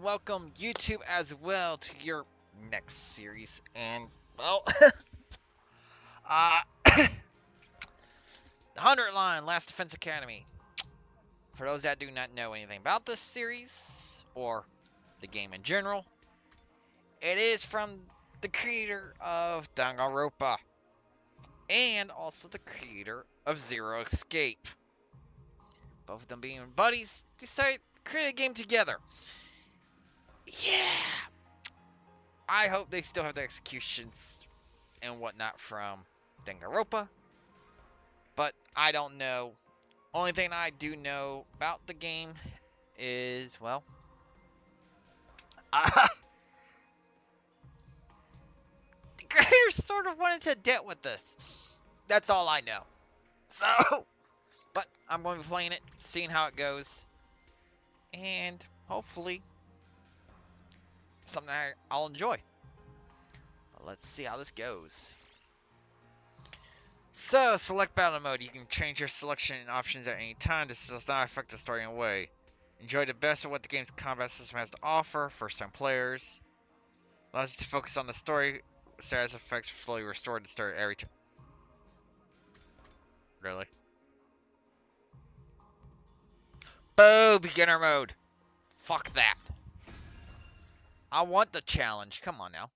welcome YouTube as well to your next series. And well, uh, the 100 line Last Defense Academy. For those that do not know anything about this series or the game in general, it is from the creator of Danganronpa and also the creator of Zero Escape. Both of them being buddies, decided to create a game together. Yeah, I hope they still have the executions and whatnot from Danganronpa, but I don't know. Only thing I do know about the game is, well, the creators sort of went into debt with this. That's all I know. So, but I'm going to be playing it, seeing how it goes, and hopefully something I'll enjoy. Let's see how this goes. So, select battle mode. You can change your selection and options at any time. This does not affect the story in a way. Enjoy the best of what the game's combat system has to offer. First time players. Allows you to focus on the story. Status effects fully restored to start every time. Really? Boo! Beginner mode. Fuck that. I want the challenge. Come on now.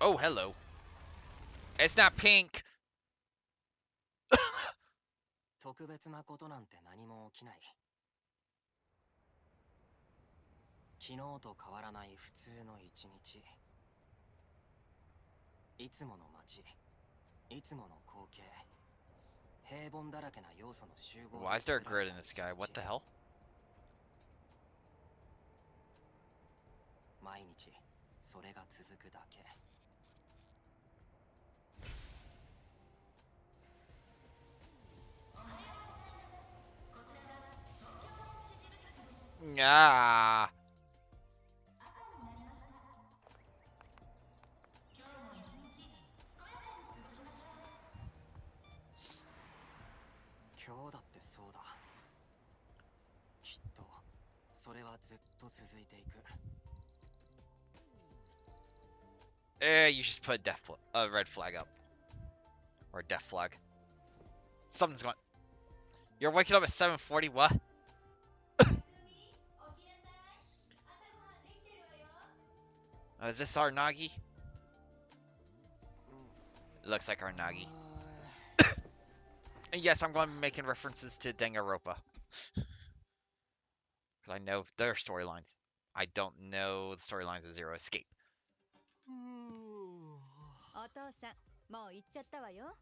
Oh, hello. It's not pink. 特別なことなんて何も起きない。昨日と変わらない普通の一日。いつもの街、いつもの光景。平凡だらけな要素の集合。Why is there a grid in the sky? What the hell? 毎日それが続くだけ。Ah. 今日だってそうだ。きっとそれはずっと続いていく。You just put a red flag up. Or a death flag. Something's going. You're waking up at 7:40. What? Is this our Nagi? It looks like our Nagi. And yes, I'm going to be making references to Danganronpa. Because I know their storylines. I don't know the storylines of Zero Escape. お父さん、もう行っちゃったわよ。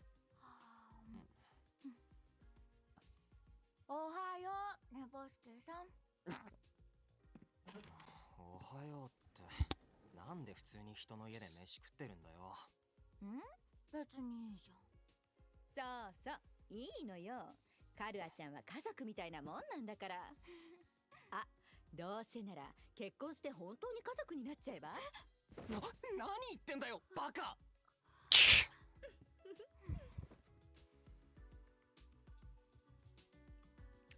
おはよう、ねぼすけさん。おはようって、なんで普通に人の家で飯食ってるんだよ。ん？別にいいじゃん。そうそう、いいのよ。カルアちゃんは家族みたいなもんなんだから。あ、どうせなら結婚して本当に家族になっちゃえば？何言ってんだよ、バカ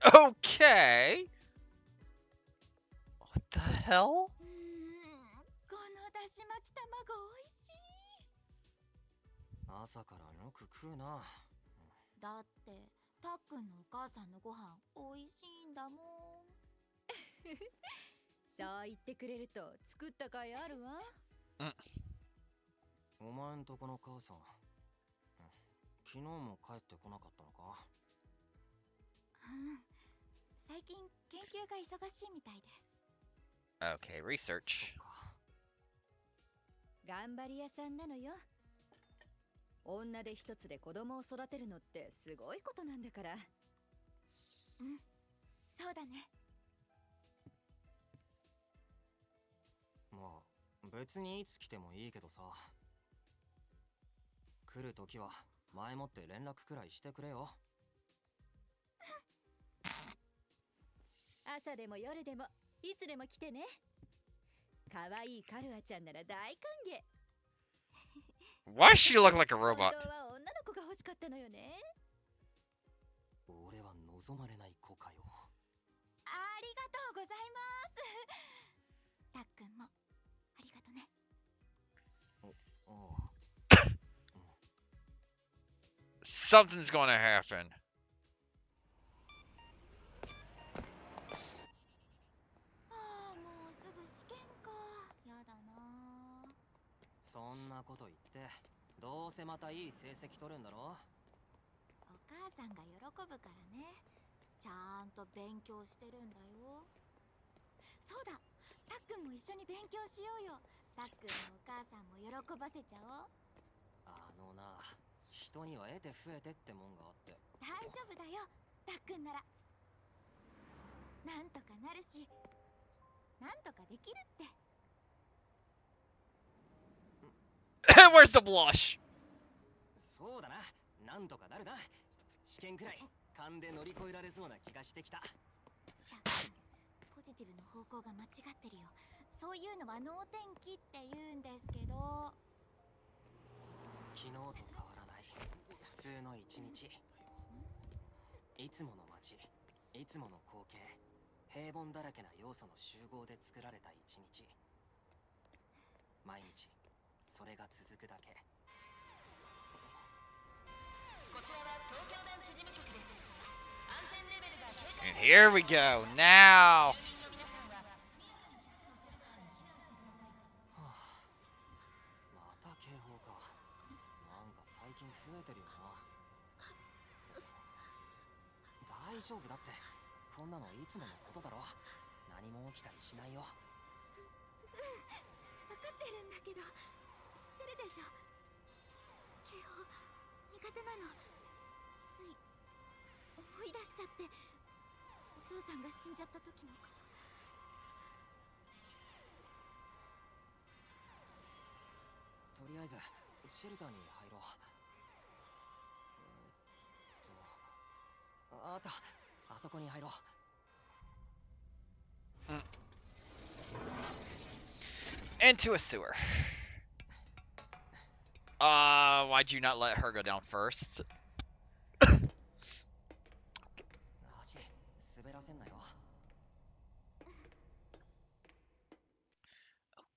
Okay. What the hell? このだし巻き卵おいしい。朝からよく食うな。だってたっくんのお母さんのご飯おいしいんだもん。そう言ってくれると作った甲斐あるわ。お前んとこの母さん、昨日も帰ってこなかったのか？最近研究が忙しいみたいで。Okay, research. 頑張り屋さんなのよ。女で一つで子供を育てるのってすごいことなんだから。うん、そうだね。まあ別にいつ来てもいいけどさ。来るときは前もって連絡くらいしてくれよ。朝でも夜でもいつでも来てね。可愛いカルアちゃんなら大歓迎。Why does she look like a robot? 本当は女の子が欲しかったのよね。俺は望まれない子かよ。ありがとうございます。たっくんもありがとね。おう。 Something's gonna happen. ああ、もうすぐ試験か。やだな。そんなこと言ってどうせまたいい成績取るんだろ。お母さんが喜ぶからね。ちゃんと勉強してるんだよ。そうだ、たっくんも一緒に勉強しようよ。たっくんのお母さんも喜ばせちゃおう。あのな、人には得て増えてってもんがあって。大丈夫だよ、たっくんなら。なんとかなるし、なんとかできるって。Where's the blush? そうだな、なんとかなるな。試験くらい勘で乗り越えられそうな気がしてきた。たっくん、ポジティブの方向が間違ってるよ。そういうのは能天気って言うんですけど。昨日と変わらない普通の一日。いつもの街、いつもの光景、平凡だらけな要素の集合で作られた一日。毎日それが続くだけ。こちらは東京電池事務局です。安全レベルが警戒。 And here we go. Now. 住民の皆さんは速やかに近くのシェルターに避難してください。はあ、また警報か。なんか最近増えてるよな。大丈夫だって、こんなのいつものことだろ。何も起きたりしないよ。分かってるんだけど、知ってるでしょ。警報苦手なの。つい思い出しちゃって、お父さんが死んじゃった時のこと。とりあえずシェルターに入ろう。あった、あそこに入ろう。Into a sewer. Why'd you not let her go down first? 足滑らせんなよ。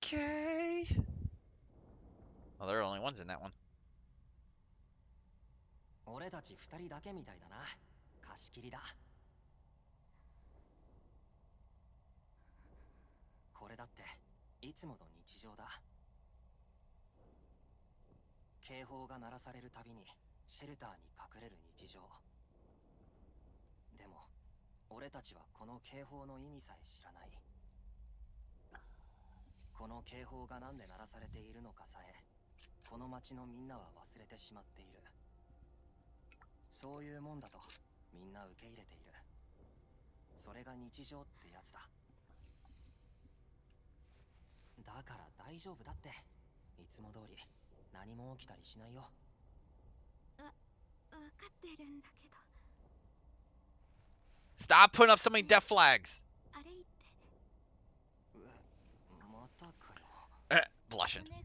Okay. Well, there are only ones in that one. 俺たち二人だけみたいだな。貸し切りだ。これだっていつもの日常だ。警報が鳴らされるたびにシェルターに隠れる日常。でも俺たちはこの警報の意味さえ知らない。この警報がなんで鳴らされているのかさえこの町のみんなは忘れてしまっている。そういうもんだとみんな受け入れている。それが日常ってやつだ。だから大丈夫だって。いつも通り何も起きたりしないよ。分かってるんだけど。 Stop putting up so many death flags. あれ言って。またかよ。Blushing. お願い。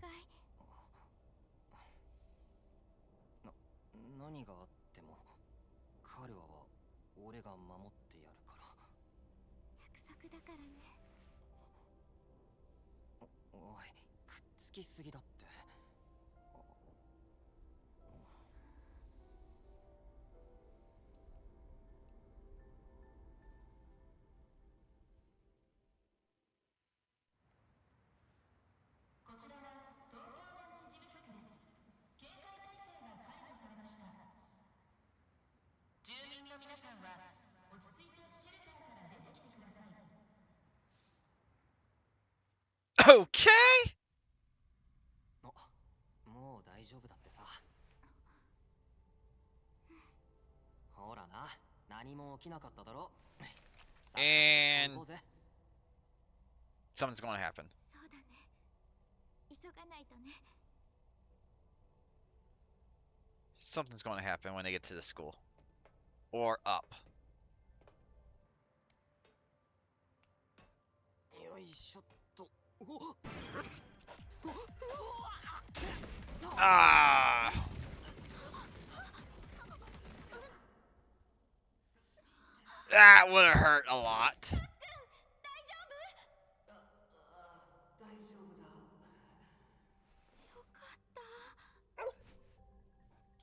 何があってもカルアは俺が守ってやるから。約束だからね。おい、くっつきすぎだって。こちらは東京電池事務局です。警戒態勢が解除されました。住民の皆さんは落ち着いてシェルターから出てきてください。 Okay. もう大丈夫だってさ。ほらな、何も起きなかっただろ。 And 行こうぜ。 something's going to happen. そうだね。急がないとね。 Something's going to happen when they get to the school. Or up. よいしょっと。おっ、Ah. That would have hurt a lot.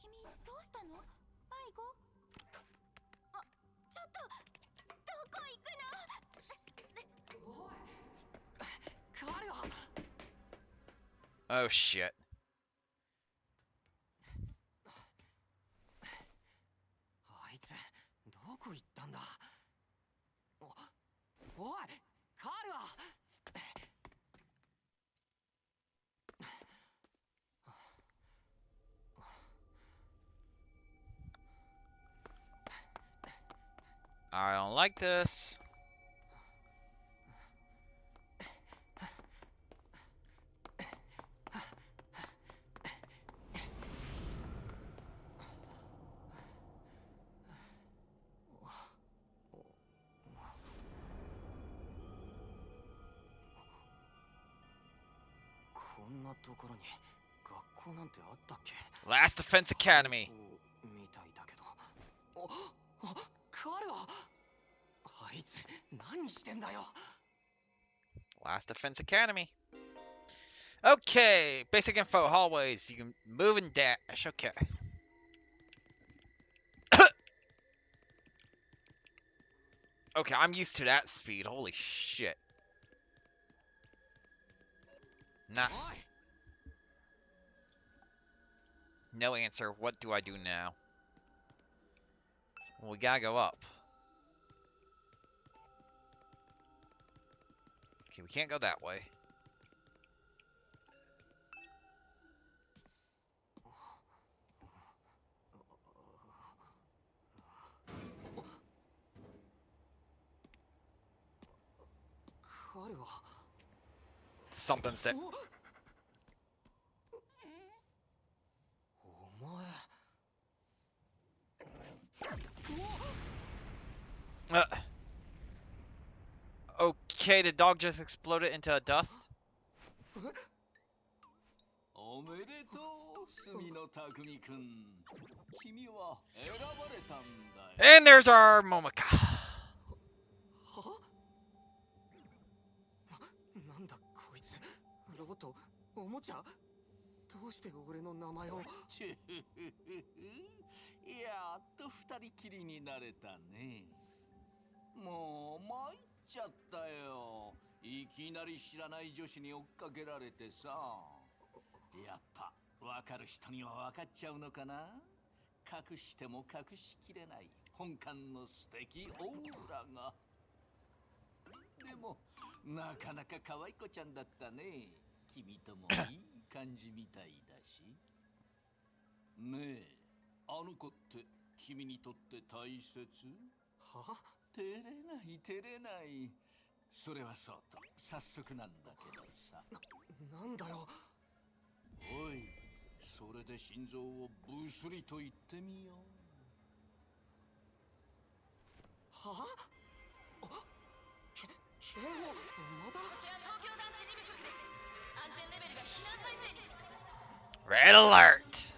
君どうしたの？迷子？あ、ちょっとどこ行くの？彼は Oh shit. あいつどこ行ったんだ。おいカールは I don't like this. Last Defense Academy. みたいだけど。カールはあいつ何してんだよ。 Last Defense Academy. Okay, basic info, hallways. You can move and dash. Okay. Okay, I'm used to that speed. Holy shit. Not. No answer. What do I do now? Well, we gotta go up. Okay, we can't go that way. Something said. Okay, the dog just exploded into dust. おめでとう、隅野匠くん。君は選ばれたんだよ。 And there's our Momika. は？なんだこいつ。ロボット、おもちゃ？どうして俺の名前を。ちゅやっと二人きりになれたね。もう参っちゃったよ。いきなり知らない女子に追っかけられてさ。やっぱ分かる人には分かっちゃうのかな。隠しても隠しきれない本館の素敵オーラが。でもなかなか可愛い子ちゃんだったね。君ともいい感じみたいだし。ねえ、あの子って君にとって大切？は？照れない照れない。それはそうと早速なんだけどさ。なんだよ。おい、それで心臓をブスリと言ってみよう。は？警報また？ Red alert.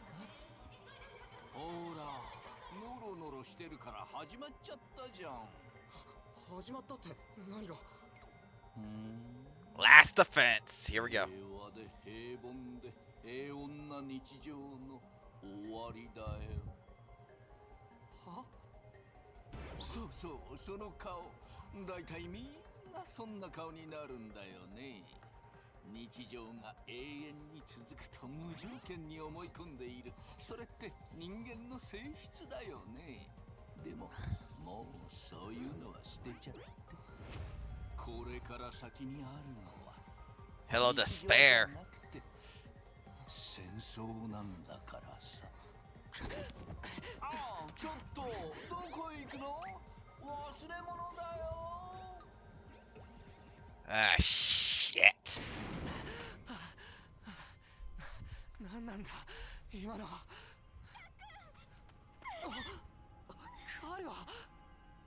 ほら、ノロノロしてるから始まっちゃったじゃん。始まったって何が？ Last defense. Here we go. 平和で平凡で平穏な日常の終わりだよ。は？そうそう、その顔。だいたいみんなそんな顔になるんだよね。日常が永遠に続くと無条件に思い込んでいる。それって人間の性質だよね。でももうそういうのは捨てちゃって、これから先にあるのは Hello, despair. 戦争なんだからさ。ああ、ちょっとどこへ行くの？忘れ物だよ。 Ah, shit. なんだ今のは。彼は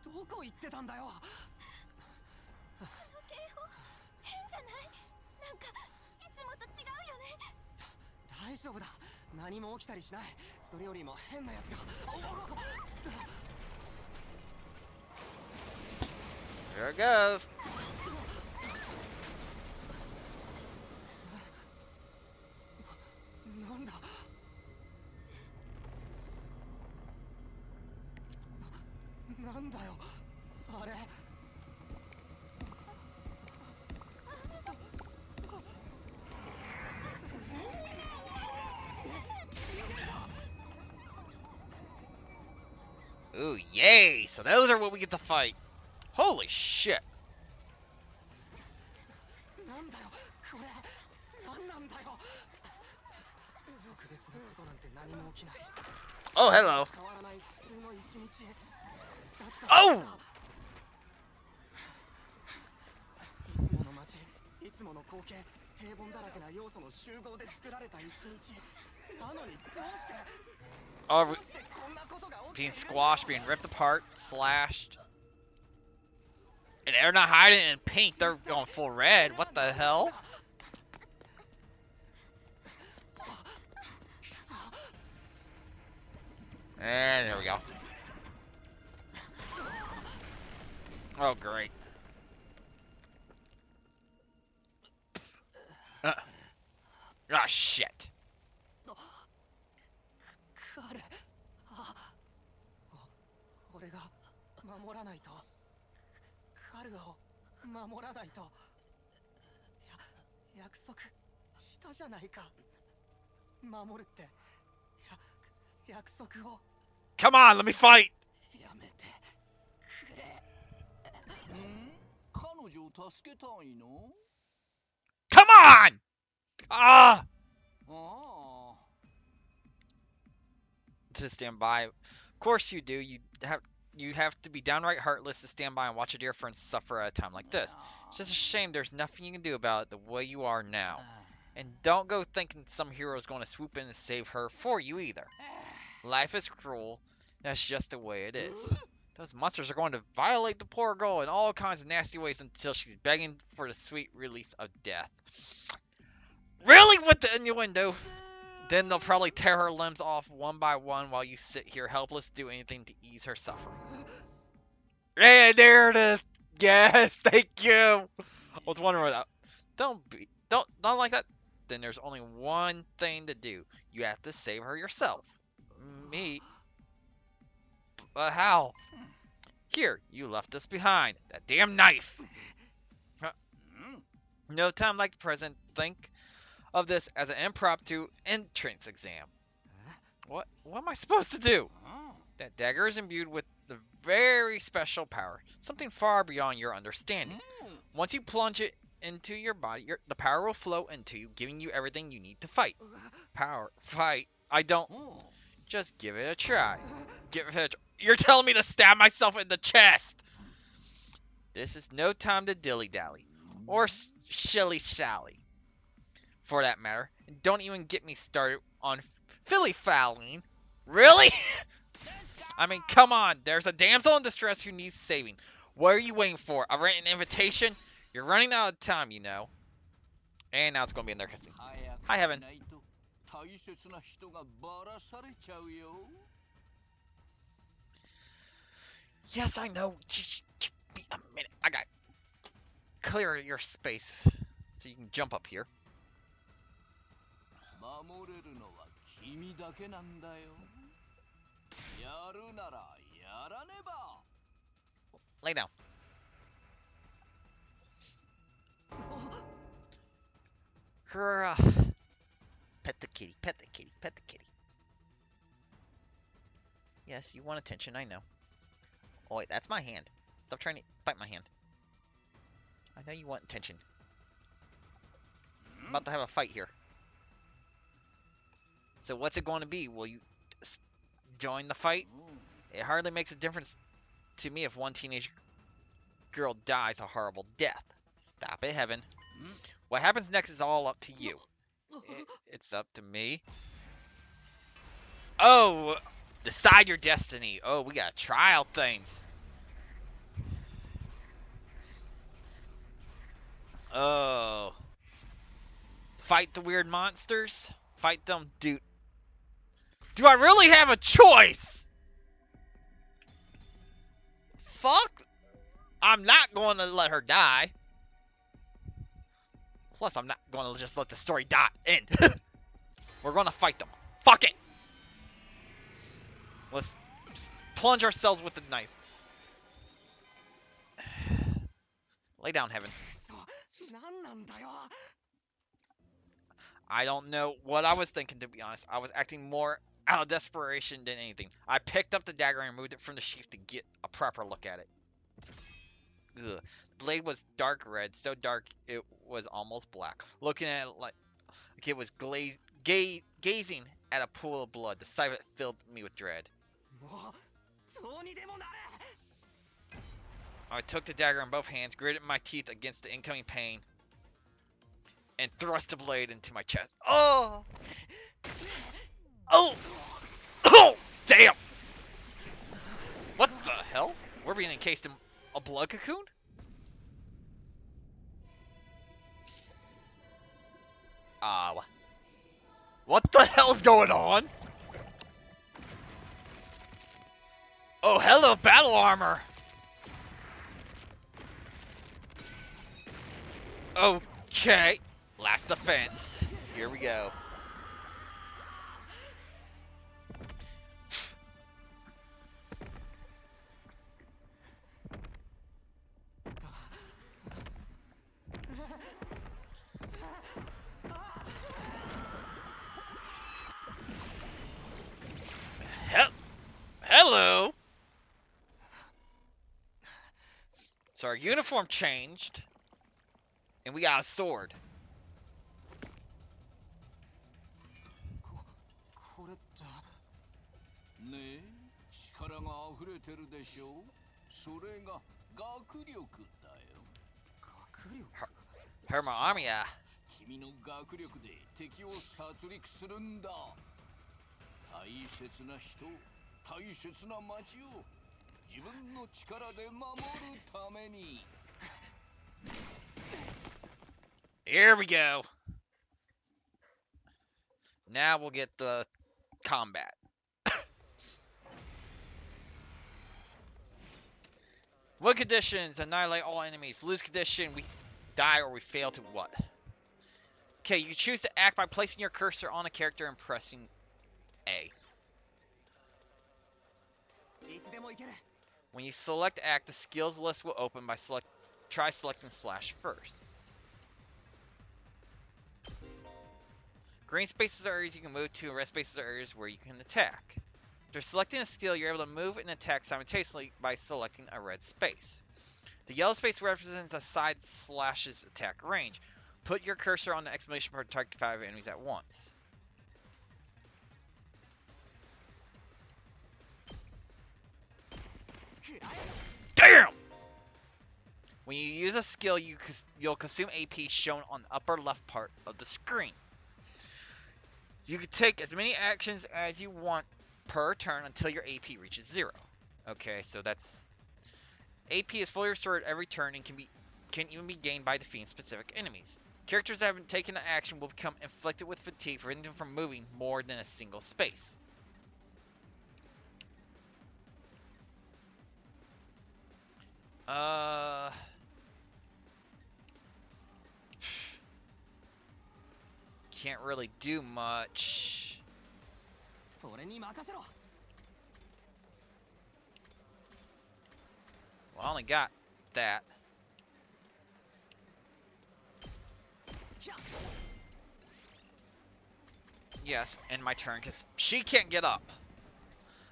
どこ行ってたんだよ。警報変じゃない？なんかいつもと違うよね。大丈夫だ。何も起きたりしない。それよりも変なやつが。 There it goes. なんだ。なんだよあれ。 Ooh, yay! So those are what we get to fight. Holy shit. なんだよこれ。なんなんだよ。特別なことなんて何も起きない。 Oh, hello. 変わらない普通の一日だった。 Oh! いつもの街、いつもの光景、平凡だらけな要素の集合で作られた一日なのに、どうして Oh, どうしてこんなことが起き being ているんだ。 squashed, being ripped apart, slashed. And they're not hiding in pink, they're going full red. What the hell? And there we go. Oh, great. Ah, shit. 彼、俺が守らないと。カルアを守らないと。約束したじゃないか。守るって。約束を Come on, let me fight! やめてくれ。彼女を助けたいの？ Come on! Ah! ああ。 To stand by. Of course you do. You have to be downright heartless to stand by and watch your dear friends suffer at a time like this. It's just a shame there's nothing you can do about it the way you are now. And don't go thinking some hero is going to swoop in and save her for you either. Life is cruel. That's just the way it is. Those monsters are going to violate the poor girl in all kinds of nasty ways until she's begging for the sweet release of death. Really? With the innuendo? Then they'll probably tear her limbs off one by one while you sit here helpless to do anything to ease her suffering. Hey, there it is. Yes, thank you. I was wondering what that. Don't like that. Then there's only one thing to do. You have to save her yourself. Me. But how? Here, you left us behind. That damn knife. No time like the present. Think of this as an impromptu entrance exam. What am I supposed to do? That dagger is imbued with the very special power, something far beyond your understanding. Once you plunge it into your body, the power will flow into you, giving you everything you need to fight. Fight. I don't. Just give it a try. You're telling me to stab myself in the chest. This is no time to dilly-dally. Or shilly-shally. For that matter. And don't even get me started on filly-falling. Really? I mean, come on. There's a damsel in distress who needs saving. What are you waiting for? A written invitation? You're running out of time, you know. And now it's going to be in their cutscene. Hi, Heaven. Yes, I know. Just give me a minute. I got clear your space so you can jump up here. Lay down. Pet the kitty, pet the kitty, pet the kitty. Yes, you want attention, I know. Oh wait, that's my hand. Stop trying to bite my hand. I know you want attention. I'm about to have a fight here. So what's it going to be? Will you join the fight? It hardly makes a difference to me if one teenage girl dies a horrible death. Stop it, Heaven. What happens next is all up to you. It's up to me. Oh, decide your destiny. Oh, we got trial things. Oh. Fight the weird monsters? Fight them, dude. Do I really have a choice? Fuck. I'm not going to let her die. Plus, I'm not going to just let the story end. We're going to fight them. Fuck it. Let's plunge ourselves with the knife. Lay down, Heaven. 何なんだよ。 I don't know what I was thinking, to be honest. I was acting more out of desperation than anything. I picked up the dagger and moved it from the sheath to get a proper look at it. Ugh. The blade was dark red, so dark it was almost black. Looking at it like it was gazing at a pool of blood. The sight of it filled me with dread. もうそうにでもなれ。 I took the dagger in both hands, gritted my teeth against the incoming pain, and thrust the blade into my chest. Oh! Oh! Oh! Damn! What the hell? We're being encased in a blood cocoon? What the hell's going on? Oh, hello, battle armor! Okay, last defense. Here we go. Hello! So our uniform changed. And we got a sword. これって。ねえ、力が溢れてるでしょ。それが学力だよ。学力。 Her my army, yeah. 君の学力で敵を殺戮するんだ。大切な人、大切な町を自分の力で守るために。 Here we go. Now we'll get the combat. Win conditions: annihilate all enemies. Lose condition: we die or we fail to what? Okay, you choose to act by placing your cursor on a character and pressing A. いつでもいける。 When you select act, the skills list will open by try selecting slash first. Green spaces are areas you can move to, and red spaces are areas where you can attack. After selecting a skill, you're able to move and attack simultaneously by selecting a red space. The yellow space represents a side slash's attack range. Put your cursor on the exclamation mark to target 5 enemies at once. Damn! When you use a skill, you'll consume AP shown on the upper left part of the screen. You can take as many actions as you want per turn until your AP reaches 0. Okay, so that's... AP is fully restored every turn and can even be gained by defeating specific enemies. Characters that haven't taken an action will become inflicted with fatigue, preventing them from moving more than a single space. Can't really do much. 俺に任せろ。 Well, I only got that. Yes, end my turn, because she can't get up.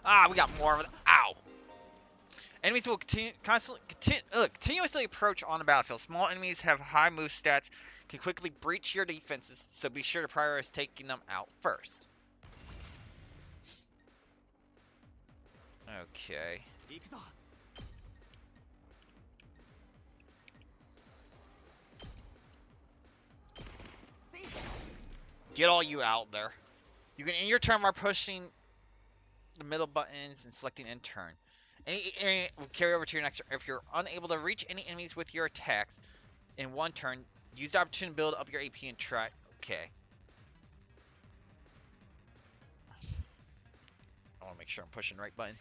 Ah, we got more of it. Ow! Enemies will continuously approach on the battlefield. Small enemies have high move stats, can quickly breach your defenses, so be sure to prioritize taking them out first. Okay. 行くぞ。 Get all you out there. You can end your turn by pushing the middle buttons and selecting end turn. Any area will carry over to your next turn. If you're unable to reach any enemies with your attacks in one turn, use the opportunity to build up your AP and try. Okay. make sure I'm pushing the right button.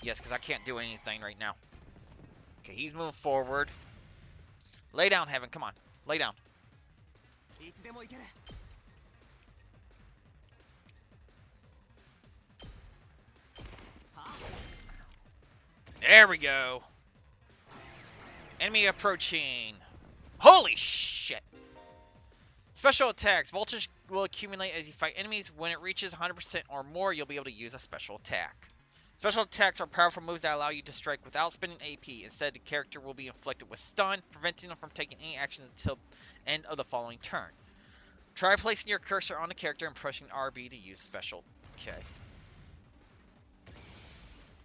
Yes, because I can't do anything right now. Okay, he's moving forward. Lay down, Heaven. Come on. Lay down. いつでも行ける。 There we go. Enemy approaching. Holy shit. Special attacks. Voltage will accumulate as you fight enemies. When it reaches 100% or more, you'll be able to use a special attack. Special attacks are powerful moves that allow you to strike without spending AP. Instead, the character will be inflicted with stun, preventing them from taking any actions until end of the following turn. Try placing your cursor on the character and pushing RB to use special. Okay.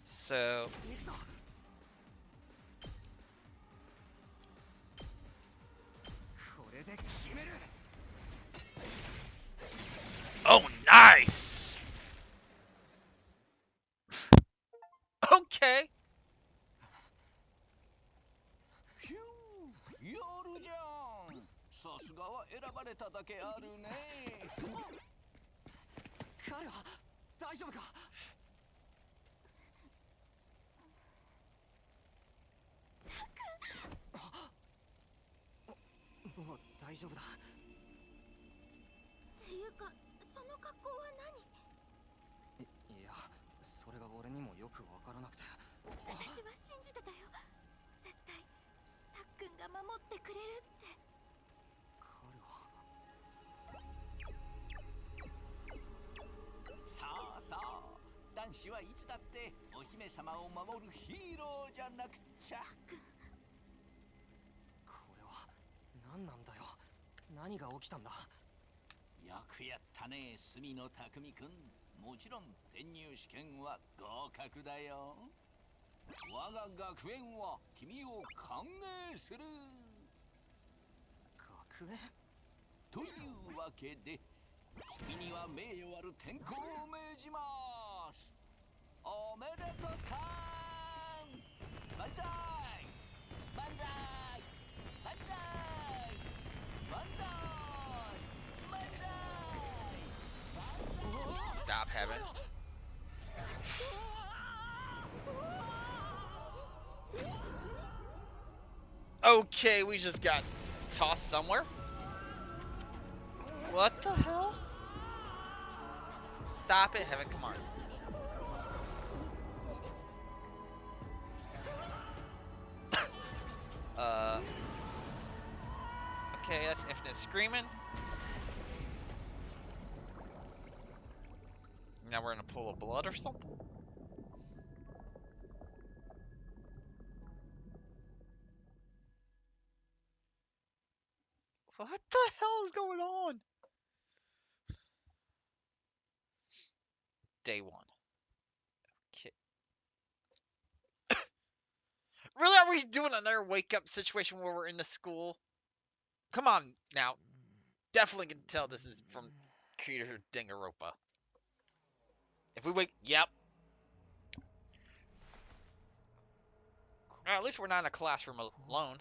So... 行くぞ。 これで決める。 Oh, nice! Okay. ひゅー、やるじゃん。さすがは選ばれただけあるね。彼は大丈夫か。もう大丈夫だ。っていうか、その格好は何？いや、それが俺にもよくわからなくて。私は信じてたよ。絶対たっくんが守ってくれるって。彼は。さあさあ、男子はいつだってお姫様を守るヒーローじゃなくちゃ。これは何なんだよ。何が起きたんだ。よくやったね、隅野匠くん。もちろん転入試験は合格だよ。我が学園は君を歓迎する。学園というわけで、君には名誉ある転校を命じます。おめでとさん。万歳万歳万歳万歳万歳。 Stop, Heaven. Okay, we just got tossed somewhere. What the hell? Stop it, Heaven, come on. Okay, that's Infinite Screaming. Now we're in a pool of blood or something? What the hell is going on? Day 1. Okay. Really, are we doing another wake-up situation where we're in the school? Come on, now. Definitely can tell this is from creator Danganronpa. If we wake... Yep. At least we're not in a classroom alone.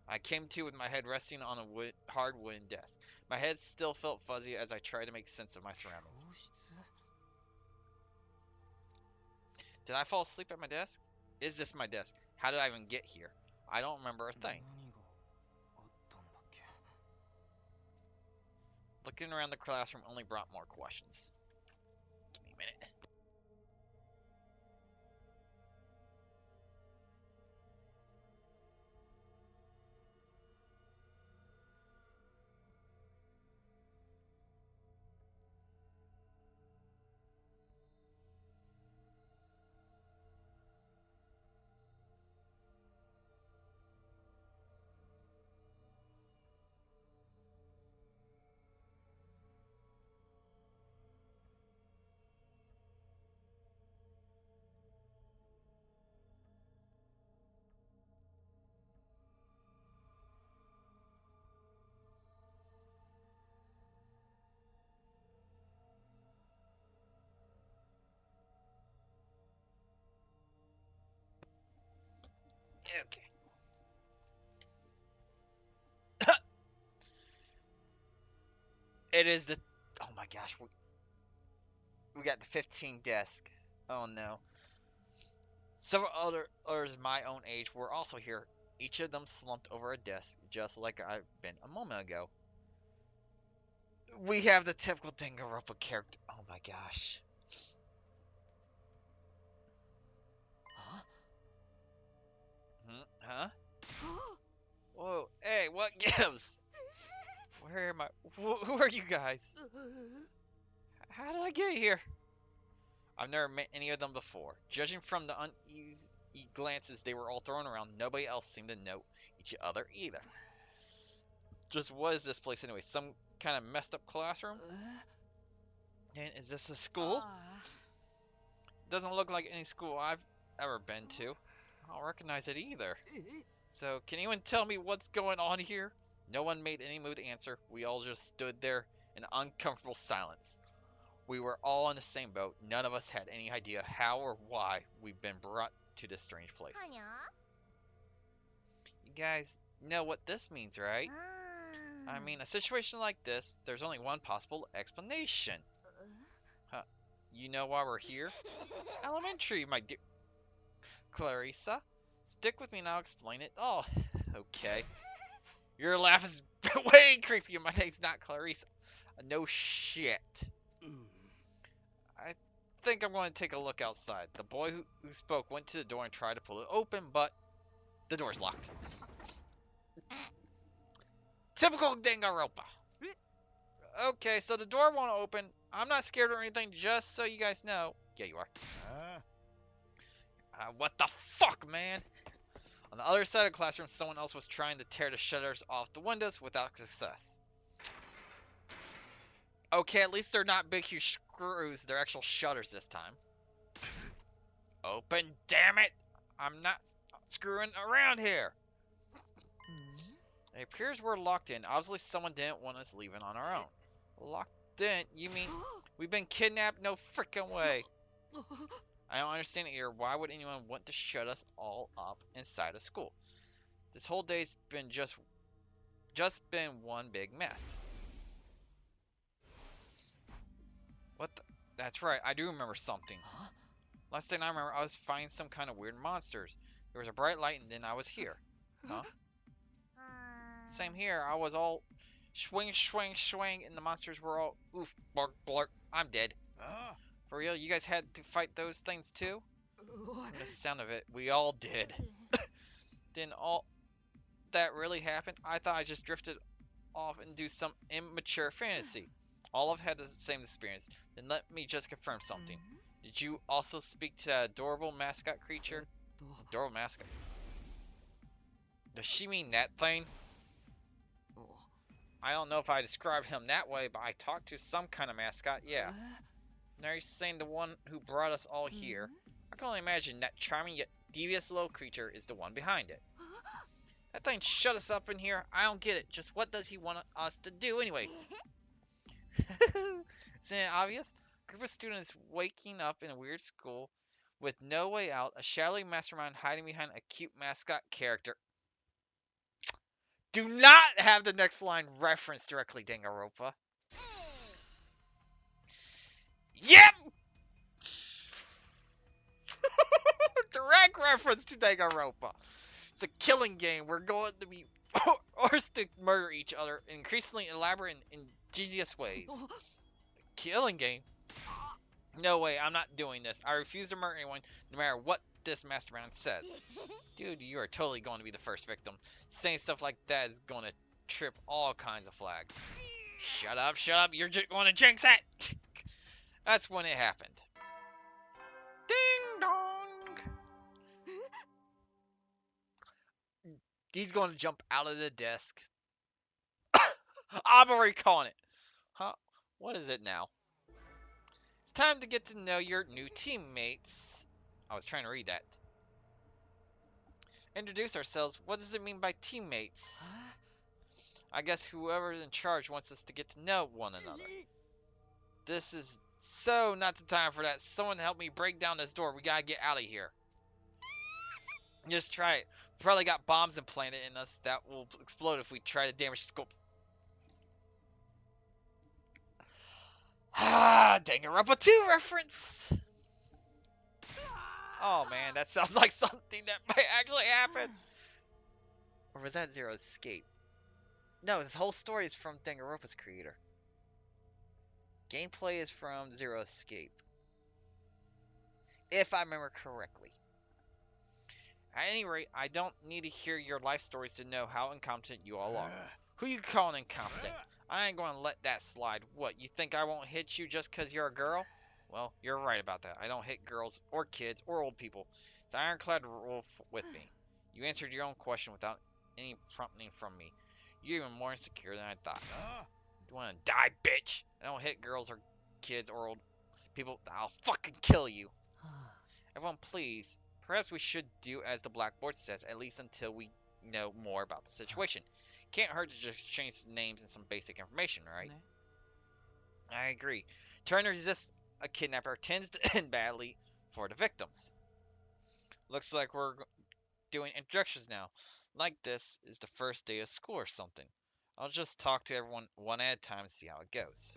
I came to with my head resting on a hard wooden desk. My head still felt fuzzy as I tried to make sense of my surroundings. 教室。 Did I fall asleep at my desk? Is this my desk? How did I even get here? I don't remember a thing. 何があったんだっけ。 Looking around the classroom only brought more questions. Give me a minute. Okay. It is the... Oh my gosh. we got the 15 desk. Oh no. Several others my own age were also here, each of them slumped over a desk, just like I've been a moment ago. We have the typical Danganronpa character. Oh my gosh. Huh? Whoa, hey, what gives? Where am I? Who are you guys? How did I get here? I've never met any of them before. Judging from the uneasy glances they were all throwing around, nobody else seemed to know each other either. Just what is this place anyway? Some kind of messed up classroom? And is this a school? Doesn't look like any school I've ever been to. I don't recognize it either. So, can anyone tell me what's going on here? No one made any move to answer. We all just stood there in uncomfortable silence. We were all in the same boat. None of us had any idea how or why we've been brought to this strange place. You guys know what this means, right? I mean, a situation like this, there's only one possible explanation. Huh? You know why we're here? Elementary, my dear Clarissa. Stick with me and I'll explain it all. Okay. Your laugh is way creepy. My name's not Clarissa. No shit. I think I'm going to take a look outside. The boy who spoke went to the door and tried to pull it open, but the door's locked. Typical Danganronpa. Okay, so the door won't open. I'm not scared or anything, just so you guys know. Yeah, you are. What the fuck, man? On the other side of the classroom, someone else was trying to tear the shutters off the windows without success. Okay, at least they're not big, huge screws. They're actual shutters this time. Open, damn it! I'm not screwing around here. It appears we're locked in. Obviously, someone didn't want us leaving on our own. Locked in? You mean we've been kidnapped? No freaking way. I don't understand it here. Why would anyone want to shut us all up inside a school? This whole day's been just been one big mess. What the? That's right, I do remember something. Last thing I remember, I was fighting some kind of weird monsters. There was a bright light and then I was here. Huh? Same here, I was all swing, swing, swing, and the monsters were all oof, bark, bark. I'm dead. For real, you guys had to fight those things too? From the sound of it, we all did. Didn't all that really happen? I thought I just drifted off and do some immature fantasy. All of had the same experience. Then let me just confirm something. Did you also speak to that adorable mascot creature? Adorable mascot? Does she mean that thing? I don't know if I described him that way, but I talked to some kind of mascot, yeah. Now you're saying the one who brought us all here. I can only imagine that charming yet devious little creature is the one behind it. That thing shut us up in here. I don't get it. Just what does he want us to do anyway? Isn't it obvious? A group of students waking up in a weird school with no way out, a shadowy mastermind hiding behind a cute mascot character. Do not have the next line referenced directly, Danganronpa. Yep! Direct reference to Danganronpa. It's a killing game. We're going to be forced to murder each other in increasingly elaborate and ingenious ways. Killing game? No way, I'm not doing this. I refuse to murder anyone, no matter what this mastermind says. Dude, you are totally going to be the first victim. Saying stuff like that is going to trip all kinds of flags. Shut up, you're just going to jinx it! That's when it happened. Ding dong! He's going to jump out of the desk. I'm already calling it. Huh? What is it now? It's time to get to know your new teammates. I was trying to read that. Introduce ourselves. What does it mean by teammates? I guess whoever's in charge wants us to get to know one another. This is so not the time for that. Someone help me break down this door. We gotta get out of here. Just try it. We probably got bombs implanted in us that will explode if we try to damage the school. Danganronpa 2 reference! Oh man, that sounds like something that might actually happen. Or was that Zero Escape? No, this whole story is from Danganronpa's creator. Gameplay is from Zero Escape. If I remember correctly. At any rate, I don't need to hear your life stories to know how incompetent you all are. Who you calling incompetent? I ain't going to let that slide. What, you think I won't hit you just because you're a girl? Well, you're right about that. I don't hit girls, or kids, or old people. It's an ironclad rule with me. You answered your own question without any prompting from me. You're even more insecure than I thought. You want to die, bitch? I don't hit girls, or kids, or old people. I'll fucking kill you. Everyone, please. Perhaps we should do as the blackboard says, at least until we know more about the situation. Can't hurt to just change names and some basic information, right? I agree. Trying to resist a kidnapper tends to end badly for the victims. Looks like we're doing introductions now. Like this is the first day of school or something. I'll just talk to everyone one at a time and see how it goes.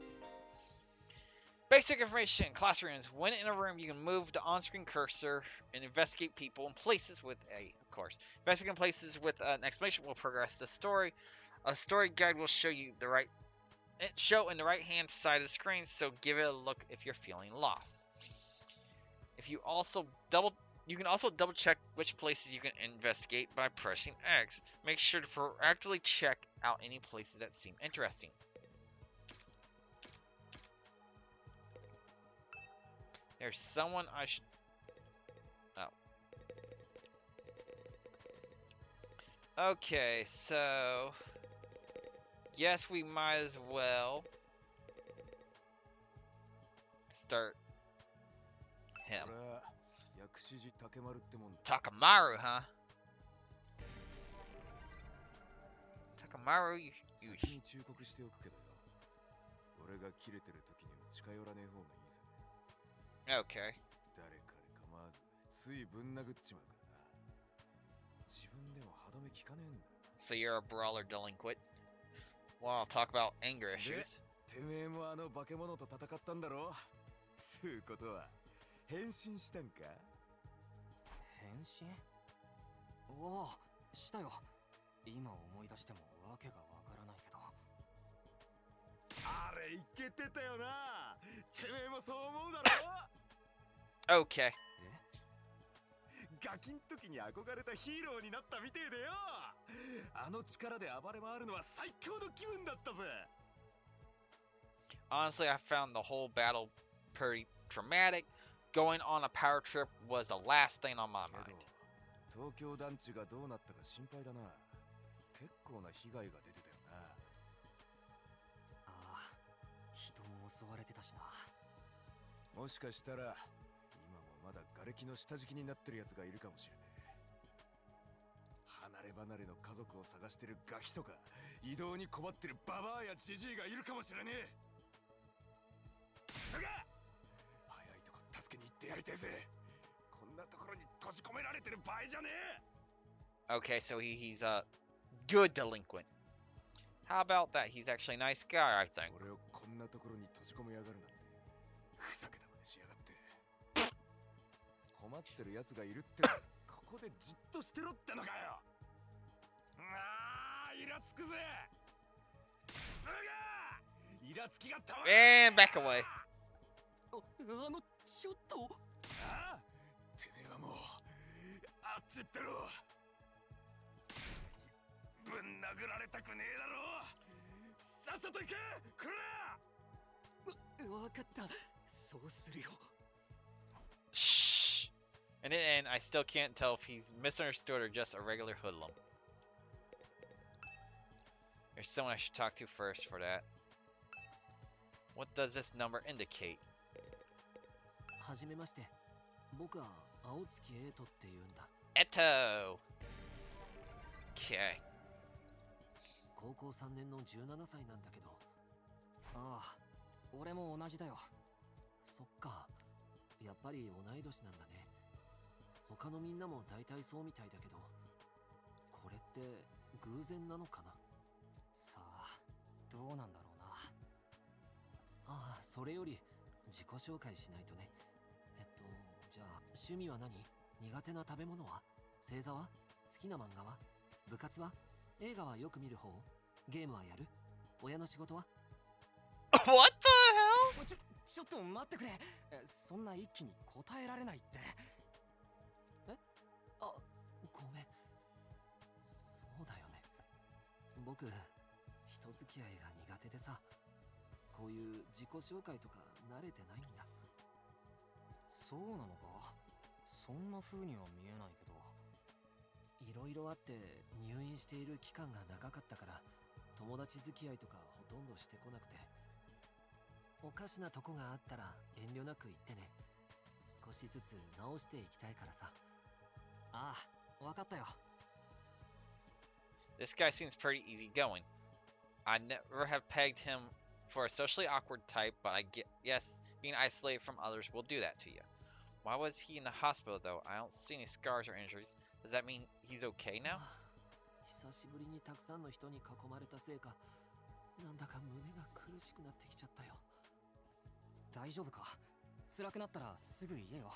Basic information. Classrooms. When in a room, you can move the on-screen cursor and investigate people and places with of course. Investigating places with an exclamation will progress the story. A story guide will show you the right in the right-hand side of the screen, so give it a look if you're feeling lost. You can also double check which places you can investigate by pressing X. Make sure to proactively check out any places that seem interesting. There's someone I should... Oh. Okay, so... Yes, we might as well... start... him. Takamaru, huh? Takamaru, you... Okay. So you're a brawler delinquent. Well, I'll talk about anger issues. 変身したんか？変身？おお、したよ。今思い出してもわけがわからないけど。あれいけてたよな。てめえもそう思うだろ？ Okay. ガキん時に憧れたヒーローになったみてえでよ。あの力で暴れ回るのは最強の気分だったぜ。Honestly, I found the whole battle pretty traumatic. Going on a power trip was the last thing on my mind. 東京団地がどうなったか心配だな。結構な被害が出てたよな。ああ、人も襲われてたしな。もしかしたら今もまだ瓦礫の下敷きになってるやつがいるかもしれねえ。離れ離れの家族を探してるガキとか、移動に困ってるババアやジジイがいるかもしれねえ。すげえ！ Okay, so he's a good delinquent. How about that? He's actually a nice guy, I think. And back away. ちょっと。ああ、てめえはもうあっち行ってろ。ぶん殴られたくねえだろ。さっさと行け、くら。わかった。そうするよ。Shh. And then I still can't tell if he's misunderstood or just a regular hoodlum. There's someone I should talk to first for that. What does this number indicate? はじめまして。僕は青月エイトって言うんだ。Eto. Okay. 高校3年の17歳なんだけど。ああ、俺も同じだよ。そっか。やっぱり同い年なんだね。他のみんなも大体そうみたいだけど、これって偶然なのかな。さあ、どうなんだろうな。ああ、それより自己紹介しないとね。じゃあ趣味は何？苦手な食べ物は？星座は？好きな漫画は？部活は？映画はよく見る方？ゲームはやる？親の仕事は？ What the hell? ちょっと待ってくれ。そんな一気に答えられないって。あ、ごめん。そうだよね。僕、人付き合いが苦手でさ、こういう自己紹介とか慣れてないんだ。そうなのか？そんな風には見えないけど。いろいろあって入院している期間が長かったから、友達付き合いとかほとんどしてこなくて。おかしなとこがあったら遠慮なく言ってね。少しずつ直していきたいからさ。ああ、わかったよ。 This guy seems pretty easygoing. I never have pegged him for a socially awkward type, but I guess being isolated from others will do that to you. Why was he in the hospital though? I don't see any scars or injuries. Does that mean he's okay now? 久しぶりにたくさんの人に囲まれたせいか、なんだか胸が苦しくなってきちゃったよ。大丈夫か？辛くなったらすぐ言えよ。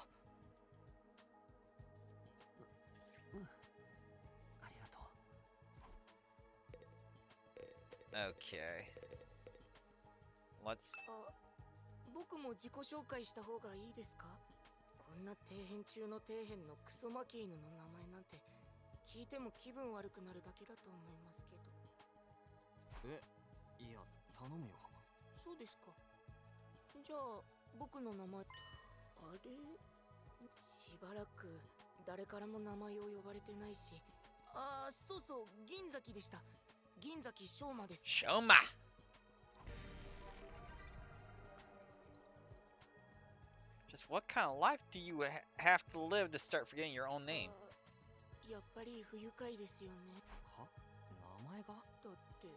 ありがとう。 Okay. Let's... 僕も自己紹介した方がいいですか？こんな底辺中の底辺のクソマキーヌの名前なんて聞いても気分悪くなるだけだと思いますけど。いや、頼むよ。そうですか。じゃあ僕の名前、あれ、しばらく誰からも名前を呼ばれてないし。そうそう、銀崎でした。銀崎翔馬です。Shoma! Just what kind of life do you have to live to start forgetting your own name? やっぱり不愉快ですよね。は？名前が？だって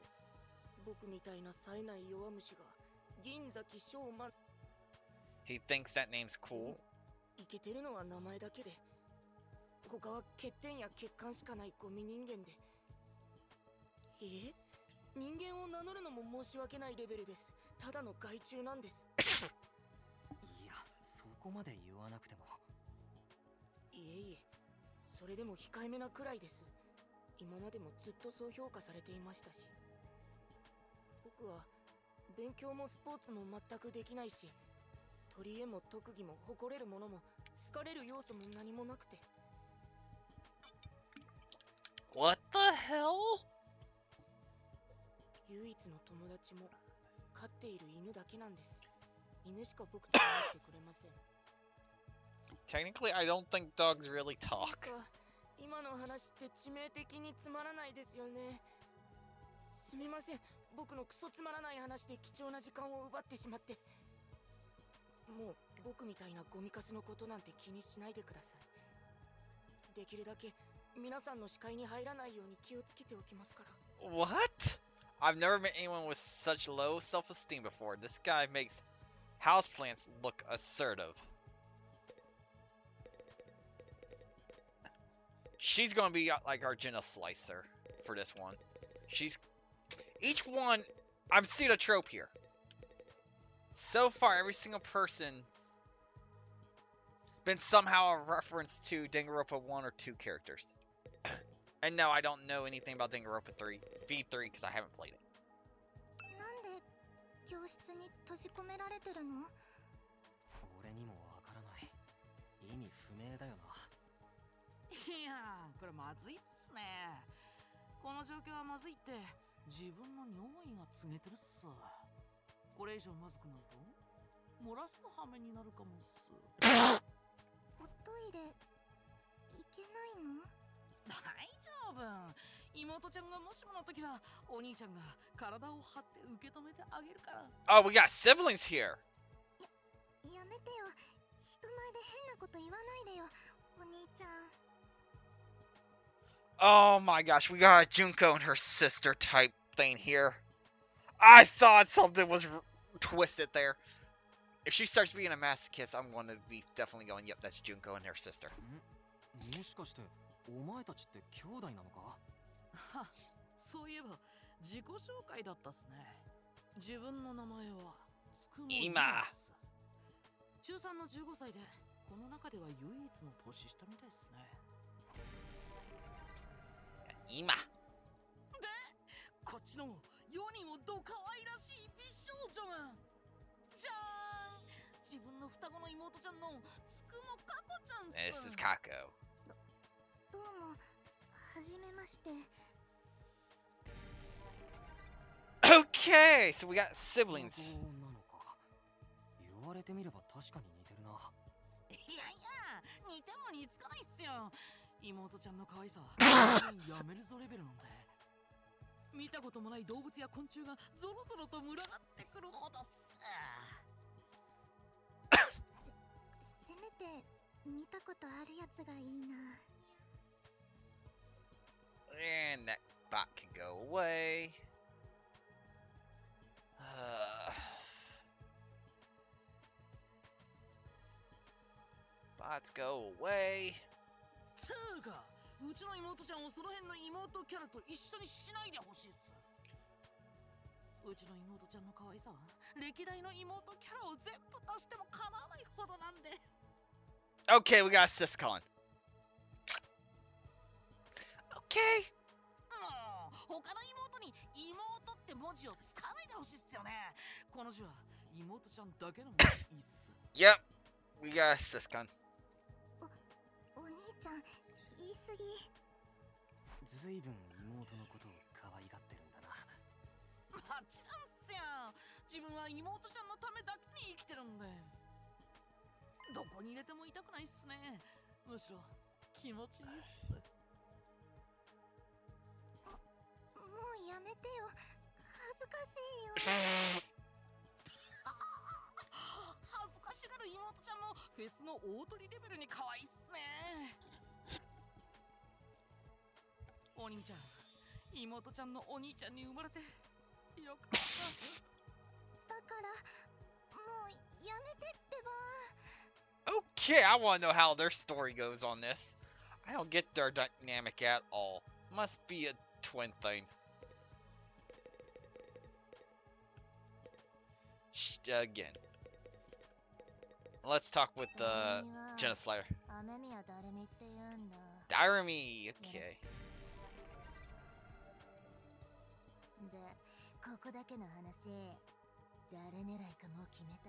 僕みたいな冴えない弱虫が銀崎翔馬。 He thinks that name's cool. イケてるのは名前だけで、他は欠点や欠陥しかないゴミ人間で。人間を名乗るのも申し訳ないレベルです。ただの害虫なんです。いや、そこまで言わなくても。いえいえ、それでも控えめなくらいです。今までもずっとそう評価されていましたし。僕は勉強もスポーツも全くできないし、取り柄も特技も誇れるものも好かれる要素も何もなくて。 What the hell? 唯一の友達も飼っている犬だけなんです。犬しか僕と話してくれません。 Technically, I don't think dogs really talk. 今の話って致命的につまらないですよね。すみません、僕のクソつまらない話で貴重な時間を奪ってしまって。もう僕みたいなゴミカスのことなんて気にしないでください。できるだけ皆さんの視界に入らないように気をつけておきますから。 What? I've never met anyone with such low self-esteem before. This guy makes houseplants look assertive. She's gonna be like our Jenna Slicer for this one. Each one, I'm seeing a trope here. So far, every single person's been somehow a reference to Danganronpa 1 or 2 characters. And no, I don't know anything about Danganronpa 3 V3 because I haven't played it. なんで教室に閉じ込められてるの？俺にもわからない。意味不明だよな。いやー、これまずいっすね。この状況はまずいって自分の尿意が告げてるっす。これ以上まずくなると漏らす羽目になるかもっす。おトイレ行けないの？大丈夫。妹ちゃんがもしもの時はお兄ちゃんが体を張って受け止めてあげるから。 Oh, we got siblings here. やめてよ。人前で変なこと言わないでよ、お兄ちゃん。 Oh my gosh, we got a Junko and her sister type thing here. I thought something was twisted there. If she starts being a masochist, I'm going to be definitely going, yep, that's Junko and her sister. もしかしてお前たちって兄弟なのか？は、そういえば自己紹介だったっすね。自分の名前はつくもりです。中3の15歳でこの中では唯一の年下みたいっすね。今。でこっちの世にもど可愛らしい美少女がじゃーん、自分の双子の妹ちゃんのつくもかこちゃんっ This す。 is Kako. どうもはじめまして。 Okay, so we got siblings. 双子なのか。言われてみれば確かに似てるな。いやいや、似ても似つかないっすよ。妹ちゃんの可愛さはやめるぞレベルなんで。見たこともない動物や昆虫がゾロゾロと群がってくるほどっす。せめて見たことあるやつがいいな。 And that bot can go away. Bots go away. つーか、うちの妹ちゃんをその辺の妹キャラと一緒にしないでほしいっす。うちの妹ちゃんの可愛さは歴代の妹キャラを全部足しても叶わないほどなんで。 Okay, we got Siscon. Okay. もう他の妹に妹って文字を使わないでほしいっすよね。この字は妹ちゃんだけのものいいっす。 Yep, we got Siscon. お兄ちゃん言い過ぎ。ずいぶん妹のことを可愛がってるんだな。もちろんっすよ。自分は妹ちゃんのためだけに生きてるんで。どこに入れても痛くないっすね。むしろ気持ちいいっす。もうやめてよ、恥ずかしいよ。恥ずかしがる妹ちゃんもフェスの大取りレベルに可愛いっすね。お兄ちゃん、妹ちゃんのお兄ちゃんに生まれてよかった。だからもうやめてってば。 Okay, I want to know how their story goes on this. I don't get their dynamic at all. Must be a twin thing. Again. Let's talk with Jenna Slayer. 雨宮だるみって言うんだ。 Diremy, okay. で、ここだけの話、誰狙いかもう決めた？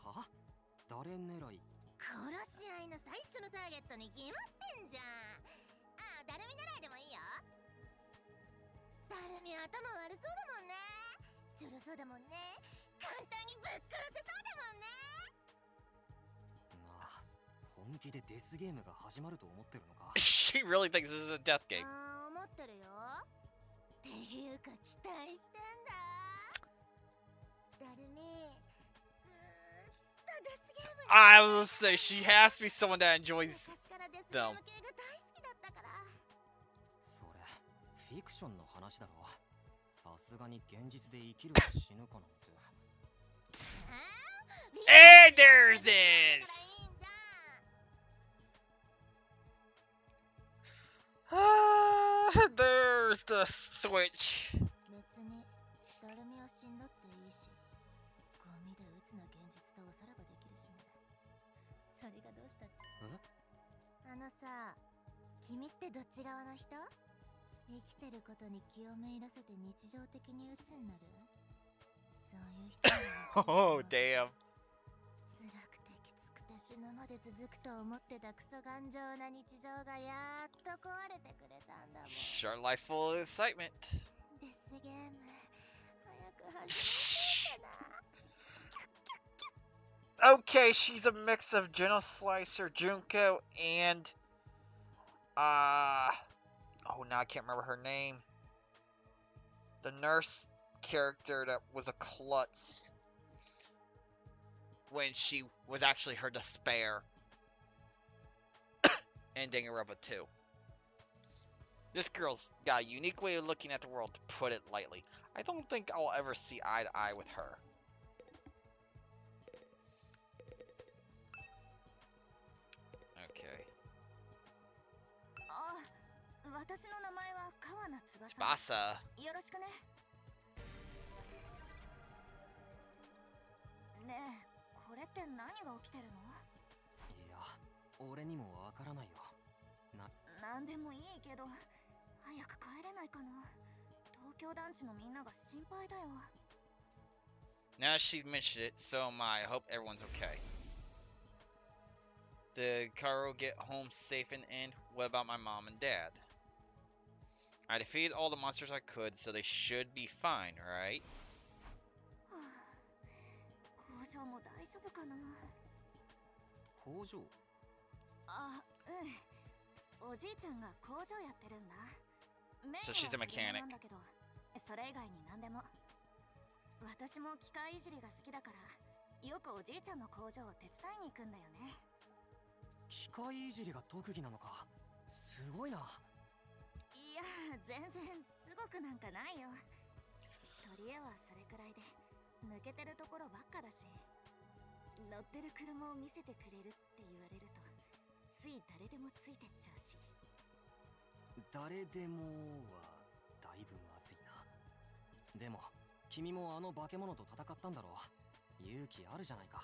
は？誰狙い？殺し合いの最初のターゲットに決まってんじゃん。ああ、だるみ狙いでもいいよ。だるみ頭悪そうだもんね。ちょろそうだもんね。簡単にぶっ殺せそうだもんね。なあ、本気でデスゲームが始まると思ってるのか？ She really thinks this is a death game. ああ、思ってるよ。っていうか期待してんだ。だるみ、ずーっとデスゲームに I will say she has to be someone that enjoys 昔からデスゲー them. ム系が大好きだったから。それ、フィクションの話だろ。さすがに現実で生きるか死ぬかなんて。And there's it! There's the switch. 別にだるみは死んだっていいし、ゴミで鬱な現実とおさらばできるしね。それがどうしたって？あのさ、君ってどっち側の人？生きてることに気をめいらせて日常的に鬱になる？そういう人は Oh, damn. 辛くてきつくて死ぬまで続くと思ってたクソ頑丈な日常がやっと壊れてくれたんだもん。 Short life full of excitement. デスゲーム早く始めてな。 Okay, she's a mix of Jenna Slicer, Junko, and oh, now I can't remember her name. The nurse character that was a klutz when she was actually her despair in Danganronpa 2. This girl's got a unique way of looking at the world, to put it lightly. I don't think I'll ever see eye to eye with her. Okay. あ、私の名前は川名翼。 Tsubasa. よろしくね。ねえ、これっって何が起きてるの？いや、俺にもわからないよ。なんでもいいけど、早く帰れないかな。東京団地のみんなが心配だよ。 Now she's mentioned it, so am I. I hope everyone's okay. Did Karo get home safe in the end? What about my mom and dad? I defeated all the monsters I could, so they should be fine, right? はあ、工場も大丈夫かな。工場？あ、うん。おじいちゃんが工場やってるんだ。メイン So she's a は車 mechanic. なんだけど、それ以外に何でも。私も機械いじりが好きだから、よくおじいちゃんの工場を手伝いに行くんだよね。機械いじりが特技なのか。すごいな。いや、全然すごくなんかないよ。とりえはそれくらいで、抜けてるところばっかだし、乗ってる車を見せてくれるって言われると、つい誰でもついてっちゃうし。誰でもはだいぶまずいな。でも君もあの化け物と戦ったんだろう。勇気あるじゃないか。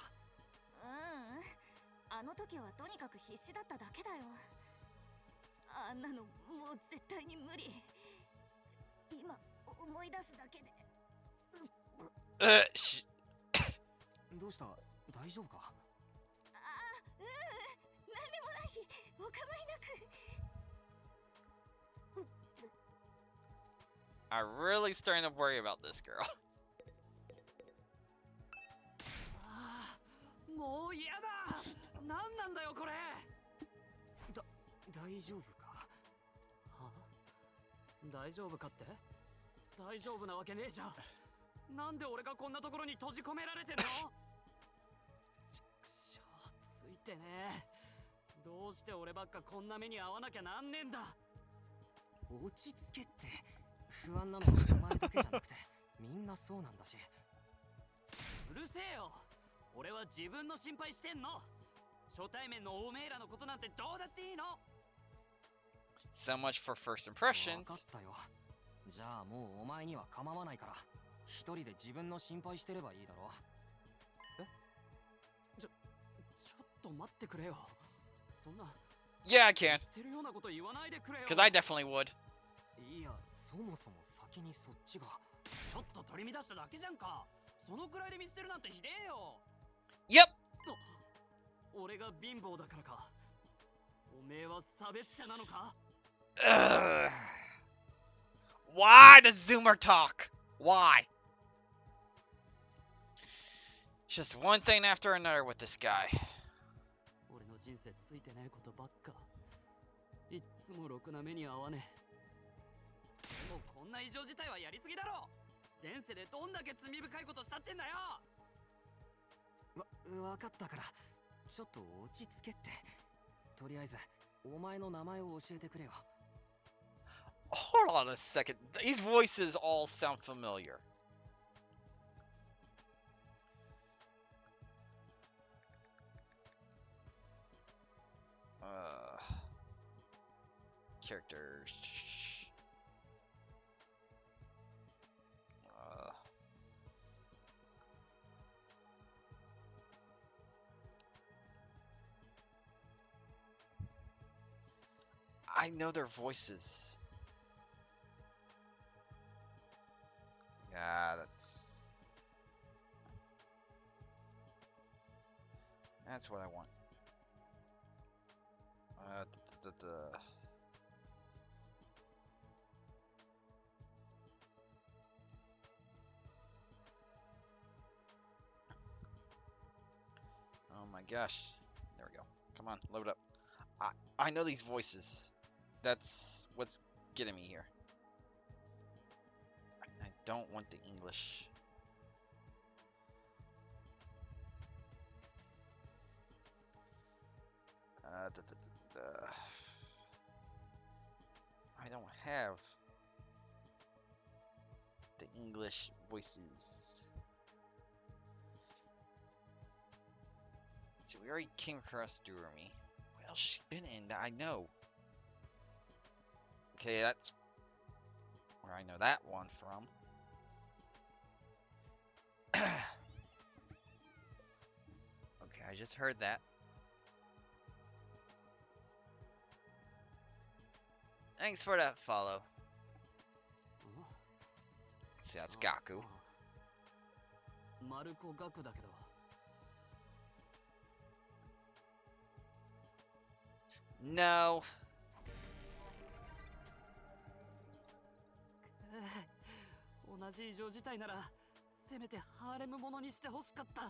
あの時はとにかく必死だっただけだよ。あんなのもう絶対に無理。今思い出すだけで。どうした？大丈夫か？なんでもない。お構いなく。I'm really starting to worry about this girl. ああ、もう嫌だ。なんなんだよこれ。大丈夫か？は？大丈夫かって？大丈夫なわけねえじゃん。なんで俺がこんなところに閉じ込められてんの？ちくしょう、ついてねえ。どうして俺ばっかこんな目に遭わなきゃなんねえんだ。落ち着けって。不安なのはお前だけじゃなくてみんなそうなんだし。うるせえよ。俺は自分の心配してんの。初対面のおめえらのことなんてどうだっていいの。 So much for first 分 impressions. かったよ。じゃあもうお前には構わないから一人で自分の心配してればいいだろ。ちょっと待ってくれよ。そんな Yeah, I can. 捨てるようなこと言わないでくれよ。 Because I definitely would. いや、そもそも先にそっちが。ちょっと取り乱しただけじゃんか。そのくらいで見捨てるなんてひでえよ。 Yep. 俺が貧乏だからか。おめえは差別者なのか。 Ugh. Why does Zoomer talk? Why? Just one thing after another with this guy. 俺の人生ついてねえことばっか。いっつもろくな目に遭わねえ。でもこんな異常事態はやりすぎだろ。前世でどんだけ罪深いことしたってんだよ。わかったから、ちょっと落ち着けって。とりあえずお前の名前を教えてくれよ。 Hold on a second. These voices all sound familiar. Characters. I know their voices. Yeah, that's what I want. Oh my gosh. There we go. Come on, load up. I know these voices. That's what's getting me here. I don't want the English. I don't have the English voices. See, we already came across Durami. What else she been in that I know? Okay, that's where I know that one from. I just heard that. Thanks for that follow. See, that's Gaku. マルコ・ガクだけど No. 同じ異常事態ならせめてハーレムものにしてほしかった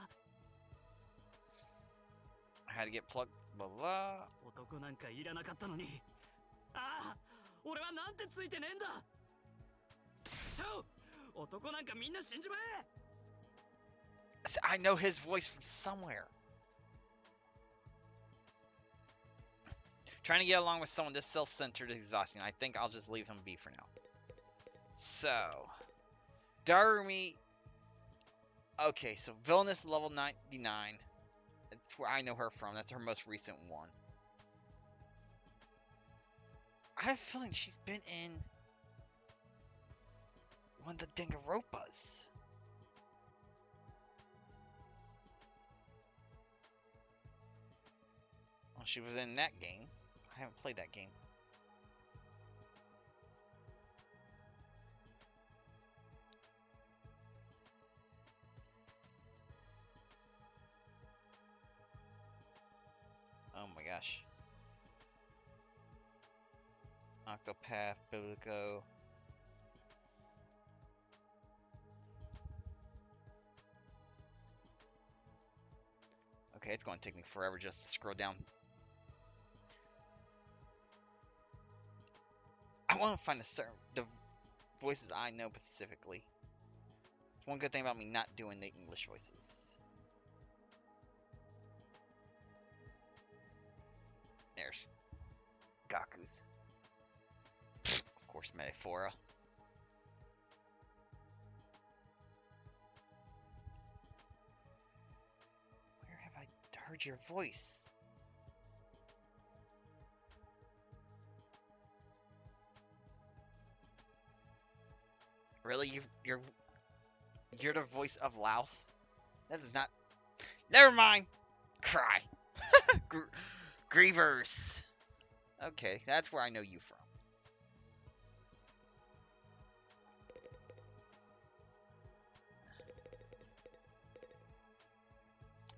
I had to get plugged. Blah blah. 男なんかいらなかったのにああ俺はなんてついてねえんだしょ男なんかみんな死んじまえ I know his voice from somewhere. Trying to get along with someone this self-centered is exhausting. I think I'll just leave him be for now. So, Darumi. Okay, so Villainous level 99. That's where I know her from. That's her most recent one. I have a feeling she's been in one of the Danganronpas. Well, she was in that game. I haven't played that game. Oh my gosh. Octopath, Biblico. Okay, it's going to take me forever just to scroll down. I want to find the voices I know specifically. It's one good thing about me not doing the English voices. There's Gaku's. Of course, Metaphora. Where have I heard your voice? Really, you're the voice of Laos? That is not. Never mind. Cry. Grievers. Okay, that's where I know you from.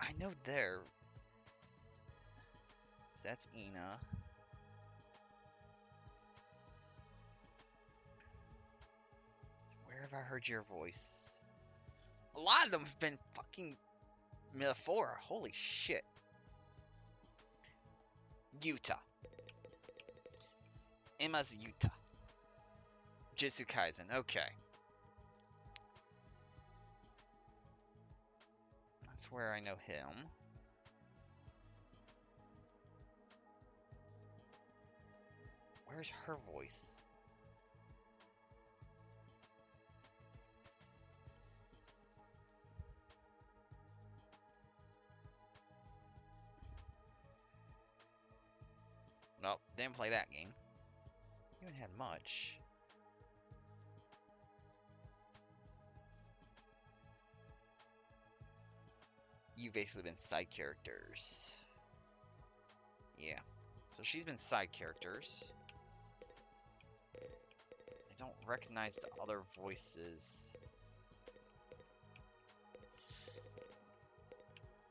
I know there. So that's Ina. Where have I heard your voice? A lot of them have been fucking Metaphora. Holy shit. Yuta. Emma's Yuta. Jujutsu Kaisen. Okay. That's where I know him. Where's her voice? Nope, didn't play that game. You haven't had much. You've basically been side characters. Yeah. So she's been side characters. I don't recognize the other voices.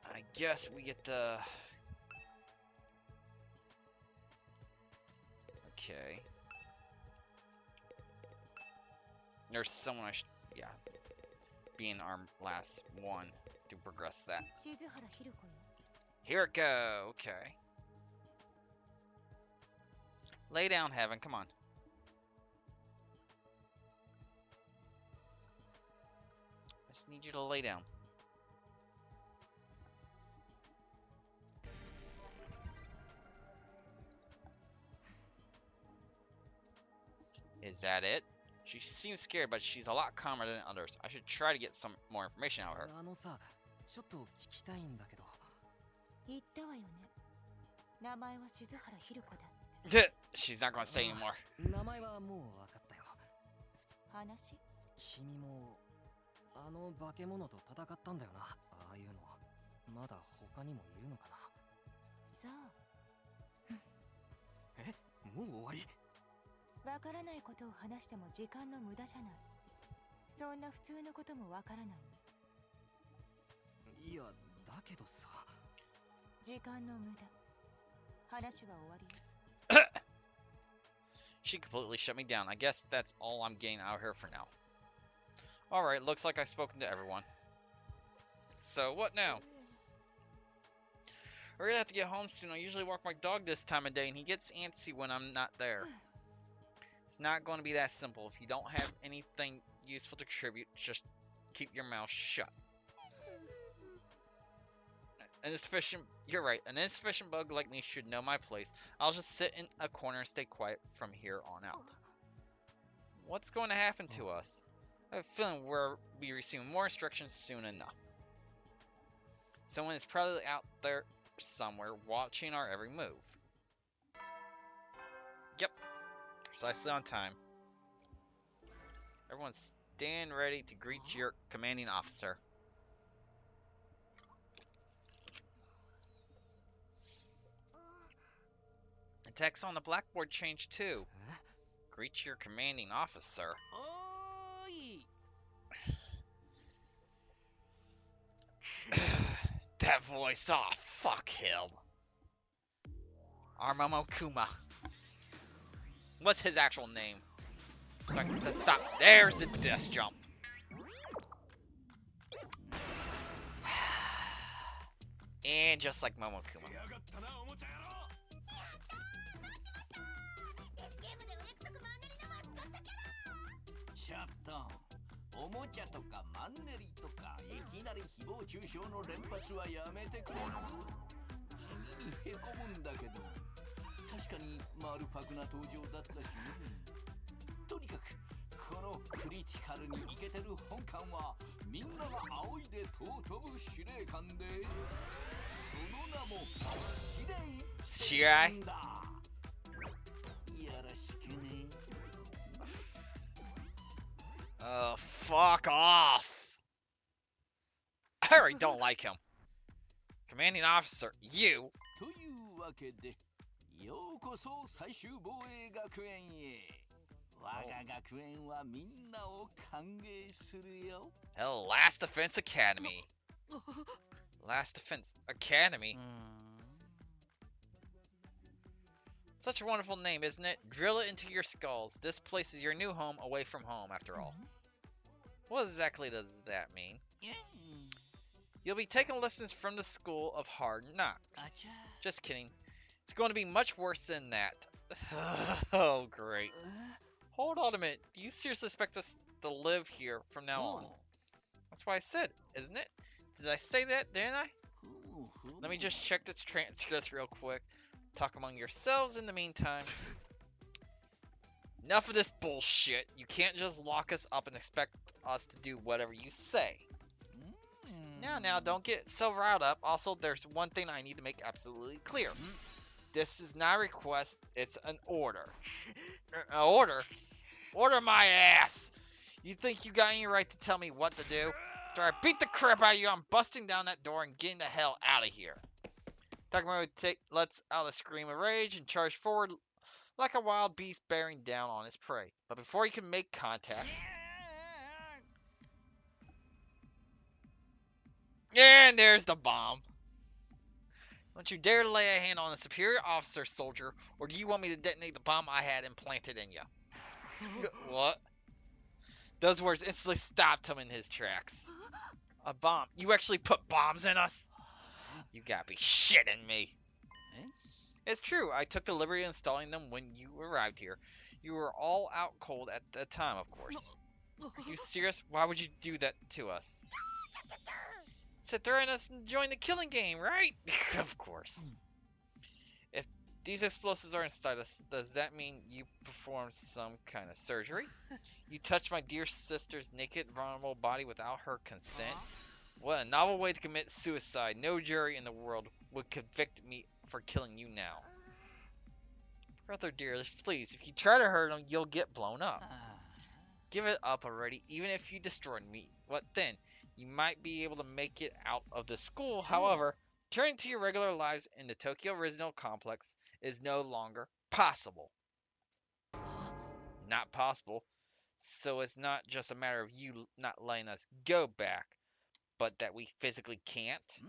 I guess we get the... Okay. There's someone I should, yeah, be in our last one to progress that. Here it go. Okay. Lay down, Heaven. Come on. I just need you to lay down. Is that it? She seems scared, but she's a lot calmer than others. I should try to get some more information out of her. あのさちょっと聞きたいんだけど言ったわよね。名前は静原ひる子だって。She's not gonna say anymore. 名前はもう分かったよ話？君もあの化け物と戦ったんだよなああいうのまだ他にもいるのかな。そう。え、もう終わり？わからないことを話しても時間の無駄じゃない。そんな普通のこともわからないの。いや、だけどさ。時間の無駄。話は終わりよ。She completely shut me down. I guess that's all I'm getting out of her for now. Alright, looks like I've spoken to everyone. So, what now? We're gonna have to get home soon. I usually walk my dog this time of day, and he gets antsy when I'm not there. It's not going to be that simple. If you don't have anything useful to contribute, just keep your mouth shut. You're right. An insufficient bug like me should know my place. I'll just sit in a corner and stay quiet from here on out. What's going to happen to us? I have a feeling we'll be receiving more instructions soon enough. Someone is probably out there somewhere watching our every move. Yep. Precisely on time. Everyone stand ready to greet your commanding officer. The text on the blackboard changed too. Greet your commanding officer. That voice, oh fuck him. Armomo Kuma. What's his actual name? So I can stop. There's the death jump. And just like Momokuma. ちょっと、おもちゃとかマンネリとかいきなり誹謗中傷の連発はやめてくれる？地味にへこむんだけど、確かに丸パクな登場だったしね。とにかくこのクリティカルにイケてる本館はみんなが仰いで尊ぶ司令官で、その名も司令官だ。よろしくね。Fuck off! I already don't like him. Commanding officer, you! というわけで、ようこそ最終防衛学園へ。我が学園はみんなを歓迎するよ。Hell, Last Defense Academy. Last Defense Academy? Such a wonderful name, isn't it? Drill it into your skulls. This place is your new home away from home, after all. What exactly does that mean? You'll be taking lessons from the School of Hard Knocks. Just kidding. It's going to be much worse than that. Oh, great. Hold on a minute. Do you seriously expect us to live here from now on? That's what I said, isn't it? Did I say that, didn't I? Let me just check this transcript real quick. Talk among yourselves in the meantime. Enough of this bullshit. You can't just lock us up and expect us to do whatever you say. Now, don't get so riled up. Also, there's one thing I need to make absolutely clear. This is not a request, it's an order. An order? Order my ass! You think you got any right to tell me what to do? After I beat the crap out of you, I'm busting down that door and getting the hell out of here. Takuma lets out a scream of rage and charge forward like a wild beast bearing down on his prey. But before he can make contact... And there's the bomb. Don't you dare lay a hand on a superior officer, soldier, or do you want me to detonate the bomb I had implanted in you? What? Those words instantly stopped him in his tracks. A bomb? You actually put bombs in us? You gotta be shitting me. It's true, I took the liberty of installing them when you arrived here. You were all out cold at the time, of course. Are you serious? Why would you do that to us? To threaten us and join the killing game, right? Of course. If these explosives are inside us, does that mean you performed some kind of surgery? You touched my dear sister's naked, vulnerable body without her consent? What a novel way to commit suicide. No jury in the world would convict me for killing you now. Brother dearest, please, if you try to hurt him, you'll get blown up. Give it up already, even if you destroyed me. What then? You might be able to make it out of the school. However, returning to your regular lives in the Tokyo Original Complex is no longer possible. Not possible. So it's not just a matter of you not letting us go back, but that we physically can't.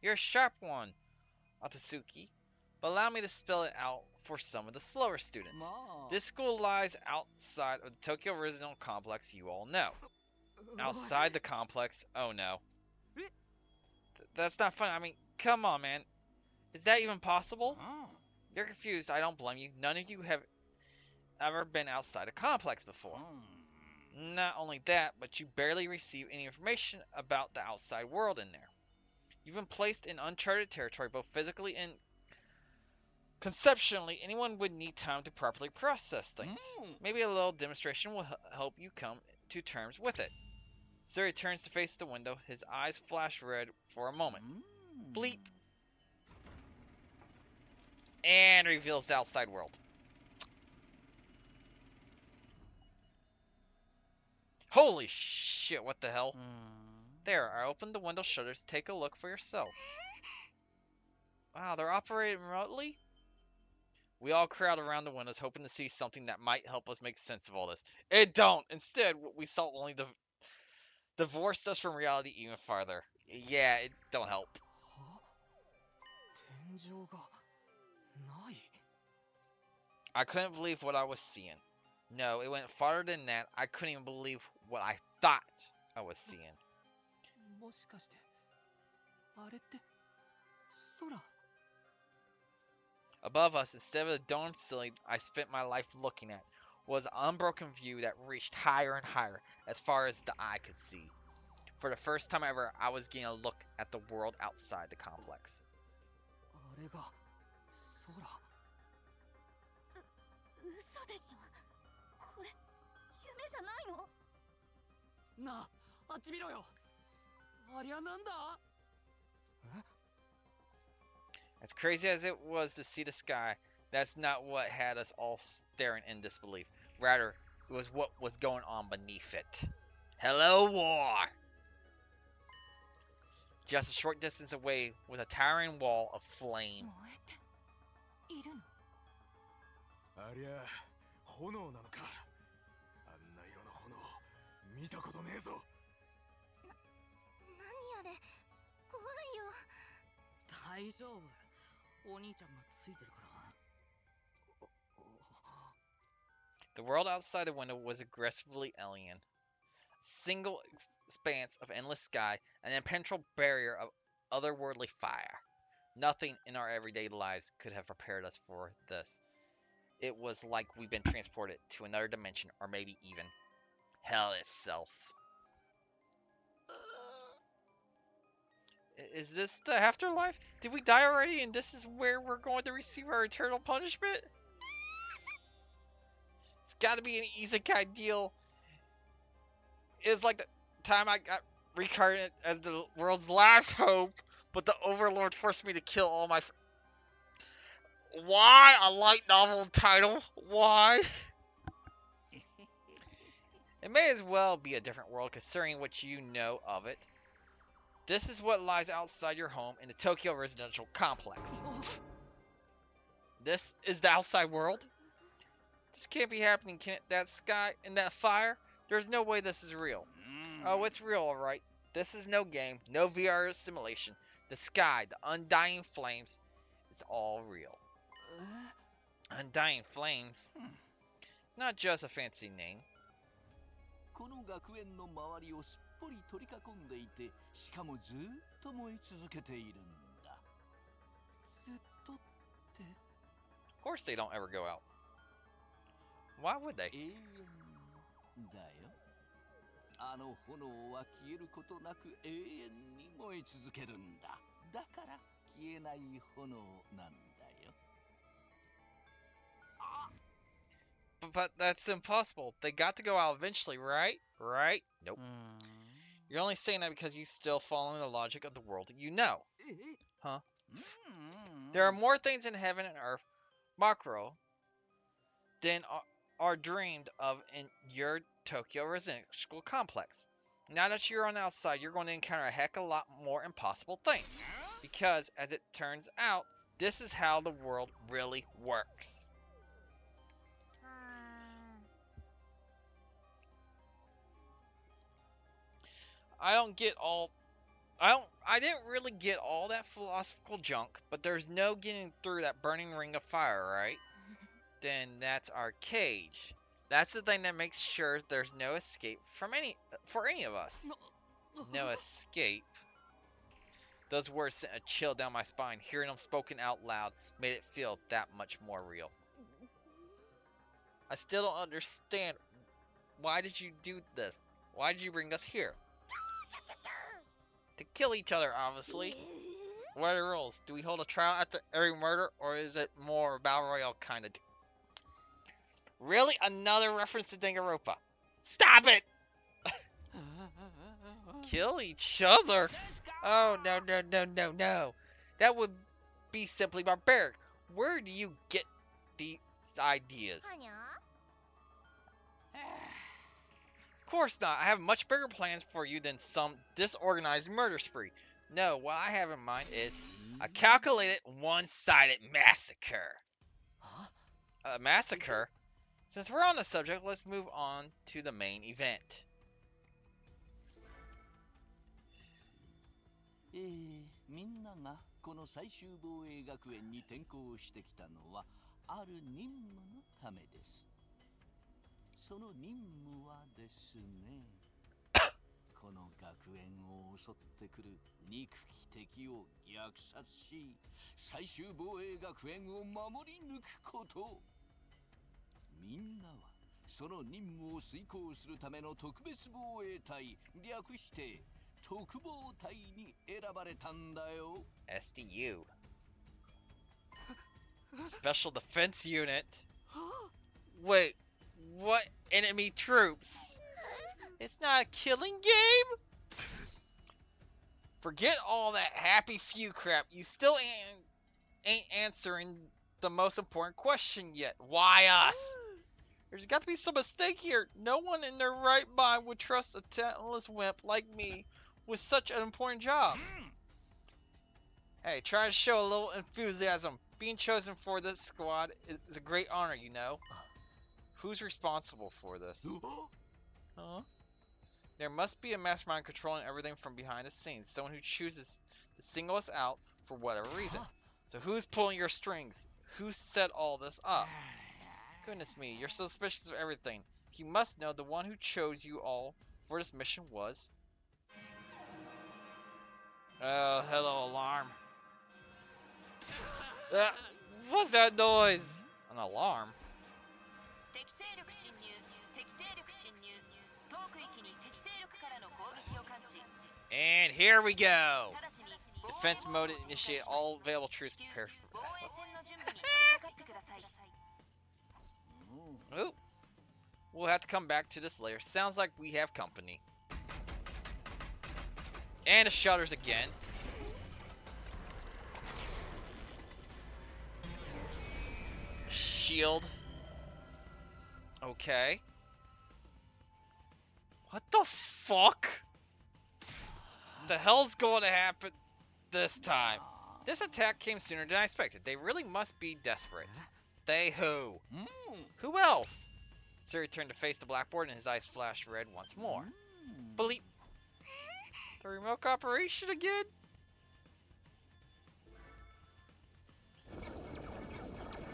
You're a sharp one, Otsutsuki. But allow me to spell it out for some of the slower students. This school lies outside of the Tokyo Original Complex you all know. Outside the complex, oh no. That's not fun. I mean, come on, man. Is that even possible? You're confused. I don't blame you. None of you have ever been outside a complex before. Not only that, but you barely receive any information about the outside world in there. You've been placed in uncharted territory, both physically and conceptually. Anyone would need time to properly process things. Maybe a little demonstration will help you come to terms with it. Suri turns to face the window. His eyes flash red for a moment. Bleep. And reveals the outside world. Holy shit, what the hell? There, I opened the window shutters. Take a look for yourself. Wow, they're operating remotely? We all crowd around the windows, hoping to see something that might help us make sense of all this. It don't! Instead, what we saw only divorced us from reality even farther. Yeah, it don't help. I couldn't believe what I was seeing. No, it went farther than that. I couldn't even believe what I thought I was seeing. Above us, instead of the domed ceiling I spent my life looking at, was an unbroken view that reached higher and higher as far as the eye could see. For the first time ever, I was getting a look at the world outside the complex. 嘘でしょ。これ夢じゃないの？なあ、あっち見ろよ。ありゃなんだ？ As crazy as it was to see the sky, that's not what had us all staring in disbelief. Rather, it was what was going on beneath it. Hello, war! Just a short distance away was a towering wall of flame. いるの？ありゃ炎なのか。あんな色の炎見たことねえぞ。何あれ？怖いよ。大丈夫。お兄ちゃんがついてるから。The world outside the window was aggressively alien. A single expanse of endless sky, an impenetrable barrier of otherworldly fire. Nothing in our everyday lives could have prepared us for this. It was like we'd been transported to another dimension, or maybe even hell itself. Is this the afterlife? Did we die already and this is where we're going to receive our eternal punishment? It's gotta be an isekai deal. It's like the time I got reincarnated as the world's last hope, but the Overlord forced me to kill all my Why a light novel title? Why? It may as well be a different world considering what you know of it. This is what lies outside your home in the Tokyo Residential Complex. This is the outside world? This can't be happening, can it? That sky and that fire? There's no way this is real. Oh, it's real, alright. This is no game, no VR simulation. The sky, the undying flames, it's all real. Undying Flames? Not just a fancy name. この学園の周りをすっぽり取り囲んでいて、しかもずっと燃え続けているんだ。ずっとって。Of course they don't ever go out. Why would they? 永遠だよ。あの炎は消えることなく永遠に燃え続けるんだ。だから消えない炎なんだよ。But that's impossible. They got to go out eventually, right? Right? Nope. You're only saying that because you still following the logic of the world you know. Huh? There are more things in heaven and earth, macro, than are dreamed of in your Tokyo residential complex. Now that you're on the outside, you're going to encounter a heck of a lot more impossible things. Because, as it turns out, this is how the world really works. I didn't really get all that philosophical junk, but there's no getting through that burning ring of fire, right? Then that's our cage. That's the thing that makes sure there's no escape for any of us. No escape. Those words sent a chill down my spine. Hearing them spoken out loud made it feel that much more real. I still don't understand. Why did you do this? Why did you bring us here? To kill each other, obviously. What are the rules? Do we hold a trial after every murder, or is it more battle royale kind of? Really? Another reference to Danganronpa? Stop it! Kill each other? Oh, no, no, no, no, no. That would be simply barbaric. Where do you get these ideas? Of course not. I have much bigger plans for you than some disorganized murder spree. No, what I have in mind is a calculated, one-sided massacre. A massacre? Since we're on the subject, let's move on to the main event. みんながこの最終防衛学園に転校してきたのはある任務のためです。その任務はですねこの学園を襲ってくる憎き敵を虐殺し最終防衛学園を守り抜くこと。みんなはその任務を遂行するための特別防衛隊、略して特防隊に選ばれたんだよ。SDU Special Defense Unit. Wait, what enemy troops? It's not a killing game? Forget all that happy few crap. You still ain't answering the most important question yet. Why us? There's got to be some mistake here. No one in their right mind would trust a talentless wimp like me with such an important job. Hey, try to show a little enthusiasm. Being chosen for this squad is a great honor, you know. Who's responsible for this? Huh? There must be a mastermind controlling everything from behind the scenes. Someone who chooses to single us out for whatever reason. So who's pulling your strings? Who set all this up? Goodness me, you're suspicious of everything. You must know the one who chose you all for this mission was... Oh, hello, alarm. What's that noise? An alarm? And here we go! Defense mode initiate all available troops prepare for battle. Ooh. We'll have to come back to this later. Sounds like we have company. And the shutters again. Shield. Okay. What the fuck? The hell's going to happen this time? This attack came sooner than I expected. They really must be desperate. They who? Who else? Siri turned to face the blackboard and his eyes flashed red once more. Bleep. The remote operation again?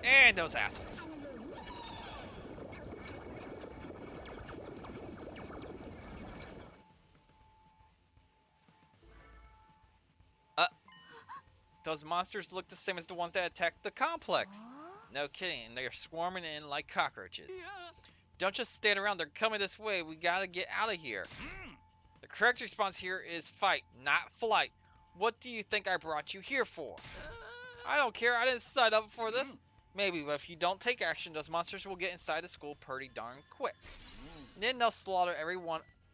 And those assholes. Those monsters look the same as the ones that attacked the complex. No kidding, they're swarming in like cockroaches. Don't just stand around, they're coming this way. We gotta get out of here. The correct response here is fight, not flight. What do you think I brought you here for? I don't care, I didn't sign up for this. Maybe, but if you don't take action, those monsters will get inside the school pretty darn quick. And then they'll slaughter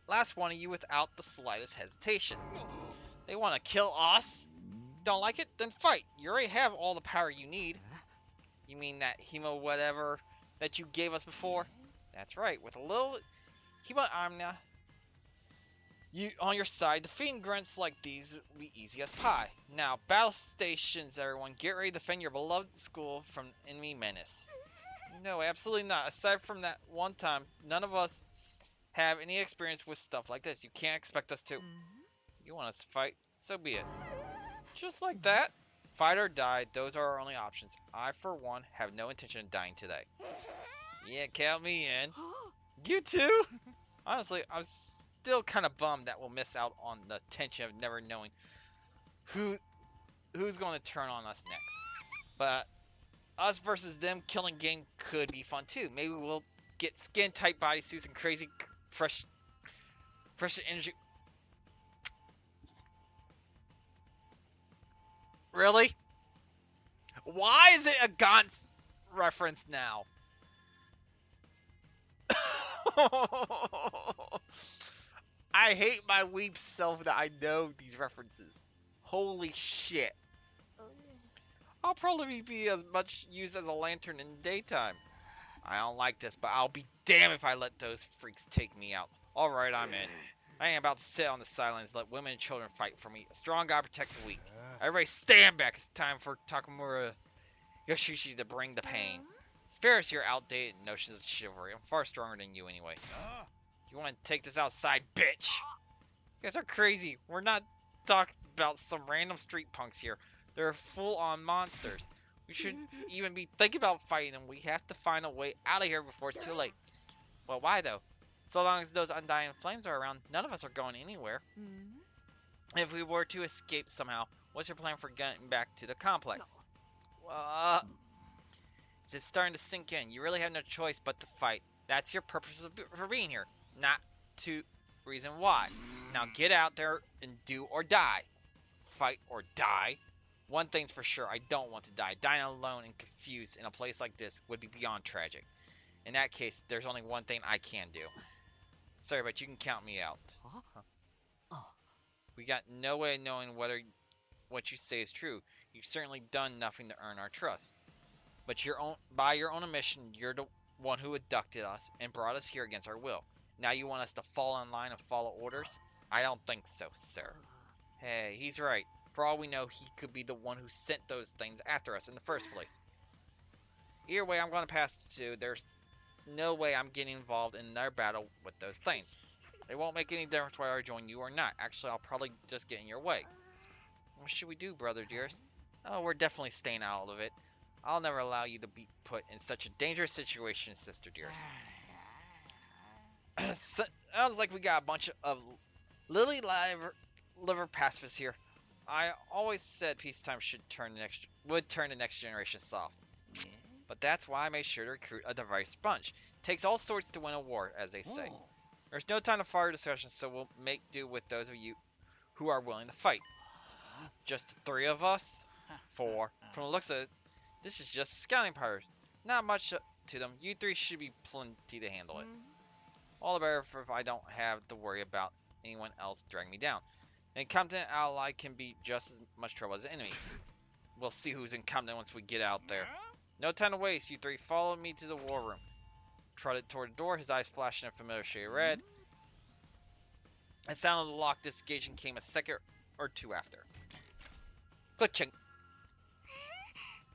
last one of you without the slightest hesitation. They want to kill us? Don't like it? Then fight. You already have all the power you need. You mean that hemo whatever that you gave us before? That's right. With a little hemo amna, You on your side, defeating grunts like these will be easy as pie. Now, battle stations, everyone. Get ready to defend your beloved school from enemy menace. No, absolutely not. Aside from that one time, none of us have any experience with stuff like this. You can't expect us to. You want us to fight? So be it. Just like that. Fight or die, those are our only options. I, for one, have no intention of dying today. Yeah, count me in. You too? Honestly, I'm still kind of bummed that we'll miss out on the tension of never knowing who's going to turn on us next. But us versus them killing game could be fun too. Maybe we'll get skin tight bodysuits and crazy fresh energy. Really? Why is it a Gantz reference now? I hate my weeb self that I know these references. Holy shit. I'll probably be as much used as a lantern in the daytime. I don't like this, but I'll be damned if I let those freaks take me out. Alright, I'm in. I ain't about to sit on the sidelines, let women and children fight for me. A strong guy protect the weak. Everybody stand back. It's time for Takamura Yoshishi to bring the pain. Spare us your outdated notions of chivalry. I'm far stronger than you anyway. You want to take this outside, bitch? You guys are crazy. We're not talking about some random street punks here. They're full-on monsters. We shouldn't even be thinking about fighting them. We have to find a way out of here before it's too late. Well, why though? So long as those undying flames are around, none of us are going anywhere. If we were to escape somehow, what's your plan for getting back to the complex? It's starting to sink in. You really have no choice but to fight. That's your purpose for being here, not to reason why. Now get out there and do or die. Fight or die. One thing's for sure, I don't want to die. Dying alone and confused in a place like this would be beyond tragic. In that case, there's only one thing I can do. Sorry, but you can count me out. We got no way of knowing whether what you say is true. You've certainly done nothing to earn our trust. But by your own admission, you're the one who abducted us and brought us here against our will. Now you want us to fall in line and follow orders? I don't think so, sir. Hey, he's right. For all we know, he could be the one who sent those things after us in the first place. Either way, I'm going to pass too. There's no way I'm getting involved in their battle with those things. It won't make any difference whether I join you or not. Actually, I'll probably just get in your way. What should we do, brother dearest? Oh, we're definitely staying out of it. I'll never allow you to be put in such a dangerous situation, sister dearest. Sounds like we got a bunch of lily liver pacifists here. I always said peacetime would turn the next generation soft. But that's why I made sure to recruit a diverse bunch. Takes all sorts to win a war, as they say. There's no time to fire discussions, so we'll make do with those of you who are willing to fight. Just the 3 of us? 4. From the looks of it, this is just a scouting party. Not much to them. You 3 should be plenty to handle it. All the better if I don't have to worry about anyone else dragging me down. An incompetent ally can be just as much trouble as an enemy. We'll see who's incompetent once we get out there. No time to waste, you 3. Follow me to the war room. Trotted toward the door, his eyes flashing a familiar shade of red. The sound of the lock disengaging came a second or 2 after. Click-chink.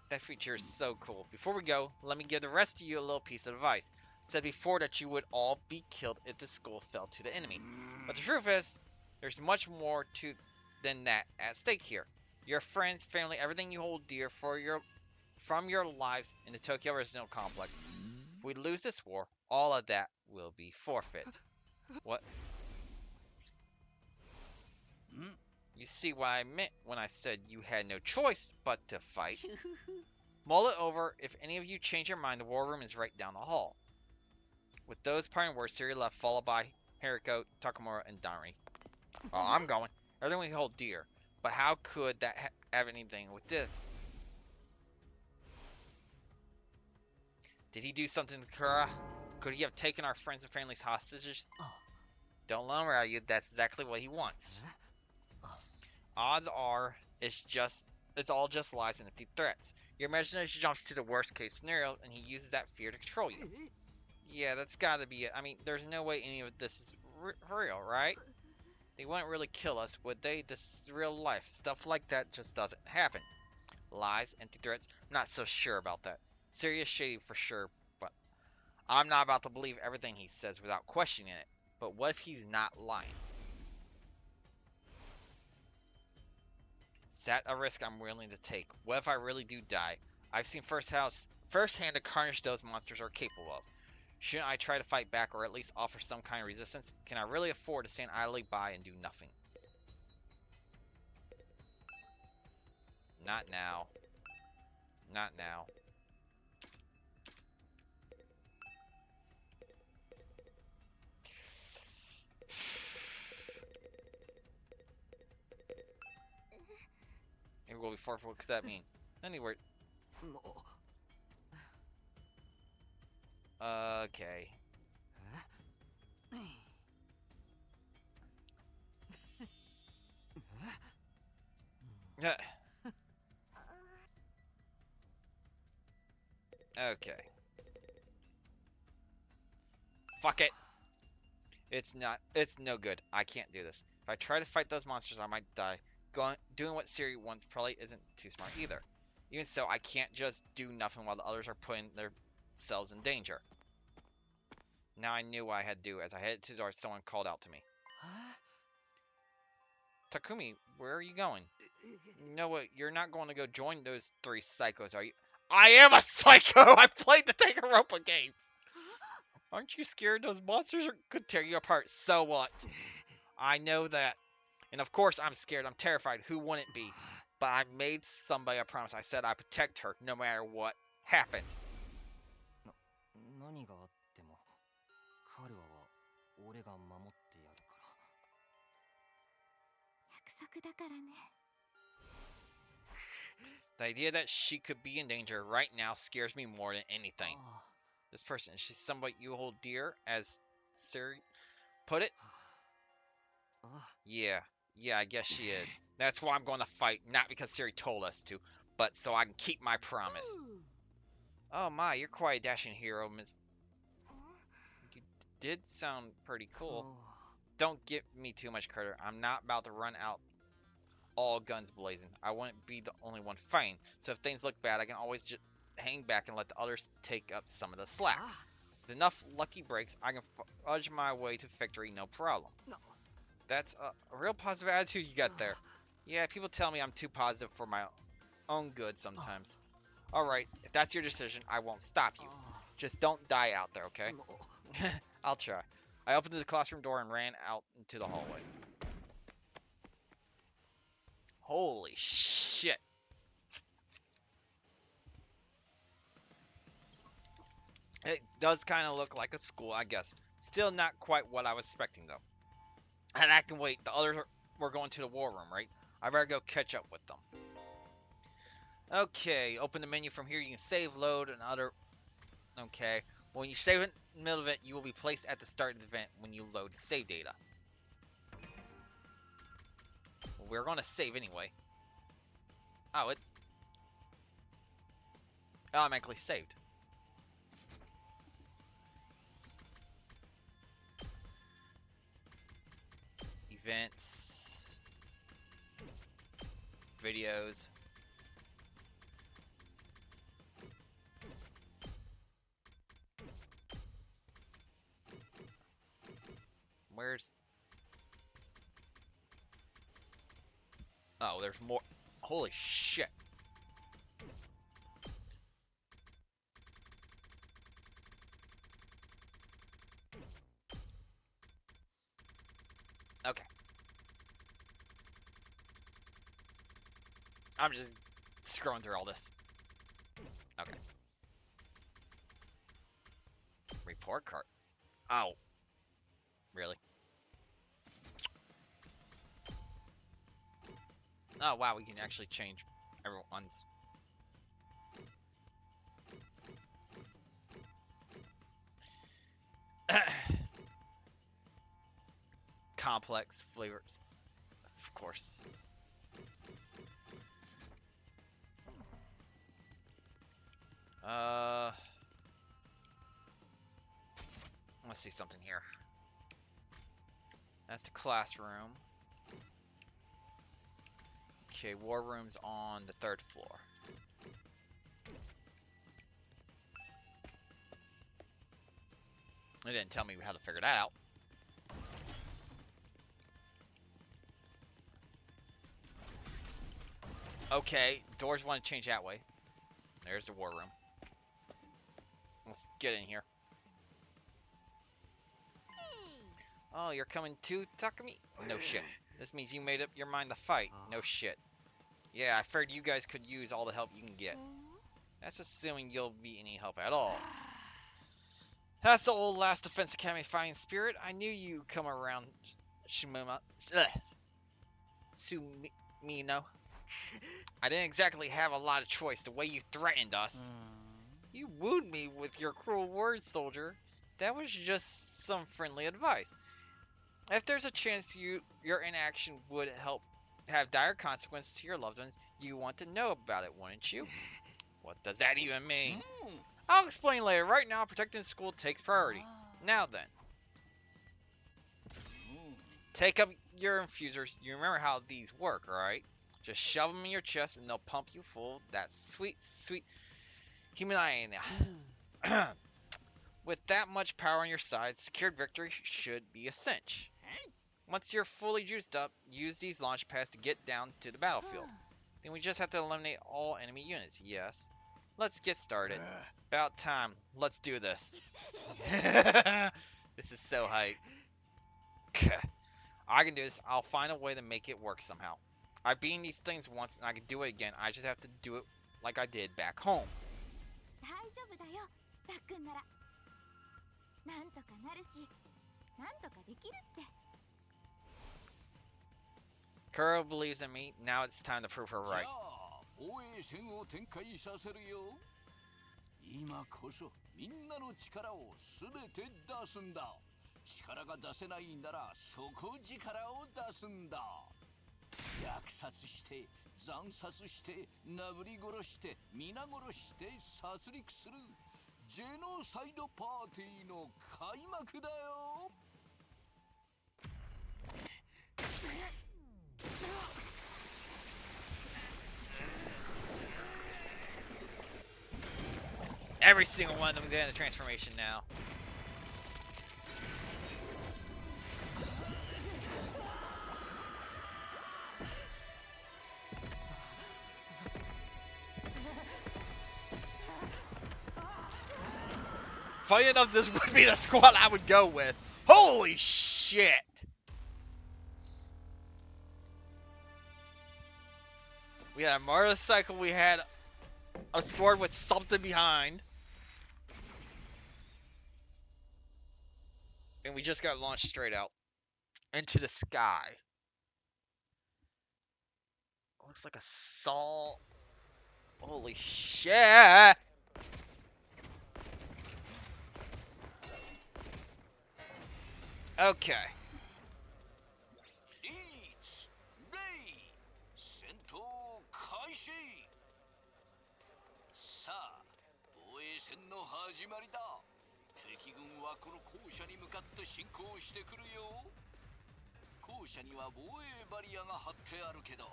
That feature is so cool. Before we go, let me give the rest of you a little piece of advice. Said before that you would all be killed if the school fell to the enemy. But the truth is, there's much more than that at stake here. Your friends, family, everything you hold dear from your lives in the Tokyo Residential Complex. If we lose this war, all of that will be forfeit. What? You see what I meant when I said you had no choice but to fight. Mull it over. If any of you change your mind, the war room is right down the hall. With those parting words, Siri left, followed by Hariko, Takamura, and Donri. Oh, I'm going. Everything we hold dear. But how could that have anything with this? Did he do something to Kura? Could he have taken our friends and families hostages? Don't let him around you. That's exactly what he wants. Odds are, it's all just lies and empty threats. Your imagination jumps to the worst case scenario, and he uses that fear to control you. Yeah, that's gotta be it. I mean, there's no way any of this is real, right? They wouldn't really kill us, would they? This is real life. Stuff like that just doesn't happen. Lies, empty threats. I'm not so sure about that. Serious shady for sure, but I'm not about to believe everything he says without questioning it. But what if he's not lying? Is that a risk I'm willing to take? What if I really do die? I've seen firsthand the carnage those monsters are capable of. Shouldn't I try to fight back or at least offer some kind of resistance? Can I really afford to stand idly by and do nothing? Not now. Not now. Maybe we'll be forceful. What could that mean? Anyway. Okay. Okay. Fuck it. It's no good. I can't do this. If I try to fight those monsters, I might die. Doing what Siri wants probably isn't too smart either. Even so, I can't just do nothing while the others are putting themselves in danger. Now I knew what I had to do. As I headed to the door, someone called out to me. Takumi, where are you going? You know what? You're not going to go join those three psychos, are you? I am a psycho! I played the Danganronpa games! Aren't you scared those monsters could tear you apart? So what? I know that. And of course I'm scared. I'm terrified. Who wouldn't be? But I made somebody a promise. I said I'd protect her no matter what happened. 何があっても彼は俺が守ってやるから。約束だからね。 The idea that she could be in danger right now scares me more than anything. This person, is she somebody you hold dear, as Siri put it? Yeah, I guess she is. That's why I'm going to fight, not because Siri told us to, but so I can keep my promise. Oh my, you're quite a dashing hero, Miss. You did sound pretty cool. Don't give me too much credit. I'm not about to run out all guns blazing. I wouldn't be the only one fighting, so if things look bad, I can always just hang back and let the others take up some of the slack. With enough lucky breaks, I can fudge my way to victory, no problem. That's a real positive attitude you got there. Yeah, people tell me I'm too positive for my own good sometimes. Alright, if that's your decision, I won't stop you. Just don't die out there, okay? I'll try. I opened the classroom door and ran out into the hallway. Holy shit. It does kind of look like a school, I guess. Still not quite what I was expecting, though. And I can wait. The others were going to the war room, right? I better go catch up with them. Okay, open the menu from here. You can save, load, and other... Okay. When you save in the middle of it, you will be placed at the start of the event when you load save data. Well, we're going to save anyway. Oh, it automatically saved. Events. Videos. Where's... Oh, there's more. Holy shit. Okay. I'm just scrolling through all this. Okay. Report card. Oh. Really? Oh, wow, we can actually change everyone's. Complex flavors, of course. Let's see something here. That's the classroom. Okay, war room's on the 3rd floor. They didn't tell me how to figure that out. Okay, doors want to change that way. There's the war room. Let's get in here. Oh, you're coming too, Takumi? No shit. This means you made up your mind to fight. No shit. Yeah, I figured you guys could use all the help you can get. That's assuming you'll be any help at all. That's the old Last Defense Academy fighting spirit. I knew you'd come around, Sumino. I didn't exactly have a lot of choice the way you threatened us. You wooed me with your cruel words, soldier. That was just some friendly advice. If there's a chance your inaction would help have dire consequences to your loved ones, you want to know about it, wouldn't you? What does that even mean? I'll explain later. Right now, protecting the school takes priority. Now then. Take up your infusers. You remember how these work, right? Just shove them in your chest and they'll pump you full of that sweet, sweet humanity. With that much power on your side, secured victory should be a cinch. Once you're fully juiced up, use these launch pads to get down to the battlefield. Then we just have to eliminate all enemy units. Yes. Let's get started. About time. Let's do this. This is so hype. I can do this. I'll find a way to make it work somehow. I've beaten these things once and I can do it again. I just have to do it like I did back home. 大丈夫だよ、たっくんなら。なんとかなるし、なんとかできるって。Kuro believes in me. Now it's time to prove her right. 防衛戦を展開させるよ。今こそみんなの力をすべて出すんだ。力が出せないなら底力を出すんだ。虐殺して惨殺してなぶり殺して皆殺して殺戮するジェノサイドパーティーの開幕だよ。Every single one of them is in a transformation now. Funny enough, this would be the squad I would go with. Holy shit! We had a motorcycle, we had a sword with something behind. And we just got launched straight out into the sky. Looks like a saw. Holy shit! Okay. リーチ、レイ、戦闘開始。さあ、防衛戦の始まりだ。敵軍はこの校舎に向かって進行してくるよ。校舎には防衛バリアが張ってあるけど、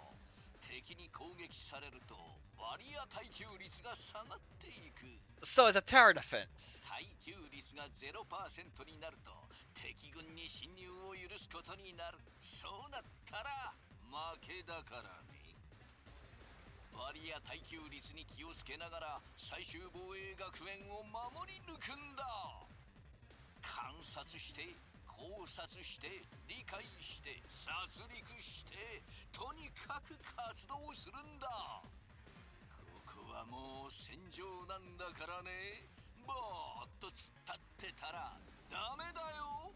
敵に攻撃されるとバリア耐久率が下がっていく。So it's a tower defense. 耐久率が 0% になると敵軍に侵入を許すことになる。そうなったら負けだからね。バリア耐久率に気をつけながら最終防衛学園を守り抜くんだ。観察して考察して理解して殺戮してとにかく活動するんだ。ここはもう戦場なんだからね。ぼーっと突っ立ってたらダメだよ。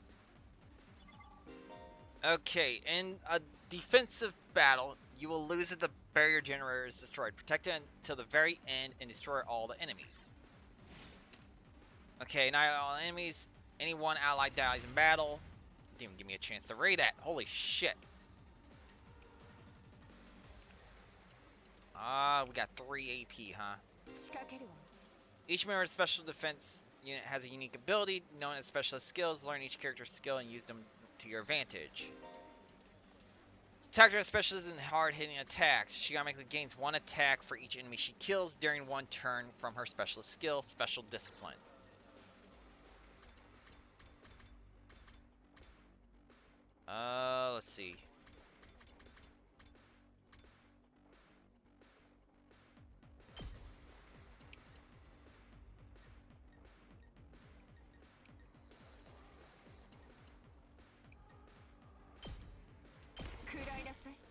Okay, in a defensive battle, you will lose if the barrier generator is destroyed. Protect it until the very end and destroy all the enemies. Okay, not all enemies. Any one ally dies in battle. Didn't even give me a chance to raid that. Holy shit. We got 3 AP, huh? Each member of the special defense unit has a unique ability known as specialist skills. Learn each character's skill and use them to your advantage. Attacker specializes in hard-hitting attacks. She automatically gains 1 attack for each enemy she kills during 1 turn from her specialist skill, Special Discipline. Let's see.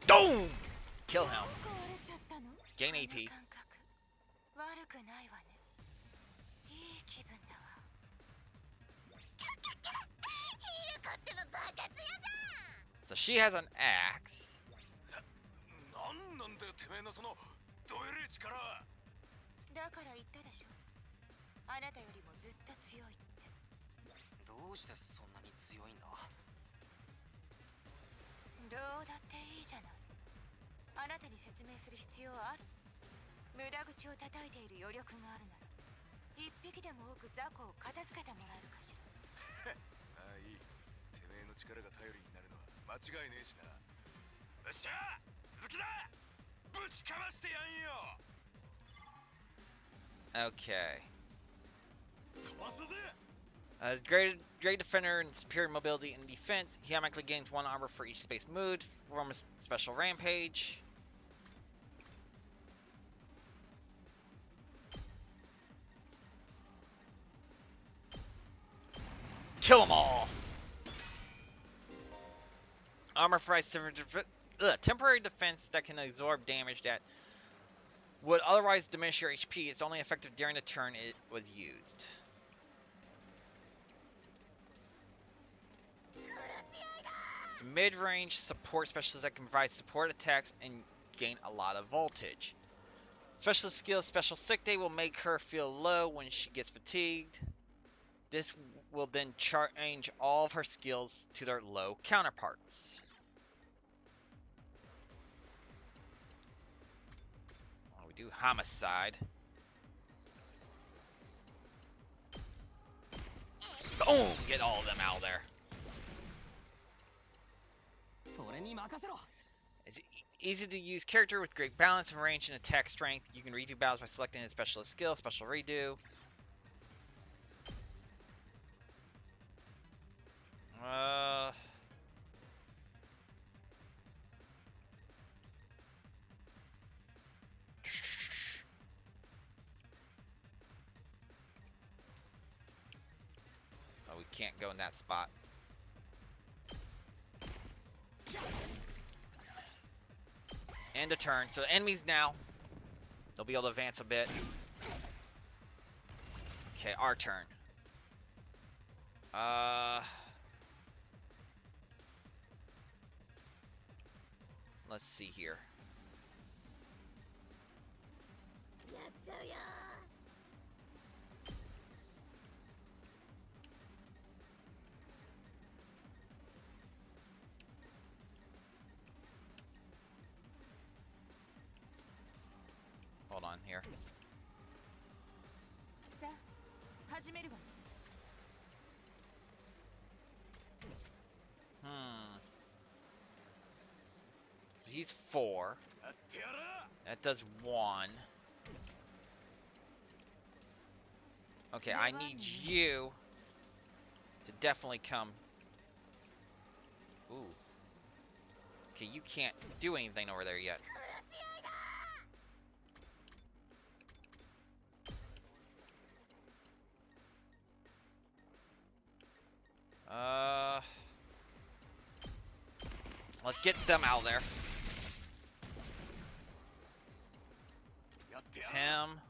Boom! Kill him. Gain AP. 悪くないわね。いい気分だわ。ヒルコってばバカ強じゃん。 So she has an axe. なんだよてめえのそのどえれえ力は。だから言ったでしょ。あなたよりもずっと強いって。どうしてそんなに強いんだ？どうだっていいじゃない。あなたに説明する必要ある？無駄口を叩いている余力があるなら、一匹でも多く雑魚を片付けてもらえるかしら。ああいい。てめえの力が頼りになるのは間違いねえしな。よっしゃ鈴木だ。ぶちかましてやんよ。 Okay. 飛ばすぜ。As great defender and superior mobility and defense, he automatically gains 1 armor for each space moved from a special rampage. Kill them all! Armor provides temporary defense that can absorb damage that would otherwise diminish your HP. It's only effective during the turn it was used. It's mid-range support specialist that can provide support attacks and gain a lot of voltage. Specialist skill Special Sick Day will make her feel low when she gets fatigued. This will then change all of her skills to their low counterparts. Oh, we do Homicide. Boom! Get all of them out of there. It's easy to use character with great balance and range and attack strength. You can redo battles by selecting his specialist skill, Special Redo. Oh, we can't go in that spot. End of turn. So enemies now, they'll be able to advance a bit. Okay, our turn. Let's see here. Hold on here. So he's 4. That does 1. Okay, I need you to definitely come. Ooh. Okay, you can't do anything over there yet. Let's get them out there. Him.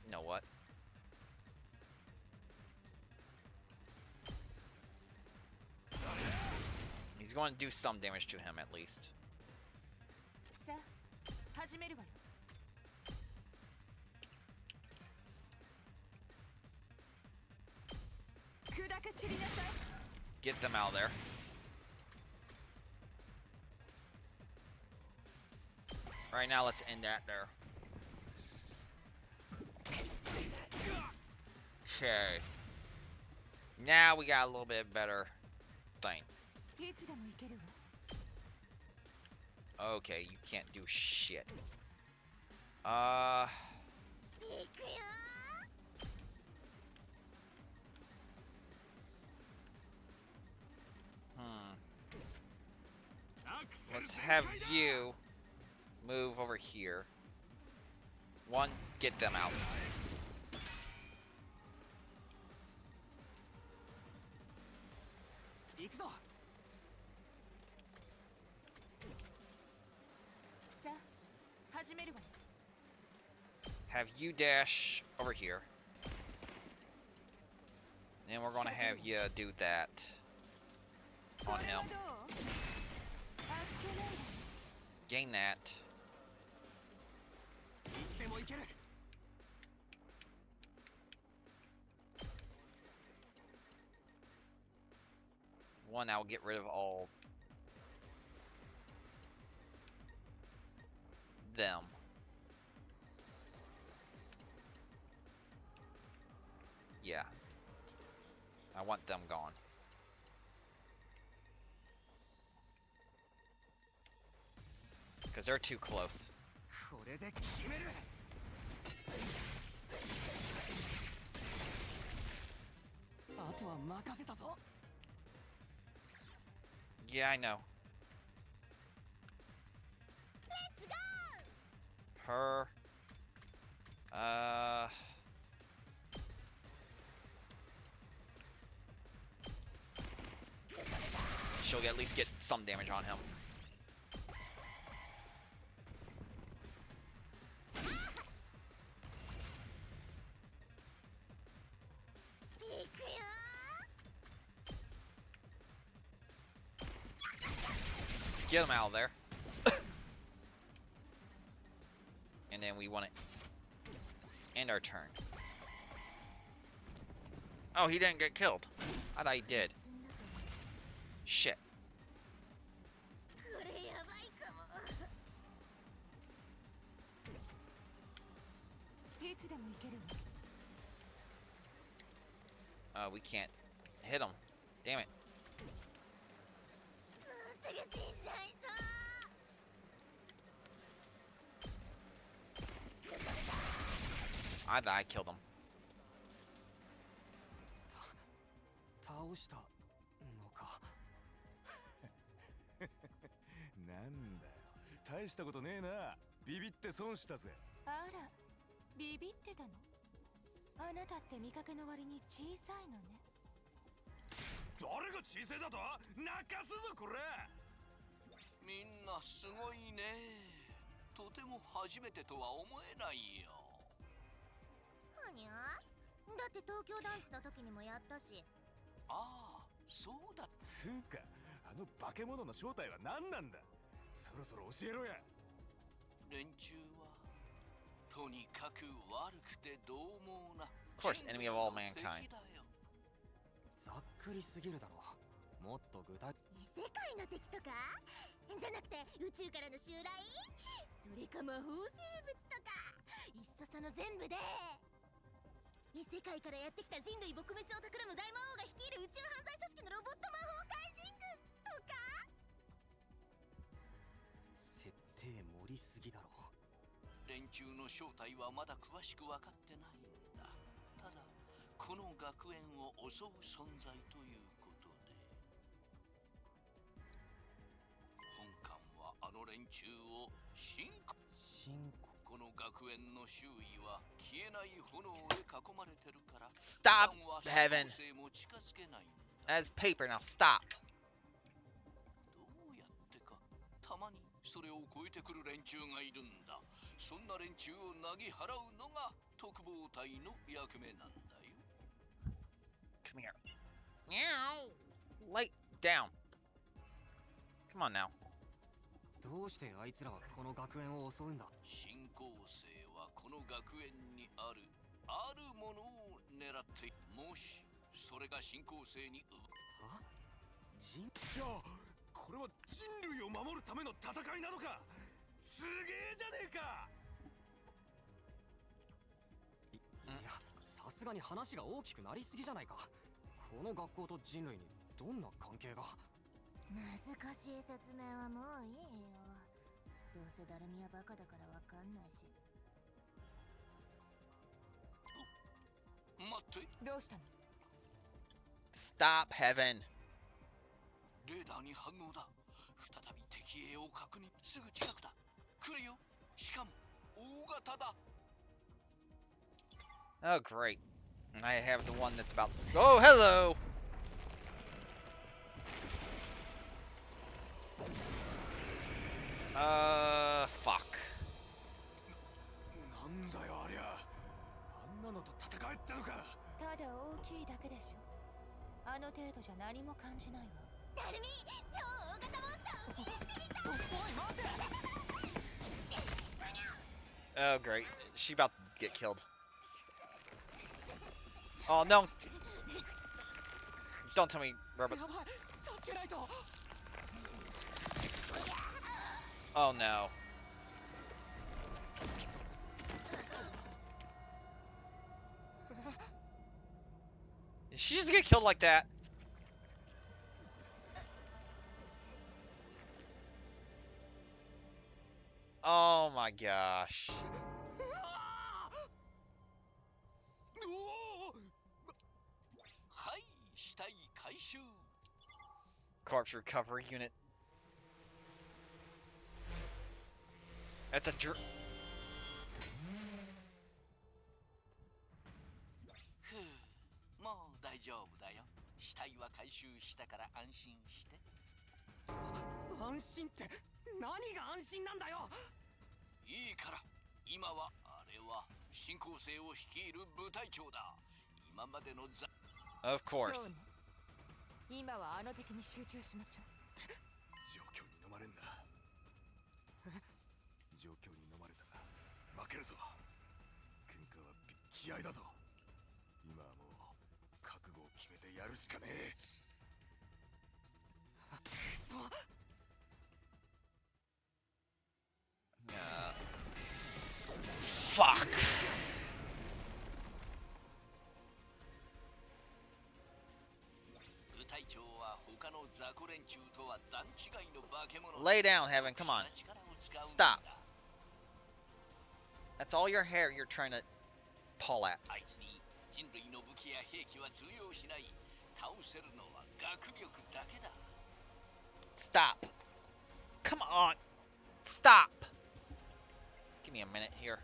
You know what? He's going to do some damage to him at least. Get them out of there. Right now, let's end that there. Okay. Now we got a little bit better thing. いつでも行けるわ。 Okay, you can't do shit. 行くよ Let's have you move over here. One, get them out. 行くぞ。さあ、始めるわよ。 Have you dash over here. And we're gonna have you do that on him. Gain that. いつでも行ける。 One, I'll get rid of all them. Yeah. I want them gone. Because they're too close. これで決める。あとは任せたぞ。 Yeah, I know. Let's go! Her. She'll at least get some damage on him. Get him out of there. And then we want to end our turn. Oh, he didn't get killed. I thought he did. Shit. これやばいかも。いつでも行けるわ。 We can't hit him. Damn it. もうすぐ死んじゃいそう。 I thought I killed him. 倒したのか。なんだよ、大したことねえな。ビビって損したぜ。あら、ビビってたの？あなたって見かけの割に小さいのね。誰が小さいだと？泣かすぞこれ。みんなすごいね。とても初めてとは思えないよ。はにゃ？だって東京団地の時にもやったし。ああ、そうだ。つうか、あの化け物の正体は何なんだ。そろそろ教えろや。連中はとにかく悪くてどう猛な。 Of course, enemy of all mankind. ざっくりすぎるだろ。もっと具体。異世界の敵とか？じゃなくて宇宙からの襲来？それか魔法生物とか？いっそその全部で。異世界からやってきた人類撲滅を企む大魔王が率いる宇宙犯罪組織のロボット魔法怪人軍とか？設定盛りすぎだろ。連中の正体はまだ詳しく分かってないんだ。ただこの学園を襲う存在ということで、本館はあの連中を進行。この学園の周囲は消えない炎で囲まれてるから。 Stop, 普段は Heaven. 新興星も近づけないんだ。 That's paper now. Stop. どうやってか、たまにそれを超えてくる連中がいるんだ。そんな連中をなぎ払うのが特防隊の役目なんだよ。 Come here. Meow. Lay down. Come on now. どうしてあいつらはこの学園を襲うんだ。新興星はこの学園にあるものを狙って、もしそれが新興星には？じゃあこれは人類を守るための戦いなのか。すげえじゃねえか。いや、さすすがに話が大きくなりすぎじゃないか。この学校と人類にどんな関係が。難しい説明はもういいよ。どうせダルミはバカだからわかんないし。待って、どうしたの？ Stop, Heaven. レーダーに反応だ。再び敵影を確認。すぐ近くだ。来るよ。しかも大型だ。 Oh, great. I have the one that's about... Oh, hello! Fuck. なんだよありゃ。あんなのと戦えってのか。ただ大きいだけでしょ。あの程度じゃ何も感じないわ。ダルミ、超大型モンスターを気にしてみた。おい待て。 Oh, great. She about to get killed. Oh, no. Don't tell me, Robot. やばい、助けないと。 Oh, no. Did she just get killed like that? Oh my gosh. はい、死体回収。 Corpse recovery unit. That's a dr... ふう、もう大丈夫だよ。死体は回収したから安心して。安心って何が安心なんだよ。いいから、今はあれは新構成を率いる部隊長だ。今までのざ Of course. そうね。今はあの敵に集中しましょう。状況に飲まれんな。状況に飲まれたら負けるぞ。喧嘩は気合だぞ。今はもう覚悟を決めてやるしかねえ。そう。 Fuck. 部隊長は他の雑魚連中とは段違いの化け物。 Lay down, Heaven. Come on. Stop. That's all your hair you're trying to pull at. あいつに人類の武器や兵器は通用しない。倒せるのは学力だけだ。 Stop. Come on. Stop. Give me a minute here.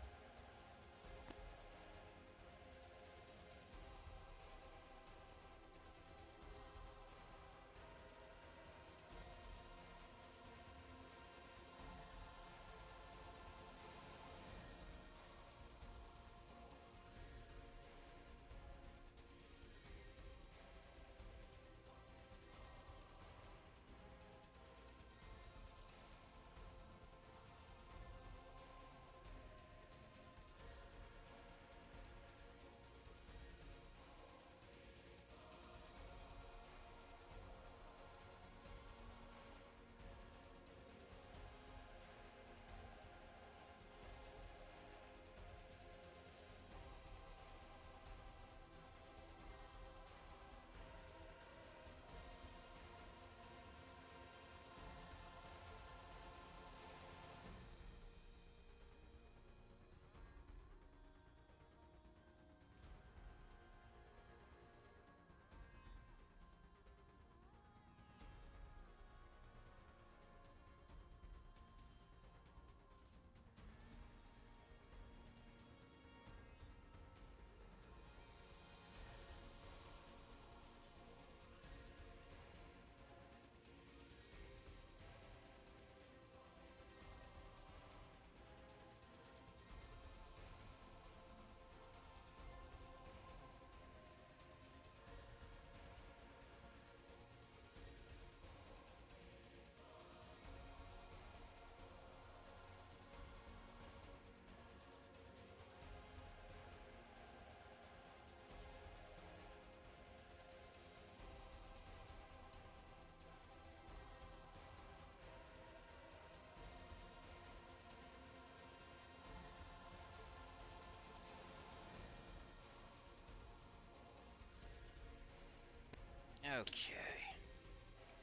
Okay.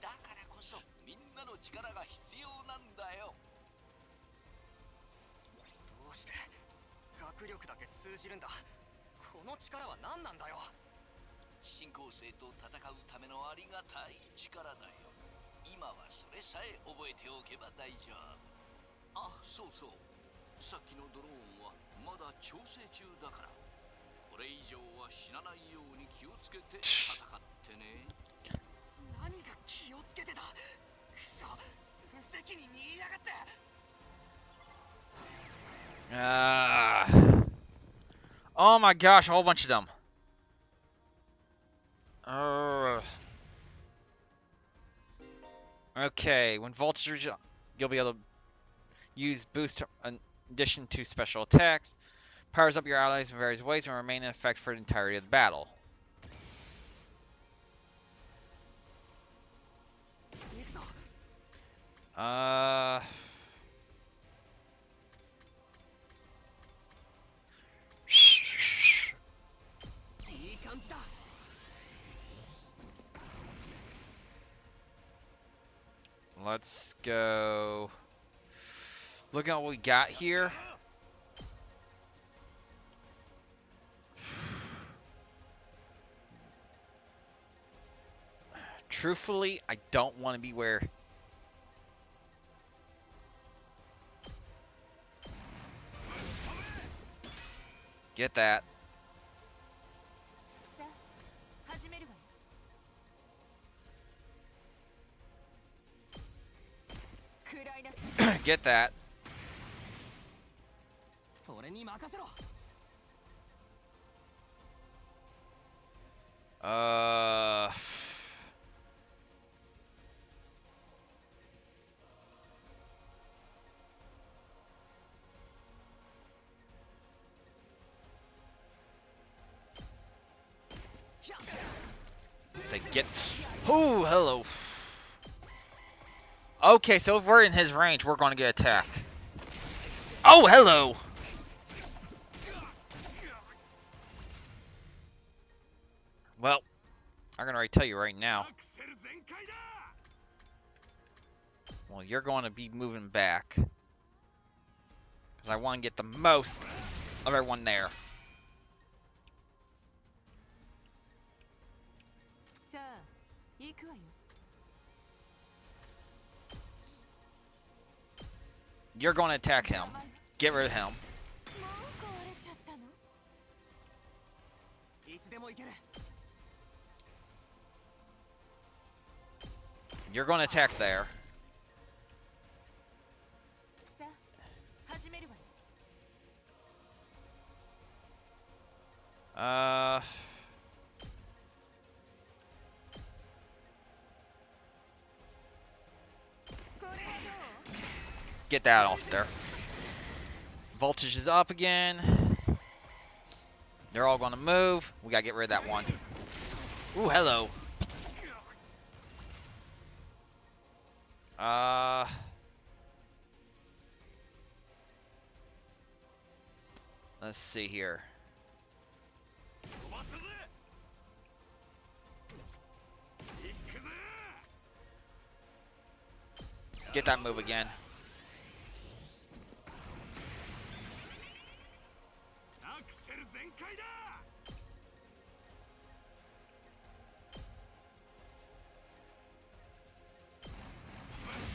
だからこそみんなの力が必要なんだよ。どうして学力だけ通じるんだ。この力は何なんだよ。新興生と戦うためのありがたい力だよ。今はそれさえ覚えておけば大丈夫。あ、そうそう。さっきのドローンはまだ調整中だから、これ以上は死なないように気をつけて戦ってね。何が気をつけてだ。くそ、無責任に言いやがって。Oh my gosh, a whole bunch of them. Okay, when voltage reaches, you'll be able to use boost in addition to special attacks. Powers up your allies in various ways and remain in effect for the entirety of the battle. 行くぞ。いい感じだ。Let's go. Look at what we got here. Truthfully, I don't want to be where... Get that. さあ始めるわよ。食らいなさい。 Get that. 俺に任せろ。 Say get. Oh, hello. Okay, so if we're in his range, we're going to get attacked. Oh, hello. Well, I'm going to already tell you right now. Well, you're going to be moving back. Because I want to get the most of everyone there. さあ行くわよ。 You're going to attack him. Get rid of him. もう壊れちゃったの。いつでも行ける。 You're going to attack there. さあ始めるわよ。 これはどう？ Get that off there. Voltage is up again. They're all going to move. We got to get rid of that one. Ooh, hello. Let's see here. Get that move again.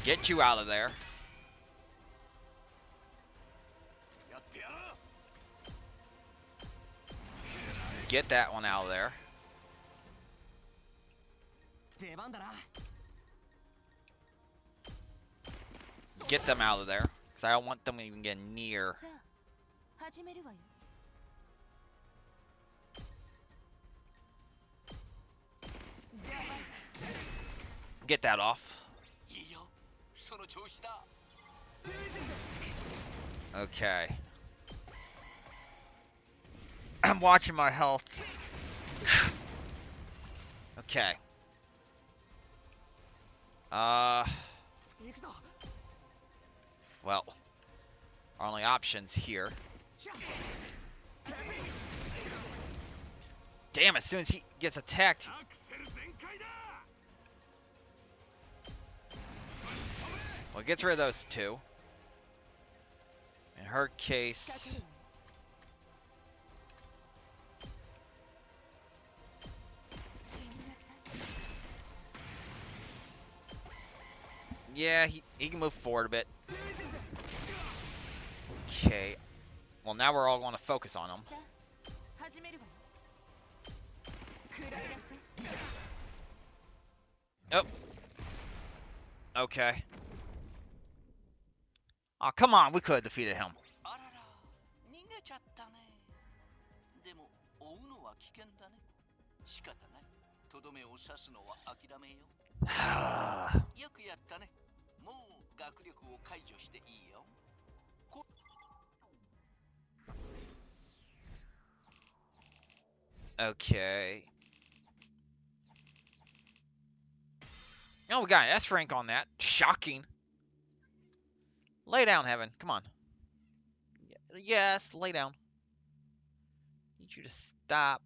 Get you out of there. Get that one out of there. 出番だな。 Get them out of there. Because I don't want them even getting near. さあ始めるわよ。 Get that off. いいよ、その調子だ。 Okay. I'm watching my health. Okay. 行くぞ。 Well, our only options here. Damn, as soon as he gets attacked. Well, it gets rid of those two. In her case... Yeah, he can move forward a bit. Okay. Well, now we're all going to focus on him. Oh. Okay. Oh, come on. We could have defeated him. あらら、逃げちゃったね。でも、追うのは危険だね。仕方ない。とどめを刺すのは諦めよう。よくやったね。もう学力を解除していいよ。Okay. Oh, we got an S rank on that. Shocking. Lay down, Heaven. Come on. Yes, lay down. Need you to stop.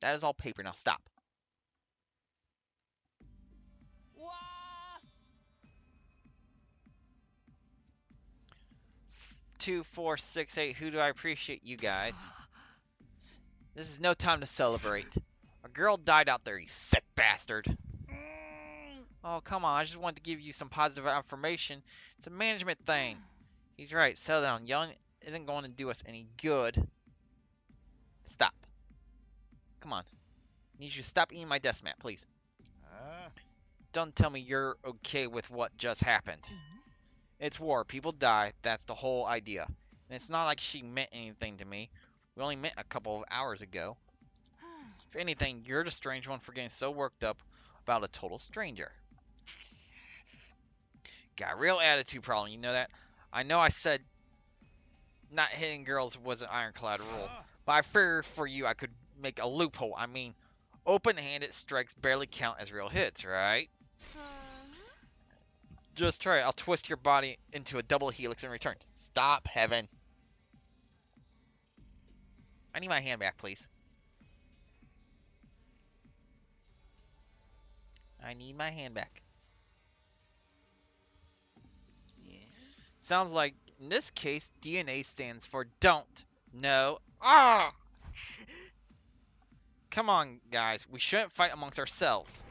That is all paper. Now stop. 2, 4, 6, 8. Who do I appreciate? You guys. This is no time to celebrate. A girl died out there, you sick bastard. Oh, come on. I just wanted to give you some positive affirmation. It's a management thing. He's right. Settle down. Yelling isn't going to do us any good. Stop. Come on. I need you to stop eating my desk mat, please. Don't tell me you're okay with what just happened. It's war. People die. That's the whole idea. And it's not like she meant anything to me. We only met a couple of hours ago. If anything, you're the strange one for getting so worked up about a total stranger. Got a real attitude problem, you know that? I know I said not hitting girls was an ironclad rule, but I figured for you I could make a loophole. I mean, open-handed strikes barely count as real hits, right? Just try it. I'll twist your body into a double helix in return. Stop, Heaven. I need my hand back, please. I need my hand back. Yeah. Sounds like, in this case, DNA stands for don't. No. Ah! Come on, guys. We shouldn't fight amongst ourselves.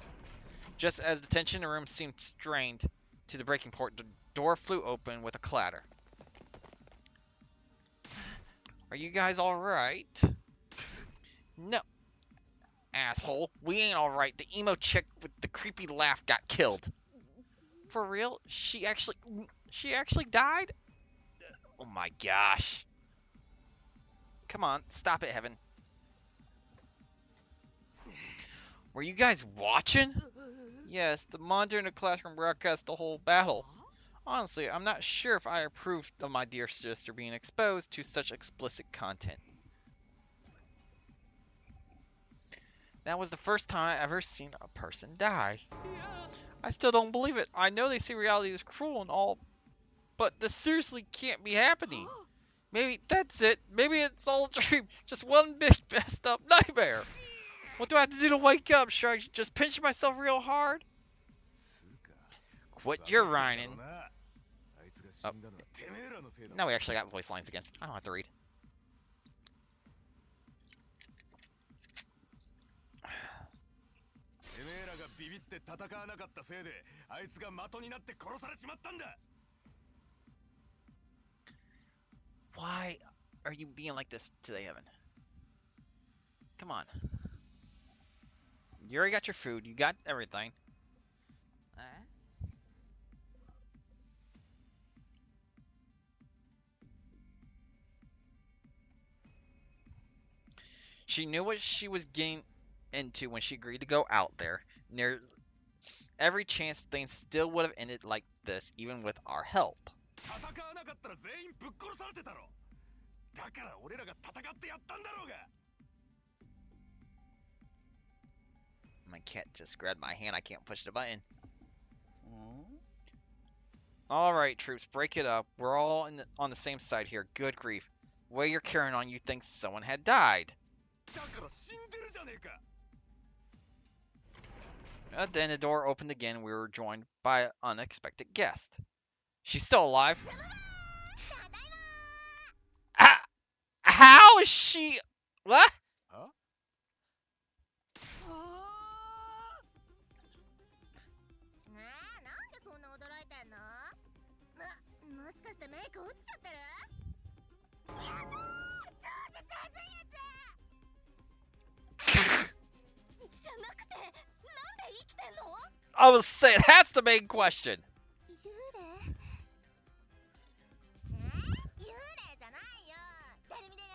Just as the tension in the room seemed strained to the breaking point, the door flew open with a clatter. Are you guys alright? No. Asshole. We ain't alright. The emo chick with the creepy laugh got killed. For real? She actually died? Oh my gosh. Come on. Stop it, Heaven. Were you guys watching? Yes, the monitor in the classroom broadcast the whole battle. Honestly, I'm not sure if I approved of my dear sister being exposed to such explicit content. That was the first time I ever seen a person die. I still don't believe it. I know they say reality is cruel and all, but this seriously can't be happening. Maybe that's it. Maybe it's all a dream. Just one big messed up nightmare. What do I have to do to wake up? Should I just pinch myself real hard? Quit your whining. Oh. Now we actually got voice lines again. I don't have to read. Why are you being like this today, Evan? Come on. You already got your food. You got everything. She knew what she was getting into when she agreed to go out there. There's every chance things still would have ended like this, even with our help. My cat just grabbed my hand. I can't push the button. Alright, troops, break it up. We're all on the same side here. Good grief. The way you're carrying on, you think someone had died. Then the door opened again. We were joined by an unexpected guest. She's still alive. How is she? What? Huh? なんでそんな驚いてんの？もしかしてメイク落ちちゃってる？やべえ！超絶熱いやつ！じゃなくて、なんで生きてんの？ I was saying that's the main question. 幽霊？幽霊じゃないよ。だるみだよ。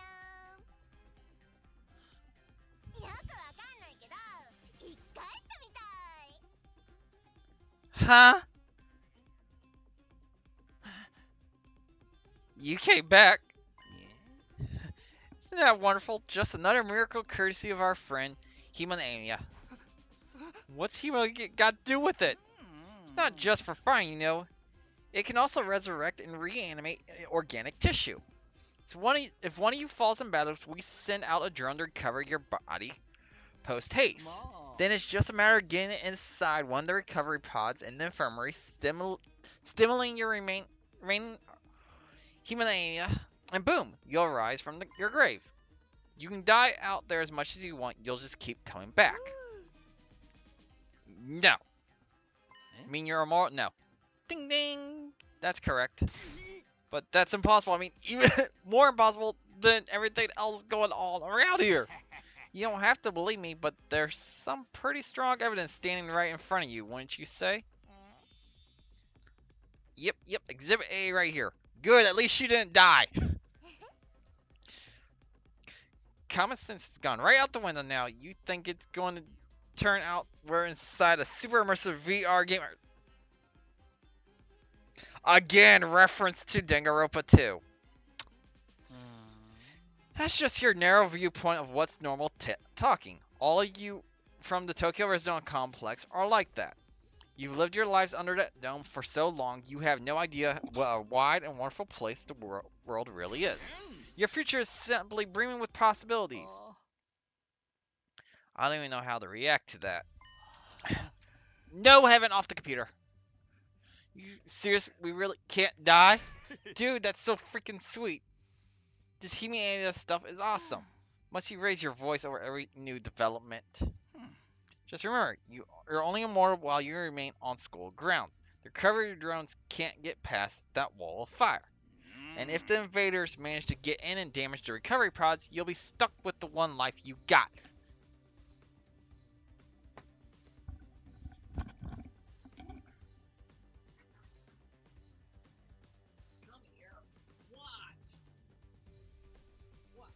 よくわかんないけど、生き返ったみたい。 Huh? You came back. Isn't that wonderful? Just another miracle courtesy of our friend, Himanania. What's Hima got to do with it? It's not just for fun, you know. It can also resurrect and reanimate organic tissue. If one of you falls in battle, we send out a drone to recover your body post-haste. Then it's just a matter of getting it inside one of the recovery pods in the infirmary, stimulating your remaining Humanania, and boom, you'll rise from your grave. You can die out there as much as you want, you'll just keep coming back. No. I mean, you're immortal? No. Ding ding! That's correct. But that's impossible. I mean, even more impossible than everything else going on around here. You don't have to believe me, but there's some pretty strong evidence standing right in front of you, wouldn't you say? Yep, Exhibit A right here. Good, at least she didn't die. Common sense has gone right out the window now. You think it's going to turn out we're inside a super immersive VR game? Again, reference to Danganronpa 2. That's just your narrow viewpoint of what's normal talking. All of you from the Tokyo Residential Complex are like that. You've lived your lives under that dome for so long, you have no idea what a wide and wonderful place the world really is. Your future is simply brimming with possibilities. I don't even know how to react to that. No, Heaven, off the computer. You serious? We really can't die? Dude, that's so freaking sweet. This Humanania stuff is awesome. Must you raise your voice over every new development? Just remember, you're only immortal while you remain on school grounds. The recovery drones can't get past that wall of fire. And if the invaders manage to get in and damage the recovery pods, you'll be stuck with the one life you got. Come here. What? What?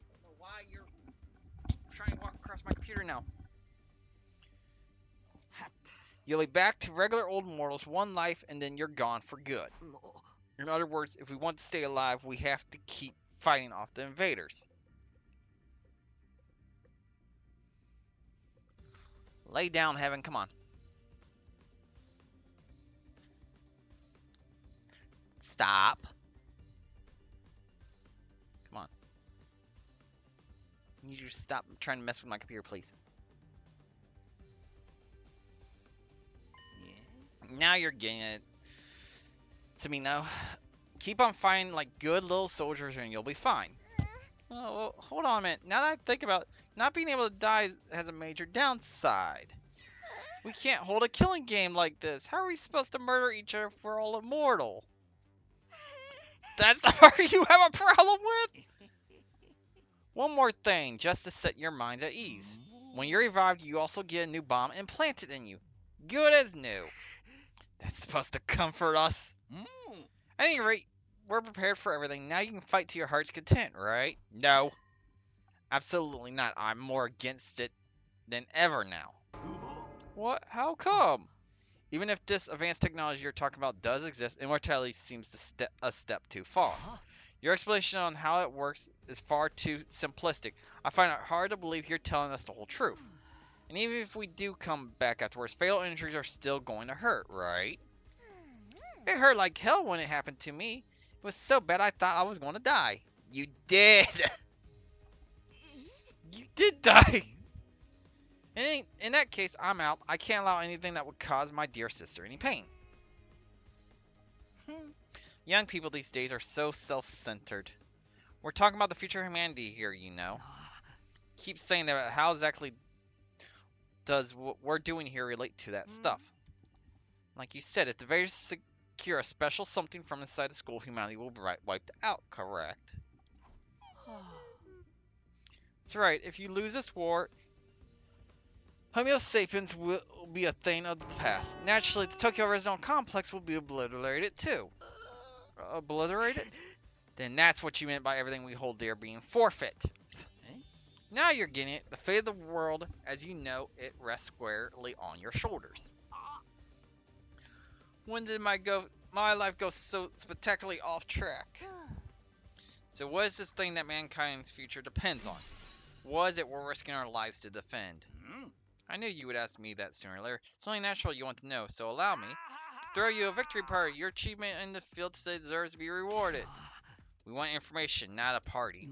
I don't know why you're trying to walk across my computer now. You'll be back to regular old mortals, one life, and then you're gone for good. In other words, if we want to stay alive, we have to keep fighting off the invaders. Lay down, Heaven, come on. Stop. Come on. You need to stop trying to mess with my computer, please. Now you're getting it. Samino, keep on fighting like good little soldiers and you'll be fine. Oh, well, hold on a minute. Now that I think about it, not being able to die has a major downside. We can't hold a killing game like this. How are we supposed to murder each other if we're all immortal? That's the part you have a problem with? One more thing, just to set your minds at ease. When you're revived, you also get a new bomb implanted in you. Good as new. That's supposed to comfort us. At any rate, we're prepared for everything. Now you can fight to your heart's content, right? No. Absolutely not. I'm more against it than ever now. What? How come? Even if this advanced technology you're talking about does exist, immortality seems a step too far. Your explanation on how it works is far too simplistic. I find it hard to believe you're telling us the whole truth. And even if we do come back afterwards, fatal injuries are still going to hurt, right? It hurt like hell when it happened to me. It was so bad I thought I was going to die. You did. You did die. In that case, I'm out. I can't allow anything that would cause my dear sister any pain. Young people these days are so self-centered. We're talking about the future of humanity here, you know. Keep saying that. How exactly does what we're doing here relate to that stuff? Like you said, if the Invaders secure a special something from inside the school, humanity will be wiped out, correct? That's right. If you lose this war, Homo sapiens will be a thing of the past. Naturally, the Tokyo Regional Complex will be obliterated too. Obliterated? Then that's what you meant by everything we hold dear being forfeit. Now you're getting it. The fate of the world, as you know, it rests squarely on your shoulders. When did my life go so spectacularly off track? So what is this thing that mankind's future depends on? What is it we're risking our lives to defend? I knew you would ask me that sooner or later. It's only natural you want to know, so allow me to throw you a victory party. Your achievement in the field today deserves to be rewarded. We want information, not a party.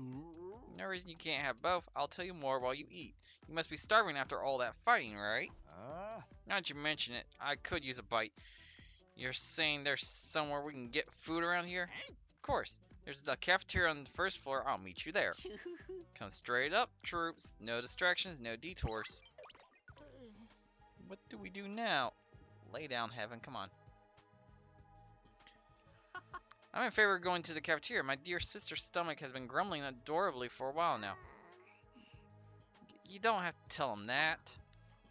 No reason you can't have both. I'll tell you more while you eat. You must be starving after all that fighting, right? Now that you mention it, I could use a bite. You're saying there's somewhere we can get food around here? Of course. There's the cafeteria on the first floor. I'll meet you there. Come straight up, troops. No distractions, no detours. What do we do now? Lay down, Heaven. Come on. I'm in favor of going to the cafeteria. My dear sister's stomach has been grumbling adorably for a while now. You don't have to tell him that.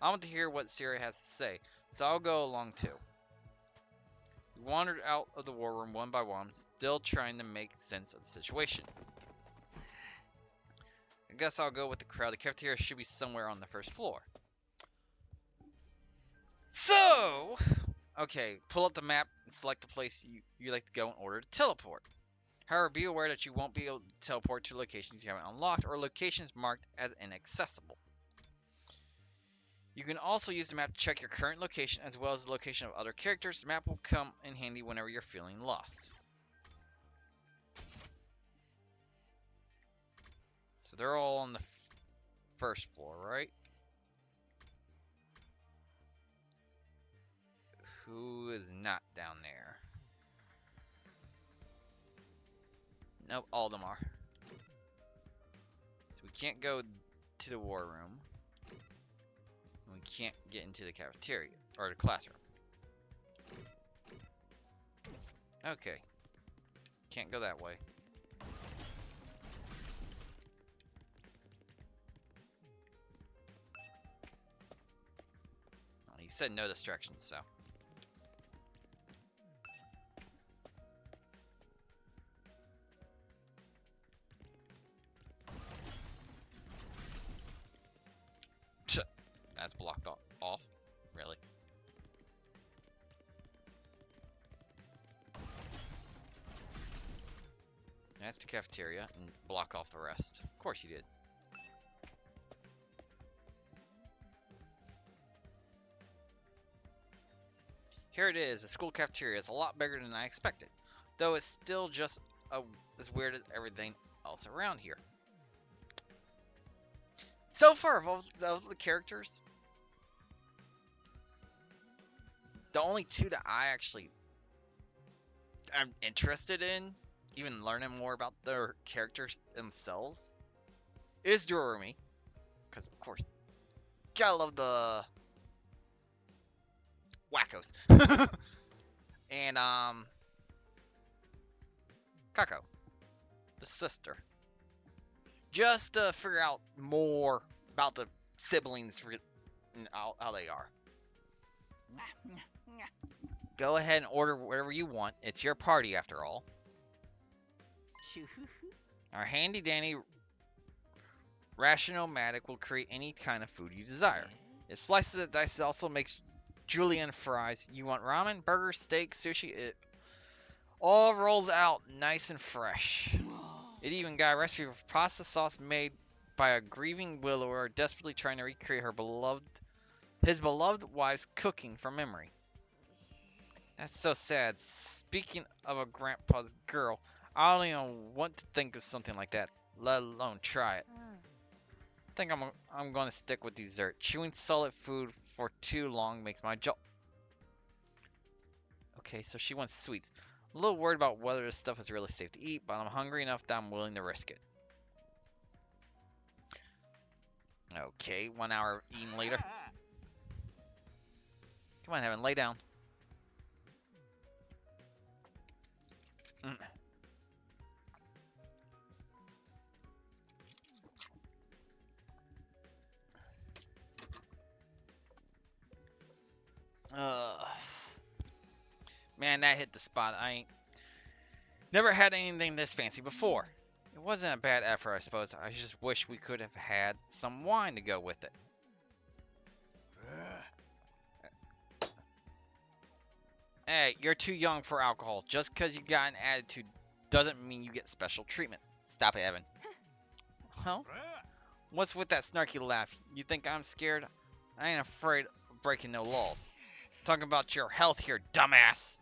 I want to hear what Siri has to say, so I'll go along too. We wandered out of the war room one by one, still trying to make sense of the situation. I guess I'll go with the crowd. The cafeteria should be somewhere on the first floor. So, okay, pull up the map and select the place you like to go in order to teleport. However, be aware that you won't be able to teleport to locations you haven't unlocked or locations marked as inaccessible. You can also use the map to check your current location as well as the location of other characters. The map will come in handy whenever you're feeling lost. So they're all on the first floor, right? Who is not down there? Nope, all of them are. So we can't go to the war room. We can't get into the cafeteria or the classroom. Okay. Can't go that way. Well, he said no distractions, so. That's blocked off. Really? That's the cafeteria and block off the rest. Of course you did. Here it is. The school cafeteria is a lot bigger than I expected, though it's still just as weird as everything else around here. So far, of the characters, the only two that I actually am interested in, even learning more about their characters themselves, is Doremi. Because, of course, gotta love the wackos. And, Kako, the sister. Just to figure out more about the siblings and how they are. Go ahead and order whatever you want. It's your party after all. Our handy dandy Ration-O-Matic will create any kind of food you desire. It slices and dices, also makes julienne fries. You want ramen, burger, steak, sushi, it all rolls out nice and fresh. It even got a recipe for pasta sauce made by a grieving widower desperately trying to recreate his beloved wife's cooking from memory. That's so sad. Speaking of a grandpa's girl, I don't even want to think of something like that, let alone try it. うん I think I'm going to stick with dessert. Chewing solid food for too long makes my jaw. Okay, so she wants sweets. I'm a little worried about whether this stuff is really safe to eat, but I'm hungry enough that I'm willing to risk it. Okay, 1 hour eating later. Come on, Heaven, lay down. Man, that hit the spot. I ain't never had anything this fancy before. It wasn't a bad effort, I suppose. I just wish we could have had some wine to go with it. Hey, you're too young for alcohol. Just because you got an attitude doesn't mean you get special treatment. Stop it, Evan. Huh? What's with that snarky laugh? You think I'm scared? I ain't afraid of breaking no laws. Talking about your health here, dumbass.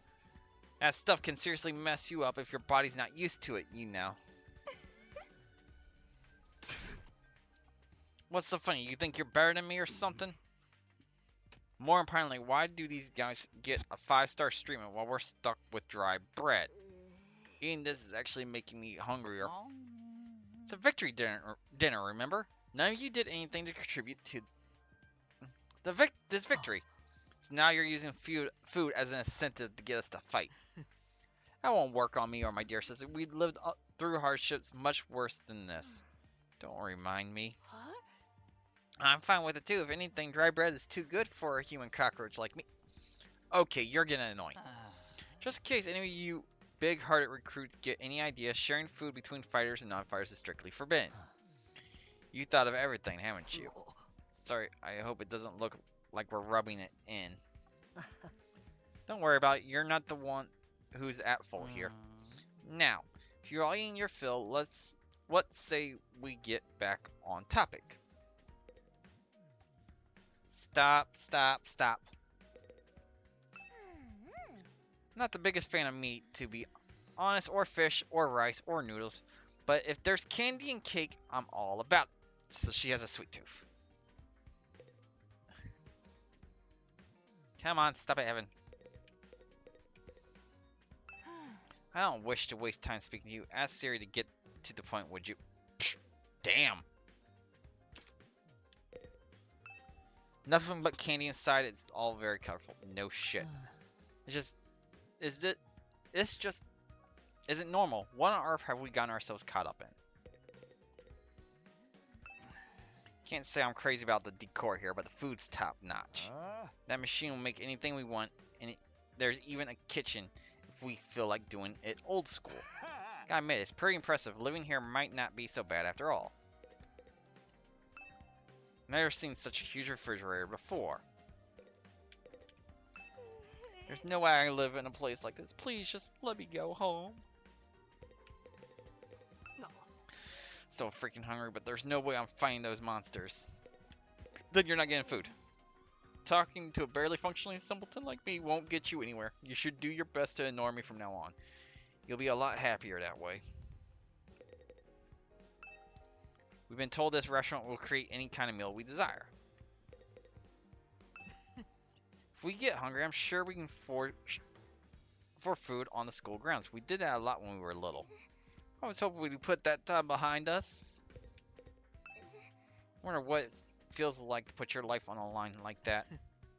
That stuff can seriously mess you up if your body's not used to it, you know. What's so funny? You think you're better than me or something? More importantly, why do these guys get a 5-star treatment while we're stuck with dry bread? Eating this is actually making me hungrier. It's a victory dinner, remember? None of you did anything to contribute to this victory. So now you're using food as an incentive to get us to fight. That won't work on me or my dear sister. We lived through hardships much worse than this. Don't remind me. I'm fine with it too. If anything, dry bread is too good for a human cockroach like me. Okay, you're getting annoying. Just in case any of you big-hearted recruits get any idea, sharing food between fighters and non-fighters is strictly forbidden. You thought of everything, haven't you? Sorry, I hope it doesn't look like we're rubbing it in. Don't worry about it. You're not the one who's at fault here. Now, if you're all eating your fill, let's say we get back on topic. Stop. Not the biggest fan of meat, to be honest, or fish, or rice, or noodles. But if there's candy and cake, I'm all about it. So she has a sweet tooth. Come on, stop it, Evan. I don't wish to waste time speaking to you. Ask Siri to get to the point, would you? Psh, damn. Nothing but candy inside. It's all very colorful. No shit. Is it normal? What on earth have we gotten ourselves caught up in? Can't say I'm crazy about the decor here, but the food's top notch. That machine will make anything we want, and there's even a kitchen if we feel like doing it old school. Gotta admit, it's pretty impressive. Living here might not be so bad after all. Never seen such a huge refrigerator before. There's no way I can live in a place like this. Please just let me go home. So freaking hungry, but there's no way I'm fighting those monsters. Then you're not getting food. Talking to a barely functioning simpleton like me won't get you anywhere. You should do your best to ignore me from now on. You'll be a lot happier that way. We've been told this restaurant will create any kind of meal we desire. If we get hungry, I'm sure we can forage for food on the school grounds. We did that a lot when we were little. I was hoping we'd put that time behind us. Wonder what it feels like to put your life on a line like that.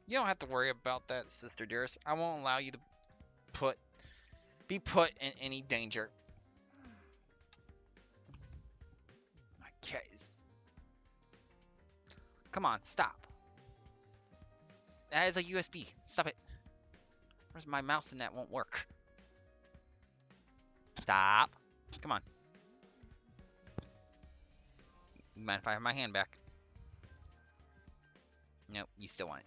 You don't have to worry about that, sister dearest. I won't allow you to be put in any danger. My cat is... Come on, stop. That is a USB. Stop it. Where's my mouse and that won't work? Stop. Come on. You mind if I have my hand back? Nope, you still want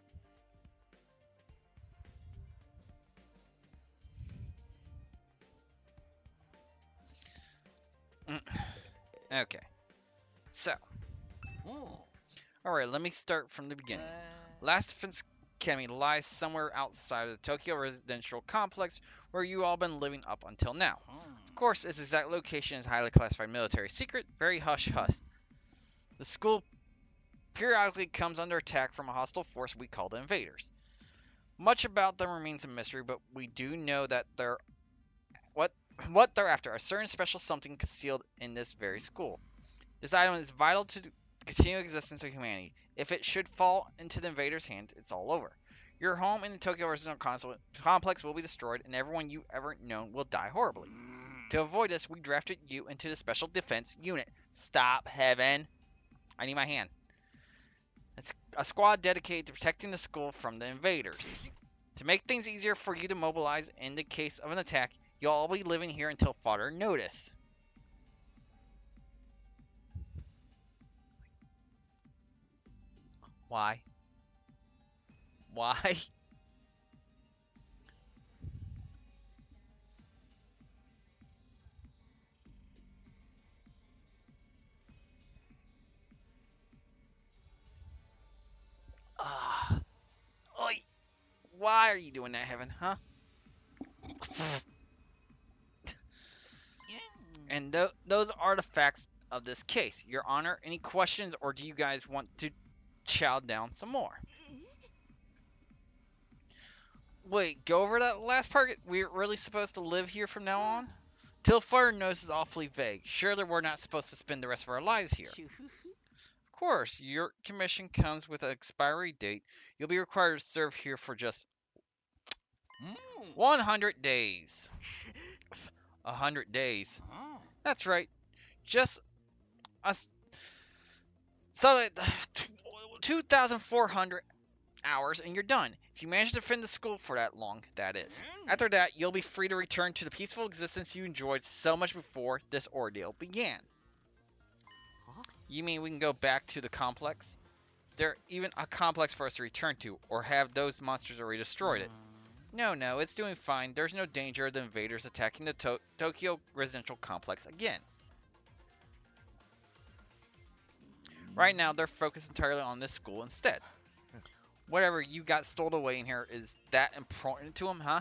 it. Okay. So. Alright, let me start from the beginning. Last Defense Academy lies somewhere outside of the Tokyo residential complex where you all been living up until now. Of course, its exact location is highly classified military secret, very hush-hush. The school periodically comes under attack from a hostile force we call the Invaders. Much about them remains a mystery, but we do know that what they're after, a certain special something concealed in this very school. This item is vital to the continued existence of humanity. If it should fall into the invaders' hands, it's all over. Your home in the Tokyo residential complex will be destroyed, and everyone you ever known will die horribly. To avoid this, we drafted you into the Special Defense Unit. Stop, Heaven. I need my hand. It's a squad dedicated to protecting the school from the invaders. To make things easier for you to mobilize in the case of an attack, you'll all be living here until further notice. Why? Why? Ah. Oi. Why are you doing that, Heaven, huh? And those are the facts of this case. Your Honor, any questions, or do you guys want to chow down some more? Wait, go over that last part? We're really supposed to live here from now on? Till further notice is awfully vague. Surely we're not supposed to spend the rest of our lives here. Of course, your commission comes with an expiry date. You'll be required to serve here for just 100 days. 100 days. That's right. Just a solid 2,400 hours and you're done. If you manage to defend the school for that long, that is. After that, you'll be free to return to the peaceful existence you enjoyed so much before this ordeal began. You mean we can go back to the complex? Is there even a complex for us to return to, or have those monsters already destroyed it? No, it's doing fine. There's no danger of the invaders attacking the Tokyo residential complex again. Right now, they're focused entirely on this school instead. Whatever you got stowed away in here, is that important to them, huh?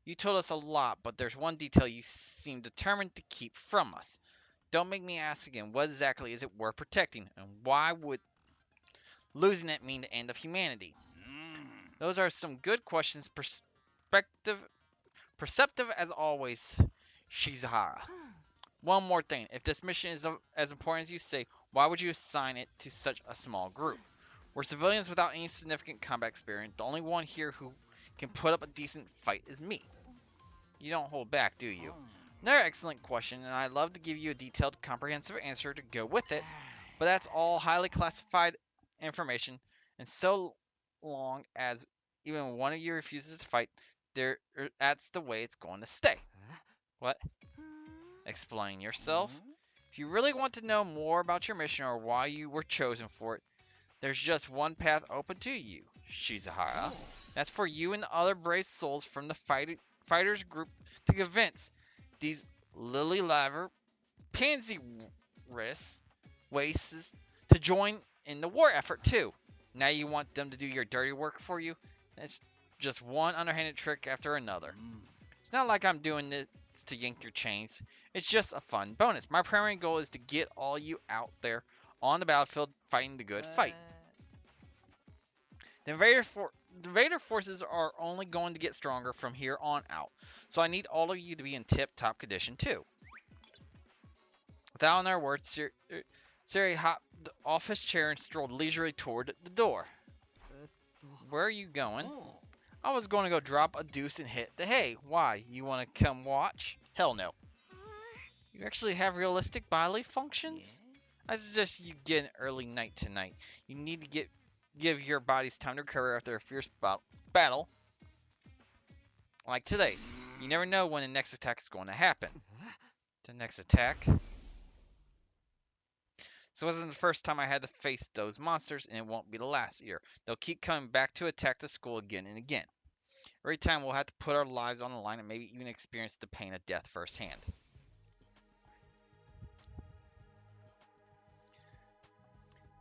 You told us a lot, but there's one detail you seem determined to keep from us. Don't make me ask again, what exactly is it we're protecting, and why would losing it mean the end of humanity? Those are some good questions, perceptive as always, Shizuhara. One more thing, if this mission is as important as you say, why would you assign it to such a small group? We're civilians without any significant combat experience. The only one here who can put up a decent fight is me. You don't hold back, do you? Another excellent question, and I'd love to give you a detailed, comprehensive answer to go with it, but that's all highly classified information, and so long as even one of you refuses to fight, that's the way it's going to stay. What? Explain yourself? If you really want to know more about your mission or why you were chosen for it, there's just one path open to you, Shizuhara. That's for you and the other brave souls from the fighters group to convince these lily-liver, pansy wastes to join in the war effort too. Now you want them to do your dirty work for you? It's just one underhanded trick after another. It's not like I'm doing this to yank your chains. It's just a fun bonus. My primary goal is to get all you out there on the battlefield fighting the good fight. The invader forces are only going to get stronger from here on out, so I need all of you to be in tip-top condition too. Without another word, Siri hopped off his chair and strolled leisurely toward the door. Where are you going? I was going to go drop a deuce and hit the hay. Why? You want to come watch? Hell no. You actually have realistic bodily functions? I suggest you get an early night tonight. You need to give your bodies time to recover after a fierce battle like today's. You never know when the next attack is going to happen. The next attack? So it wasn't the first time I had to face those monsters, and it won't be the last year. They'll keep coming back to attack the school again and again. Every time we'll have to put our lives on the line and maybe even experience the pain of death firsthand.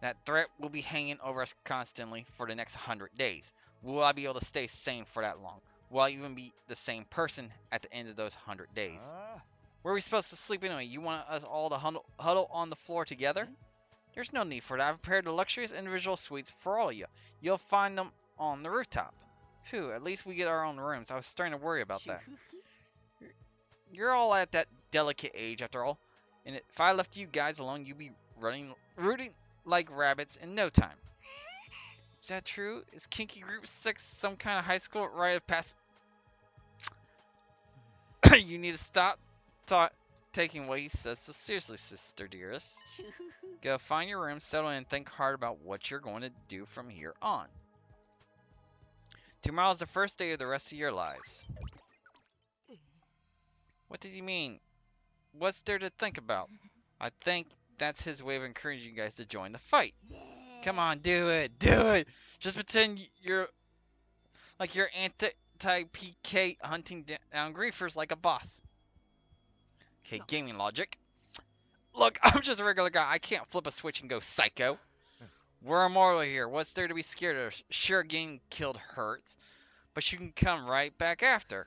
That threat will be hanging over us constantly for the next 100 days. Will I be able to stay sane for that long? Will I even be the same person at the end of those 100 days? Where are we supposed to sleep anyway? You want us all to huddle on the floor together? There's no need for that. I've prepared the luxurious individual suites for all of you. You'll find them on the rooftop. Phew, at least we get our own rooms. I was starting to worry about that. You're all at that delicate age after all. And if I left you guys alone, you'd be rooting like rabbits in no time. Is that true? Is Kinky Group 6 some kind of high school rite of passage? You need to stop taking what he says so seriously, sister dearest. Go find your room, settle in, and think hard about what you're going to do from here on. Tomorrow's the first day of the rest of your lives. What does he mean? What's there to think about? I think that's his way of encouraging you guys to join the fight. Come on, do it, do it. Just pretend you're anti-PK hunting down griefers like a boss. Okay, gaming logic. Look, I'm just a regular guy. I can't flip a switch and go psycho. We're immortal here. What's there to be scared of? Sure, getting killed hurts, but you can come right back after.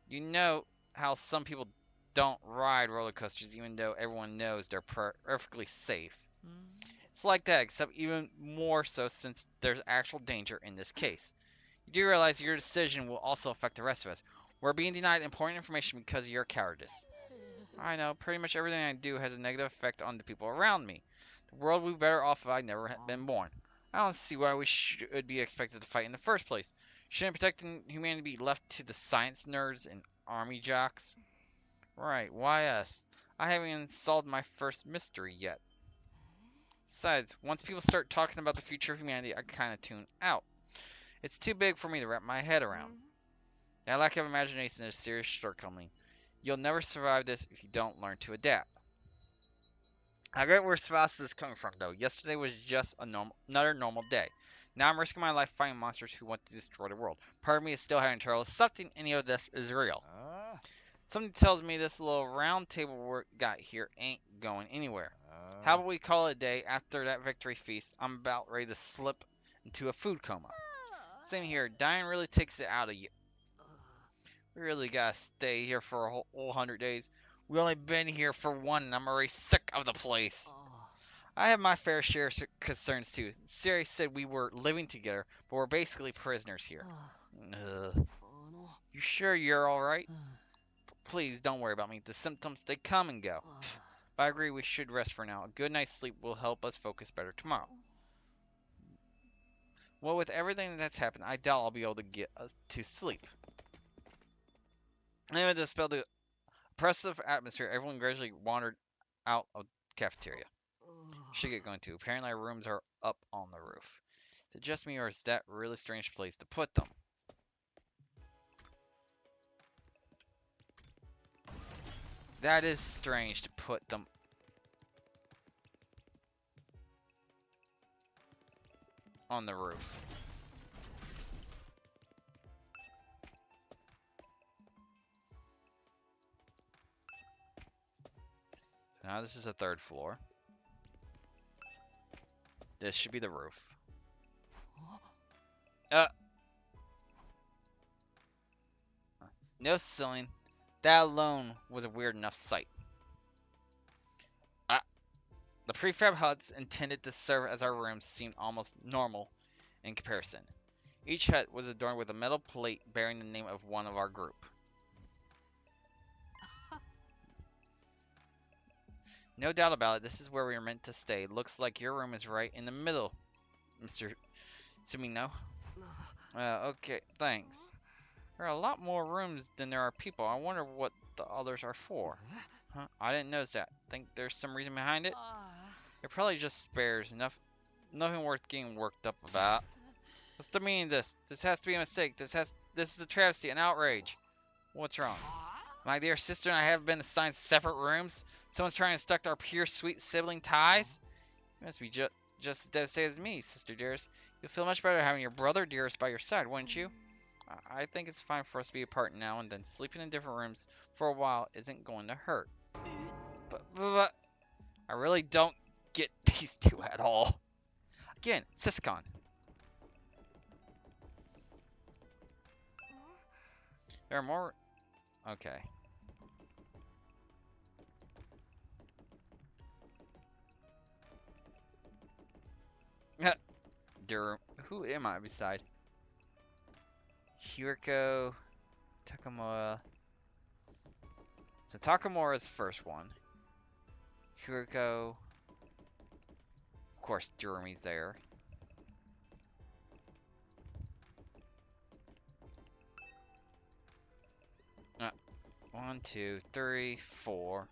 You know how some people don't ride roller coasters even though everyone knows they're perfectly safe. It's like that, except even more so since there's actual danger in this case. You do realize your decision will also affect the rest of us. We're being denied important information because of your cowardice. I know, pretty much everything I do has a negative effect on the people around me. The world would be better off if I never had been born. I don't see why we should be expected to fight in the first place. Shouldn't protecting humanity be left to the science nerds and army jocks? Right, why us? I haven't even solved my first mystery yet. Besides, once people start talking about the future of humanity, I kind of tune out. It's too big for me to wrap my head around. That lack of imagination is a serious shortcoming. You'll never survive this if you don't learn to adapt. I get where Savas is coming from, though. Yesterday was just another normal day. Now I'm risking my life fighting monsters who want to destroy the world. Part of me is still having trouble accepting any of this is real. Something tells me this little round table we got here ain't going anywhere. How about we call it a day? After that victory feast, I'm about ready to slip into a food coma. Same here. Dying really takes it out of you. We really gotta stay here for a whole 100 days. We only been here for one and I'm already sick of the place. I have my fair share of concerns too. Siri said we were living together, but we're basically prisoners here. You sure you're alright? Please don't worry about me. The symptoms, they come and go. But I agree we should rest for now. A good night's sleep will help us focus better tomorrow. Well, with everything that's happened, I doubt I'll be able to get us to sleep. Anyway, to dispel the oppressive atmosphere, everyone gradually wandered out of the cafeteria. Should get going too. Apparently our rooms are up on the roof. Is it just me or is that a really strange place to put them? That is strange to put them on the roof. Now this is the third floor. This should be the roof. No ceiling. That alone was a weird enough sight. The prefab huts intended to serve as our rooms seemed almost normal in comparison. Each hut was adorned with a metal plate bearing the name of one of our group. No doubt about it, this is where we are meant to stay. Looks like your room is right in the middle, Mr. Sumino. Okay, thanks. There are a lot more rooms than there are people. I wonder what the others are for. Huh? I didn't notice that. Think there's some reason behind it? They're probably just spares. Nothing worth getting worked up about. What's the meaning of this? This has to be a mistake. This is a travesty, an outrage. What's wrong? My dear sister and I have been assigned separate rooms. Someone's trying to stuck our pure, sweet sibling ties. You must be just as devastated as me, sister dearest. You'll feel much better having your brother dearest by your side, wouldn't you? I think it's fine for us to be apart now and then. Sleeping in different rooms for a while isn't going to hurt. But I really don't get these two at all. Again, Siskon. There are more. Okay. Durham. Who am I beside? Hiriko, Takamura. So Takamura's first one. Hiriko. Of course, Durumi's there. One, two, three, 4,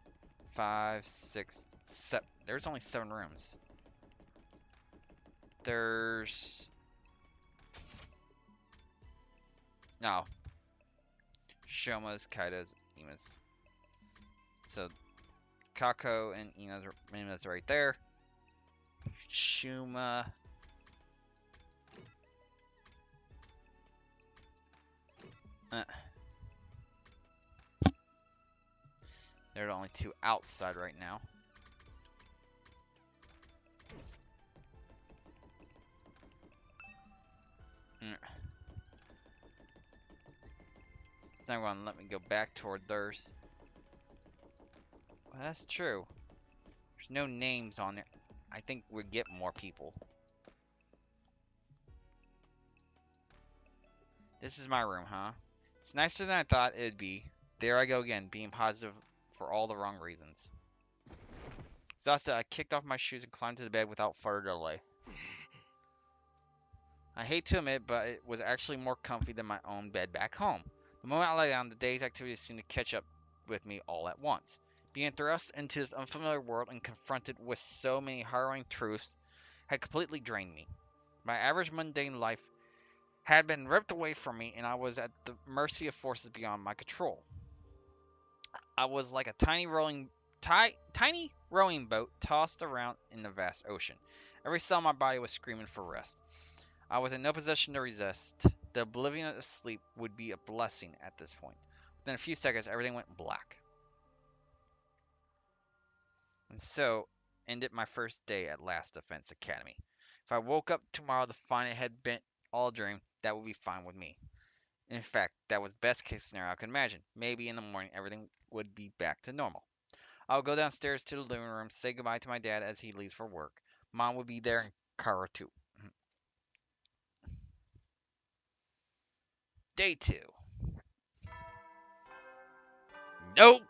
5, 6, 7. There's only 7 rooms. There's... No. Shoma's, Kaido's, Ima's. So, Kako and Ima's right there. Shuma. There are only 2 outside right now. It's not going to let me go back toward theirs. Well, that's true. There's no names on it. I think we'd get more people. This is my room, huh? It's nicer than I thought it'd be. There I go again, being positive for all the wrong reasons. Exhausted, I kicked off my shoes and climbed to the bed without further delay. I hate to admit, but it was actually more comfy than my own bed back home. The moment I lay down, the day's activities seemed to catch up with me all at once. Being thrust into this unfamiliar world and confronted with so many harrowing truths had completely drained me. My average mundane life had been ripped away from me, and I was at the mercy of forces beyond my control. I was like a tiny rowing boat tossed around in the vast ocean. Every cell in my body was screaming for rest. I was in no position to resist. The oblivion of sleep would be a blessing at this point. Within a few seconds, everything went black. And so ended my first day at Last Defense Academy. If I woke up tomorrow to find it had been all a dream, that would be fine with me. In fact, that was the best case scenario I could imagine. Maybe in the morning everything would be back to normal. I would go downstairs to the living room, say goodbye to my dad as he leaves for work. Mom would be there and Kara too. Day 2. Nope!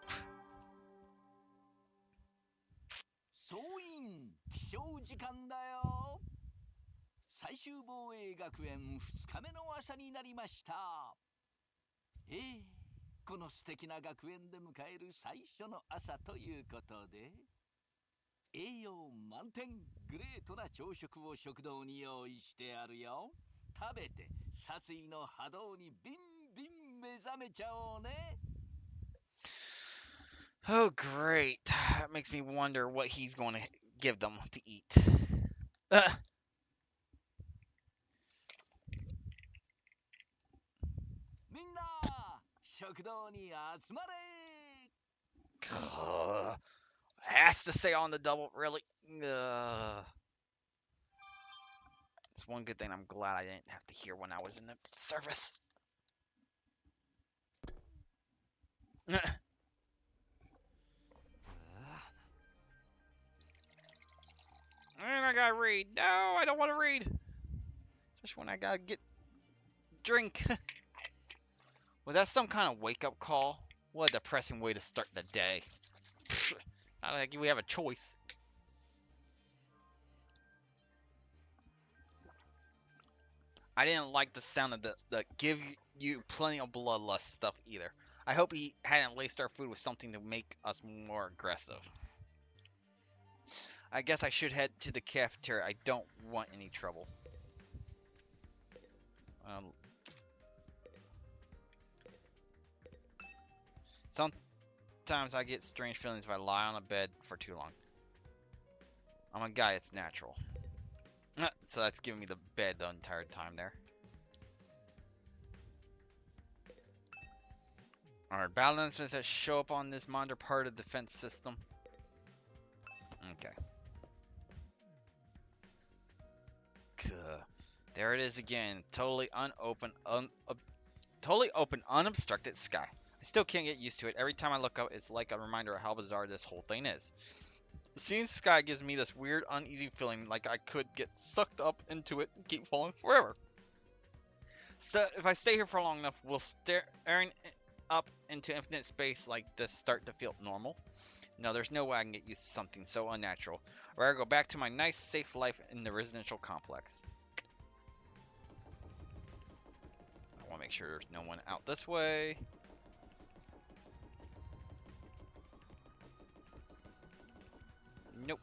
総員起床時間だよ。最終防衛学園2日目の朝になりました。この素敵な学園で迎える最初の朝ということで、栄養満点グレートな朝食を食堂に用意してあるよ。食べて殺意の波動にビンビン目覚めちゃおうね。Oh, great. That makes me wonder what he's going to give them to eat. Has to say on the double, really? It's one good thing I'm glad I didn't have to hear when I was in the service. And I gotta read. No, I don't want to read. Especially when I gotta drink. Was that some kind of wake-up call? What a depressing way to start the day. Not like we have a choice. I didn't like the sound of the give you plenty of bloodlust stuff either. I hope he hadn't laced our food with something to make us more aggressive. I guess I should head to the cafeteria. I don't want any trouble. Sometimes I get strange feelings if I lie on a bed for too long. I'm a guy, it's natural. So that's giving me the bed the entire time there. Alright, battle announcements that show up on this monitor part of the defense system. Okay. There it is again. Totally open, unobstructed sky. I still can't get used to it. Every time I look up, it's like a reminder of how bizarre this whole thing is. Seeing the sky gives me this weird, uneasy feeling like I could get sucked up into it and keep falling forever. So if I stay here for long enough, will staring up into infinite space like this start to feel normal? No, there's no way I can get used to something so unnatural. Or I go back to my nice, safe life in the residential complex. I want to make sure there's no one out this way. Nope.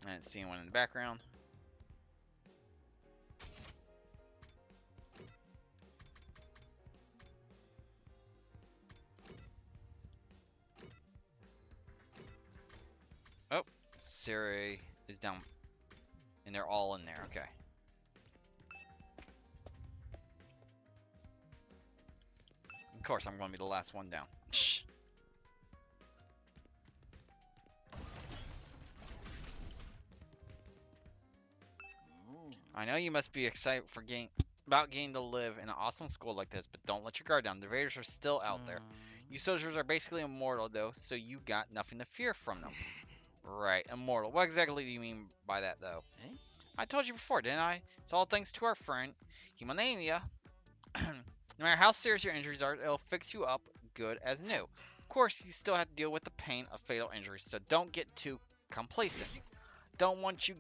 I didn't see anyone in the background. Oh, Siri is down. And they're all in there, okay. Of course, I'm going to be the last one down. Shh. I know you must be excited for about getting to live in an awesome school like this, but don't let your guard down. The Raiders are still out there. You soldiers are basically immortal, though, so you got nothing to fear from them. Right, immortal. What exactly do you mean by that, though? I told you before, didn't I? It's all thanks to our friend, Humanania. No matter how serious your injuries are, it'll fix you up good as new. Of course, you still have to deal with the pain of fatal injuries, so don't get too complacent. Don't want you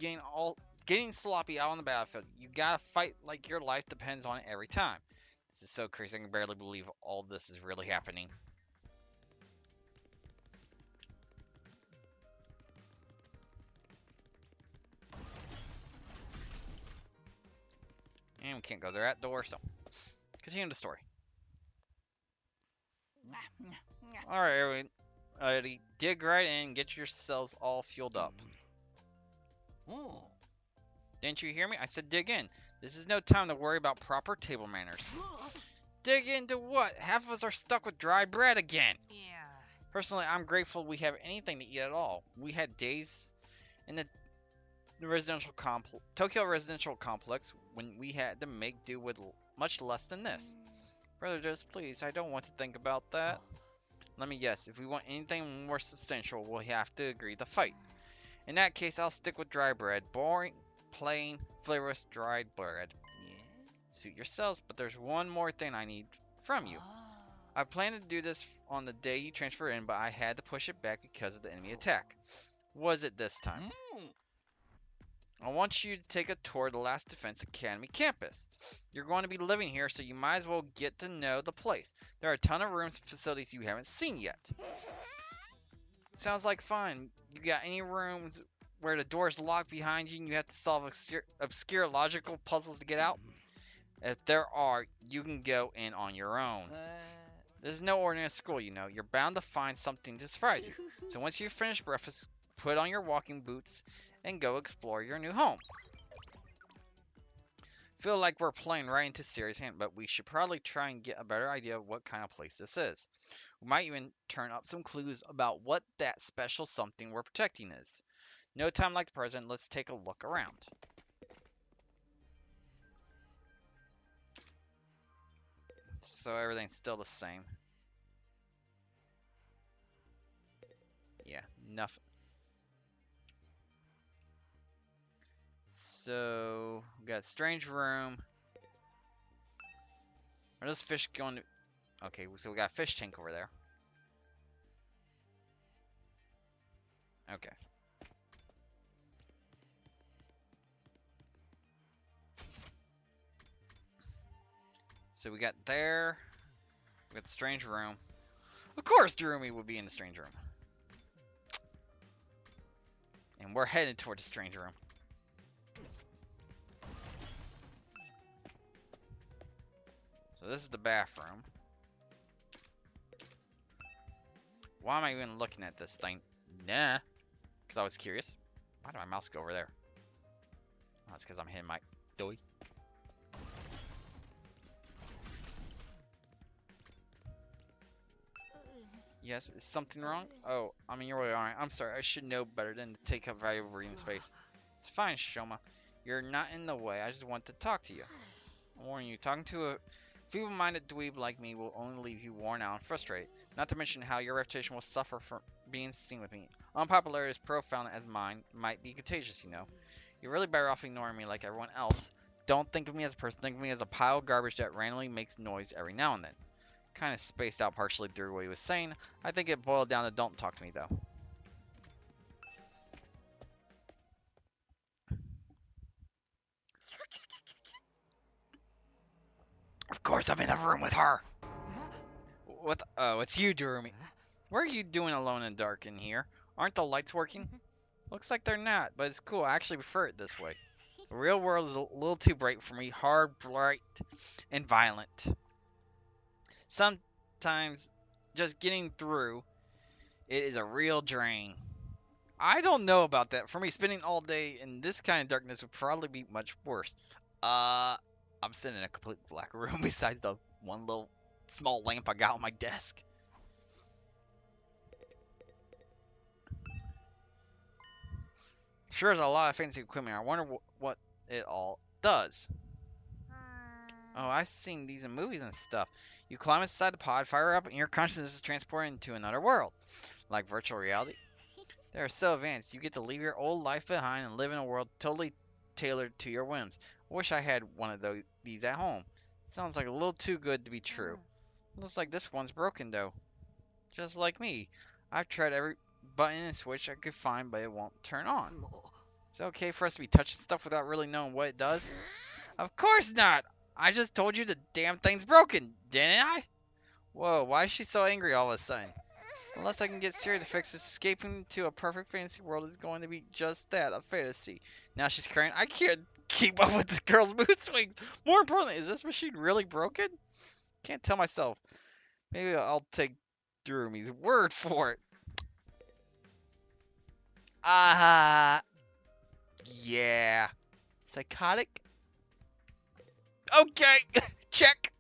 getting sloppy out on the battlefield. You gotta fight like your life depends on it every time. This is so crazy, I can barely believe all this is really happening. And we can't go there at door, so continue the story. Alright, everybody, dig right in and get yourselves all fueled up. Oh. Didn't you hear me? I said dig in. This is no time to worry about proper table manners. Dig into what? Half of us are stuck with dry bread again. Yeah. Personally, I'm grateful we have anything to eat at all. We had days in the Tokyo residential complex when we had to make do with much less than this. Brother, just please, I don't want to think about that. Let me guess, if we want anything more substantial, we'll have to agree to fight. In that case, I'll stick with dry bread. Boring, plain, flavorless dried bread. Yeah. Suit yourselves, but there's one more thing I need from you. I planned to do this on the day you transfer in, but I had to push it back because of the enemy attack. Was it this time? I want you to take a tour of the Last Defense Academy campus. You're going to be living here, so you might as well get to know the place. There are a ton of rooms and facilities you haven't seen yet. Sounds like fun. You got any rooms where the door's locked behind you and you have to solve obscure logical puzzles to get out? If there are, you can go in on your own. This is no ordinary school, you know. You're bound to find something to surprise you. So once you finish breakfast, put on your walking boots and go explore your new home. Feel like we're playing right into serious hand, but we should probably try and get a better idea of what kind of place this is. We might even turn up some clues about what that special something we're protecting is. No time like the present, let's take a look around. So everything's still the same. Yeah, nothing. So, we got a strange room. Are those fish going to... Okay, so we got a fish tank over there. Okay. So we got there. We got the strange room. Of course Darumi would be in the strange room. And we're headed toward the strange room. So this is the bathroom. Why am I even looking at this thing? Nah. Because I was curious. Why did my mouse go over there? Oh, it's because I'm hitting my doy. Yes, is something wrong? Oh, I mean, you're really alright. I'm sorry, I should know better than to take up valuable breathing space. It's fine, Shoma. You're not in the way. I just want to talk to you. I'm warning you, talking to a feeble-minded dweeb like me will only leave you worn out and frustrated. Not to mention how your reputation will suffer from being seen with me. Unpopularity as profound as mine might be contagious, you know. You're really better off ignoring me like everyone else. Don't think of me as a person. Think of me as a pile of garbage that randomly makes noise every now and then. Kind of spaced out partially through what he was saying. I think it boiled down to don't talk to me, though. Of course, I'm in a room with her. What? Oh, it's you, Durumi. What are you doing alone and dark in here? Aren't the lights working? Looks like they're not, but it's cool. I actually prefer it this way. The real world is a little too bright for me. Hard, bright, and violent. Sometimes just getting through it is a real drain. I don't know about that. For me, spending all day in this kind of darkness would probably be much worse. I'm sitting in a complete black room besides the one little small lamp I got on my desk. Sure is a lot of fancy equipment. I wonder what it all does. Oh, I've seen these in movies and stuff. You climb inside the pod, fire up, and your consciousness is transported into another world. Like virtual reality. They are so advanced, you get to leave your old life behind and live in a world totally tailored to your whims. I wish I had one of these at home. Sounds like a little too good to be true. Looks like this one's broken though. Just like me. I've tried every button and switch I could find, but it won't turn on. Is it okay for us to be touching stuff without really knowing what it does? Of course not! I just told you the damn thing's broken, didn't I? Whoa, why is she so angry all of a sudden? Unless I can get Siri to fix this, escaping to a perfect fantasy world is going to be just that, a fantasy. Now she's crying. I can't keep up with this girl's mood swings. More importantly, is this machine really broken? Can't tell myself. Maybe I'll take Durumi's word for it. Yeah. Psychotic? Okay, check.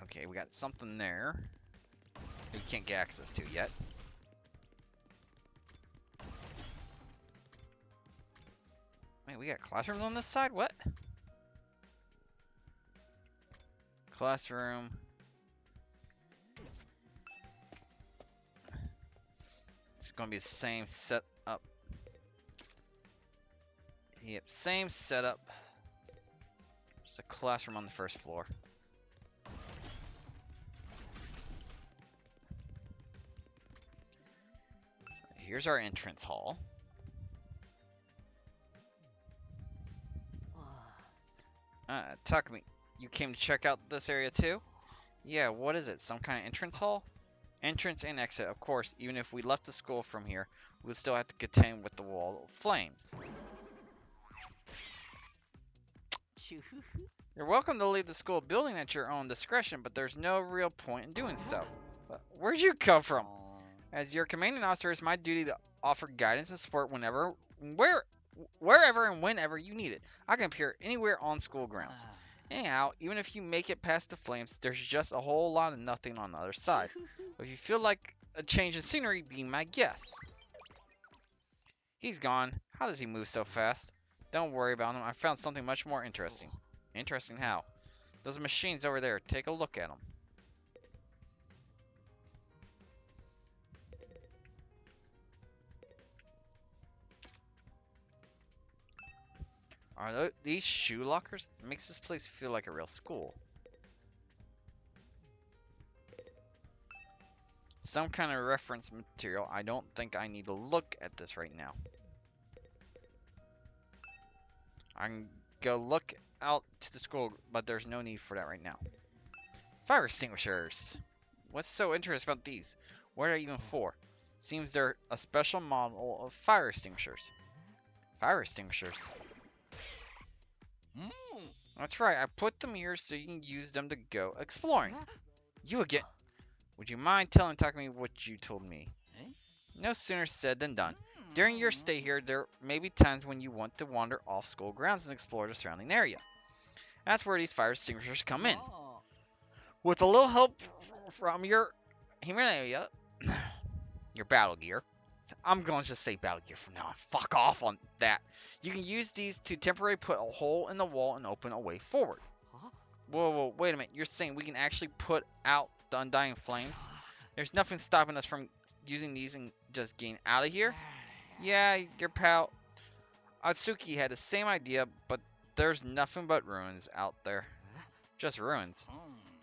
Okay, we got something there we can't get access to yet. Wait, we got classrooms on this side? What? Classroom. It's gonna be the same setup. Yep, same setup. Just a classroom on the first floor. Here's our entrance hall. Takumi, you came to check out this area too? Yeah, what is it? Some kind of entrance hall? Entrance and exit, of course. Even if we left the school from here, we would still have to contend with the wall of flames. You're welcome to leave the school building at your own discretion, but there's no real point in doing so. But where'd you come from? As your commanding officer, it's my duty to offer guidance and support wherever and whenever you need it. I can appear anywhere on school grounds. Anyhow, even if you make it past the flames, there's just a whole lot of nothing on the other side. If you feel like a change in scenery, be my guest. He's gone. How does he move so fast? Don't worry about him. I found something much more interesting. Interesting how? Those machines over there. Take a look at them. Are these shoe lockers? It makes this place feel like a real school. Some kind of reference material. I don't think I need to look at this right now. I can go look out to the school, but there's no need for that right now. Fire extinguishers. What's so interesting about these? What are they even for? Seems they're a special model of fire extinguishers. Fire extinguishers. That's right, I put them here so you can use them to go exploring. You again. Would you mind telling Takumi what you told me? No sooner said than done. During your stay here, there may be times when you want to wander off school grounds and explore the surrounding area. That's where these fire extinguishers come in. With a little help from your Himalaya, your battle gear. I'm going to just say battle gear from now on. Fuck off on that. You can use these to temporarily put a hole in the wall and open a way forward. Huh? Whoa, wait a minute. You're saying we can actually put out the undying flames? There's nothing stopping us from using these and just getting out of here? Yeah, your pal Atsuki had the same idea, but there's nothing but ruins out there. Just ruins.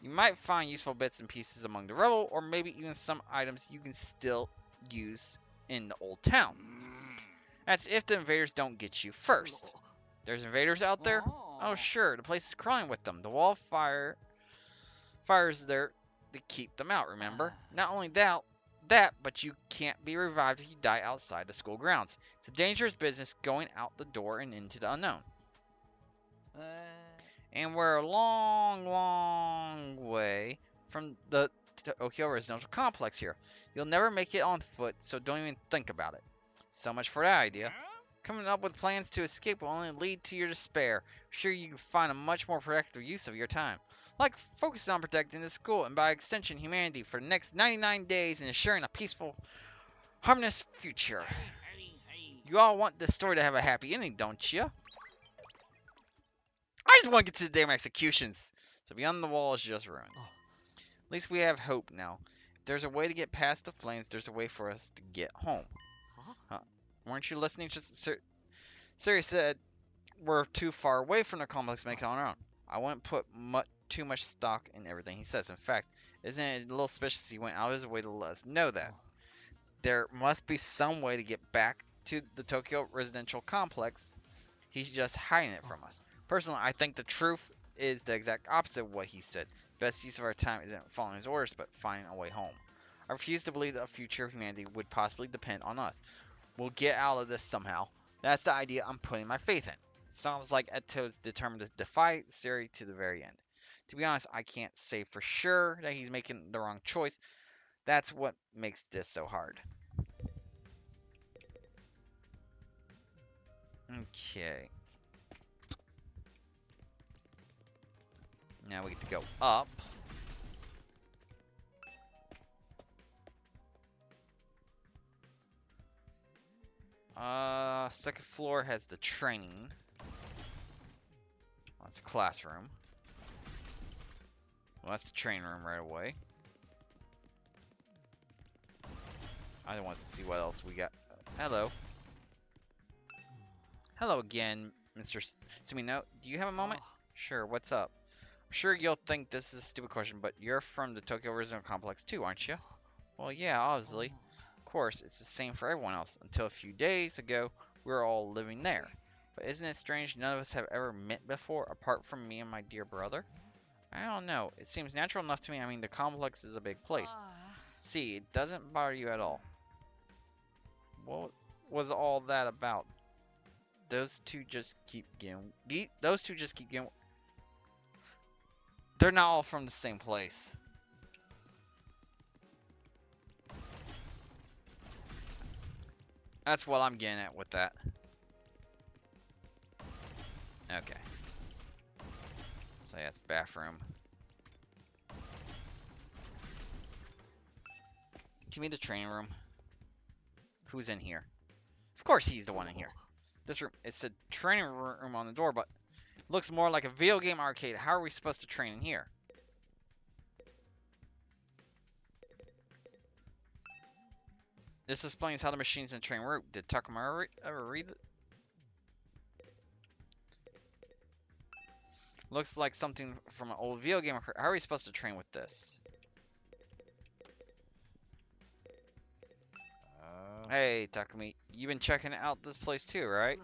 You might find useful bits and pieces among the rubble, or maybe even some items you can still use in the old towns. That's if the invaders don't get you first. There's invaders out there? Oh sure, the place is crawling with them. The wall fires there to keep them out, remember? Not only that, but you can't be revived if you die outside the school grounds. It's a dangerous business going out the door and into the unknown. And we're a long way from the Tokyo Residential Complex here. You'll never make it on foot, so don't even think about it. So much for that idea. Coming up with plans to escape will only lead to your despair. I'm sure you can find a much more productive use of your time. Like focusing on protecting the school and by extension humanity for the next 99 days and ensuring a peaceful, harmonious future. You all want this story to have a happy ending, don't you? I just want to get to the damn executions. So beyond the wall is just ruins. At least we have hope now. If there's a way to get past the flames, there's a way for us to get home. Weren't you listening? Siri said we're too far away from the complex to make it on our own. I wouldn't put too much stock in everything he says. In fact, isn't it a little suspicious he went out of his way to let us know that? There must be some way to get back to the Tokyo Residential Complex. He's just hiding it from us. Personally, I think the truth is the exact opposite of what he said. Best use of our time isn't following his orders, but finding a way home. I refuse to believe that a future of humanity would possibly depend on us. We'll get out of this somehow. That's the idea I'm putting my faith in. Sounds like Eto's determined to defy Siri to the very end. To be honest, I can't say for sure that he's making the wrong choice. That's what makes this so hard. Okay. Now we get to go up. Second floor has the training. That's a classroom. Well, that's the training room right away. I want to see what else we got. Hello. Hello again, Mr. Sumino. Do you have a moment? Sure, what's up? I'm sure you'll think this is a stupid question, but you're from the Tokyo Residential Complex too, aren't you? Well, yeah, obviously. Of course, it's the same for everyone else. Until a few days ago, we were all living there. But isn't it strange none of us have ever met before, apart from me and my dear brother? I don't know. It seems natural enough to me. I mean, the complex is a big place. See, it doesn't bother you at all. What was all that about? Those two just keep getting... They're not all from the same place. That's what I'm getting at with that. Okay. So yeah, it's bathroom. Give me the training room. Who's in here? Of course he's the one in here. This room, it's a training room on the door, but it looks more like a video game arcade. How are we supposed to train in here? This explains how the machines in the train work. Did Takuma ever read it? Looks like something from an old video game. How are we supposed to train with this? Hey, Takumi, you've been checking out this place too, right?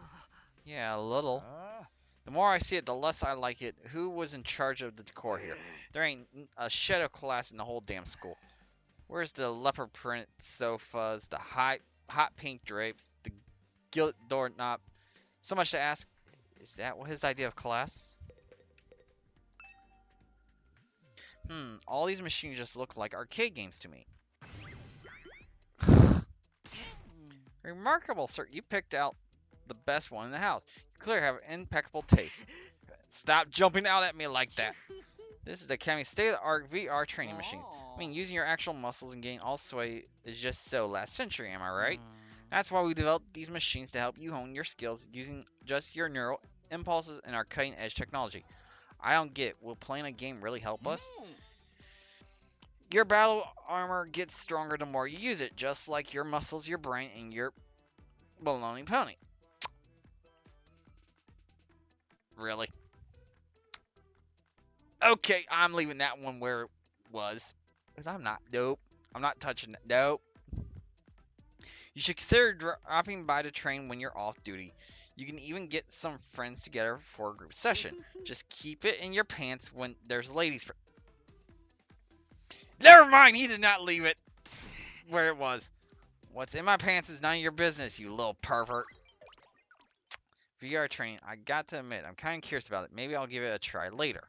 Yeah, a little. The more I see it, the less I like it. Who was in charge of the decor here? There ain't a shadow class in the whole damn school. Where's the leopard print sofas, the hot pink drapes, the gilt doorknob? So much to ask. Is that his idea of class? All these machines just look like arcade games to me. Remarkable, sir. You picked out the best one in the house. You clearly have impeccable taste. Stop jumping out at me like that. This is the Academy state-of-the-art VR training machines. I mean, using your actual muscles and getting all sweaty is just so last century, am I right? That's why we developed these machines to help you hone your skills using just your neural impulses and our cutting edge technology. I don't get, will playing a game really help us? Your battle armor gets stronger the more you use it, just like your muscles, your brain, and your baloney pony. Really? Okay, I'm leaving that one where it was. Because I'm not. Nope. I'm not touching it. Nope. You should consider dropping by to train when you're off duty. You can even get some friends together for a group session. Just keep it in your pants when there's ladies. Never mind, he did not leave it where it was. What's in my pants is none of your business, you little pervert. VR training, I got to admit, I'm kind of curious about it. Maybe I'll give it a try later.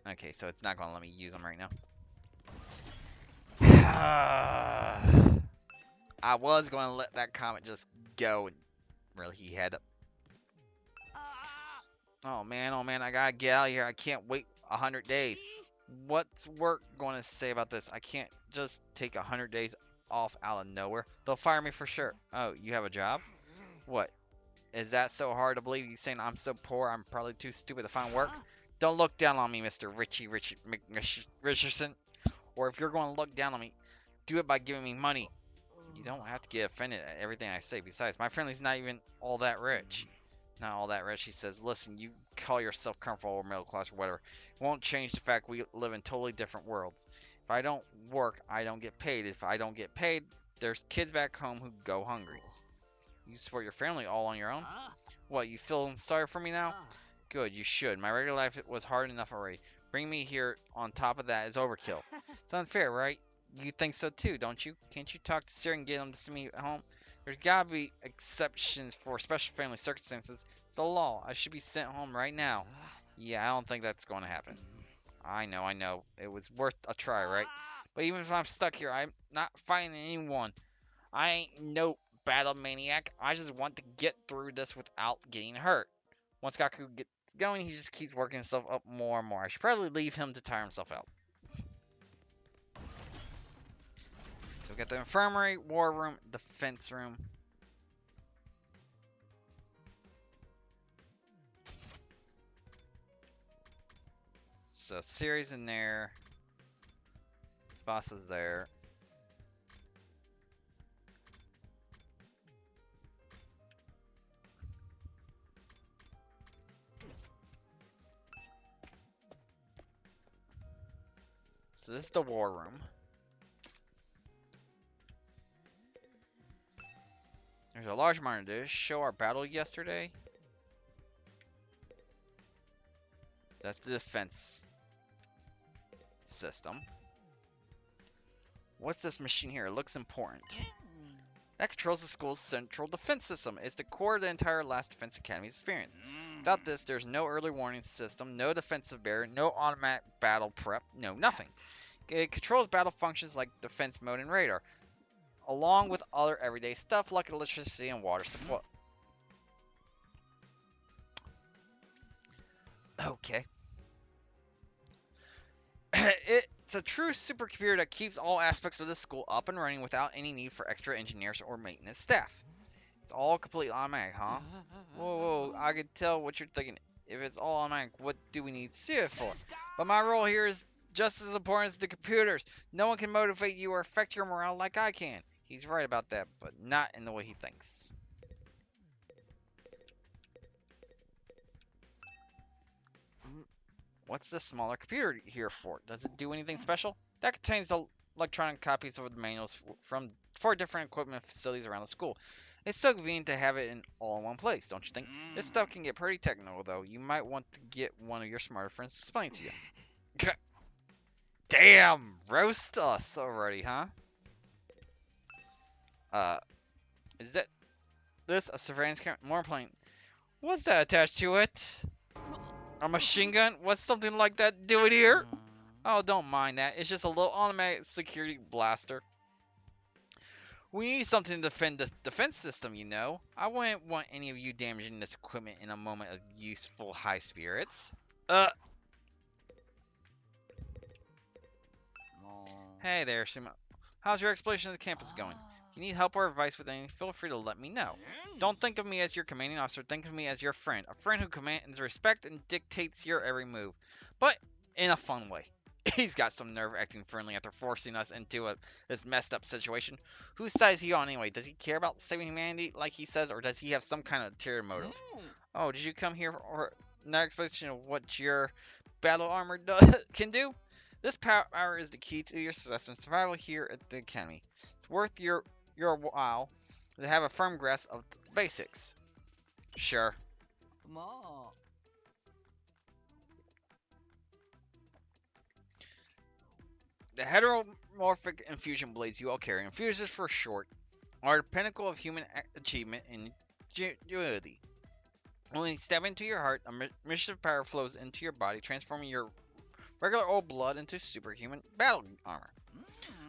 Okay, so it's not going to let me use them right now. I was going to let that comment just go, and really, he had to. Oh man, I gotta get out of here. I can't wait 100 days. What's work going to say about this? I can't just take 100 days off out of nowhere. They'll fire me for sure. Oh, you have a job? What? Is that so hard to believe? You saying I'm so poor I'm probably too stupid to find work? Don't look down on me, Mr. Richardson. Or if you're going to look down on me, do it by giving me money. You don't have to get offended at everything I say. Besides, my family's not even all that rich. Not all that rich, he says. Listen, you call yourself comfortable or middle class or whatever. It won't change the fact we live in totally different worlds. If I don't work, I don't get paid. If I don't get paid, there's kids back home who go hungry. You support your family all on your own? What, you feeling sorry for me now? Good, you should. My regular life was hard enough already. Bring me here on top of that is overkill. It's unfair, right? You think so too, don't you? Can't you talk to Sarah and get him to send me home? There's gotta be exceptions for special family circumstances. It's the law. I should be sent home right now. Yeah, I don't think that's going to happen. I know. It was worth a try, right? But even if I'm stuck here, I'm not fighting anyone. I ain't no battle maniac. I just want to get through this without getting hurt. Once Gaku gets going, he just keeps working himself up more and more. I should probably leave him to tire himself out. So we got the infirmary, war room, defense room. So Siri's in there. This boss is there. So this is the war room. There's a large monitor to show our battle yesterday. That's the defense system. What's this machine here? It looks important. That controls the school's central defense system. It's the core of the entire Last Defense Academy's experience. Without this, there's no early warning system, no defensive barrier, no automatic battle prep, no nothing. It controls battle functions like defense mode and radar, along with other everyday stuff like electricity and water supply. Okay. It's a true supercomputer that keeps all aspects of the school up and running without any need for extra engineers or maintenance staff. It's all completely automatic, huh? Whoa, I can tell what you're thinking. If it's all automatic, what do we need to see it for? But my role here is just as important as the computers. No one can motivate you or affect your morale like I can. He's right about that, but not in the way he thinks. What's this smaller computer here for? Does it do anything special? That contains electronic copies of the manuals from 4 different equipment facilities around the school. It's so convenient to have it all in one place, don't you think? This stuff can get pretty technical, though. You might want to get one of your smarter friends to explain to you. Damn! Roast us already, huh? Is this a surveillance camera? More important, what's that attached to it? A machine gun? What's something like that doing here? Oh, don't mind that. It's just a little automatic security blaster. We need something to defend the defense system, you know. I wouldn't want any of you damaging this equipment in a moment of useful high spirits. Hey there, Shima. How's your exploration of the campus going? If you need help or advice with anything, feel free to let me know. Don't think of me as your commanding officer, think of me as your friend. A friend who commands respect and dictates your every move. But in a fun way. He's got some nerve acting friendly after forcing us into this messed up situation. Whose side is he on anyway? Does he care about saving humanity like he says, or does he have some kind of ulterior motive? Oh, did you come here for an explanation of what your battle armor can do? This power is the key to your success and survival here at the academy. It's worth your while to have a firm grasp of the basics. Sure. The heteromorphic infusion blades you all carry, infusers for short, are the pinnacle of human achievement and ingenuity. When you step into your heart, a mischief power flows into your body, transforming your regular old blood into superhuman battle armor.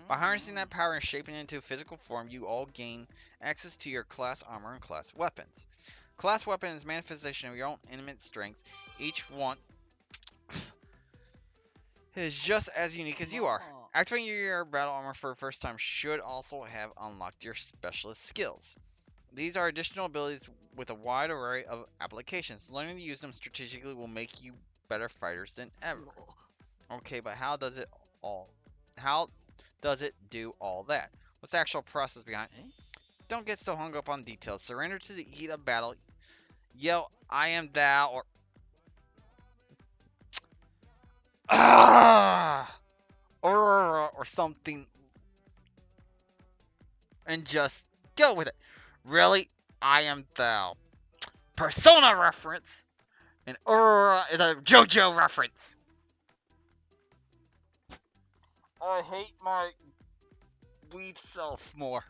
By harnessing that power and shaping it into physical form, you all gain access to your class armor and class weapons. Class weapon is manifestation of your own intimate strength. Each one is just as unique as you are. Activating your battle armor for the first time should also have unlocked your specialist skills. These are additional abilities with a wide array of applications. Learning to use them strategically will make you better fighters than ever. Okay, but how does it do all that? What's the actual process behind it? Don't get so hung up on details. Surrender to the heat of battle. Yell, I am thou, or something, and just go with it. Really? I am thou. Persona reference, and is a JoJo reference. I hate my weeb self more.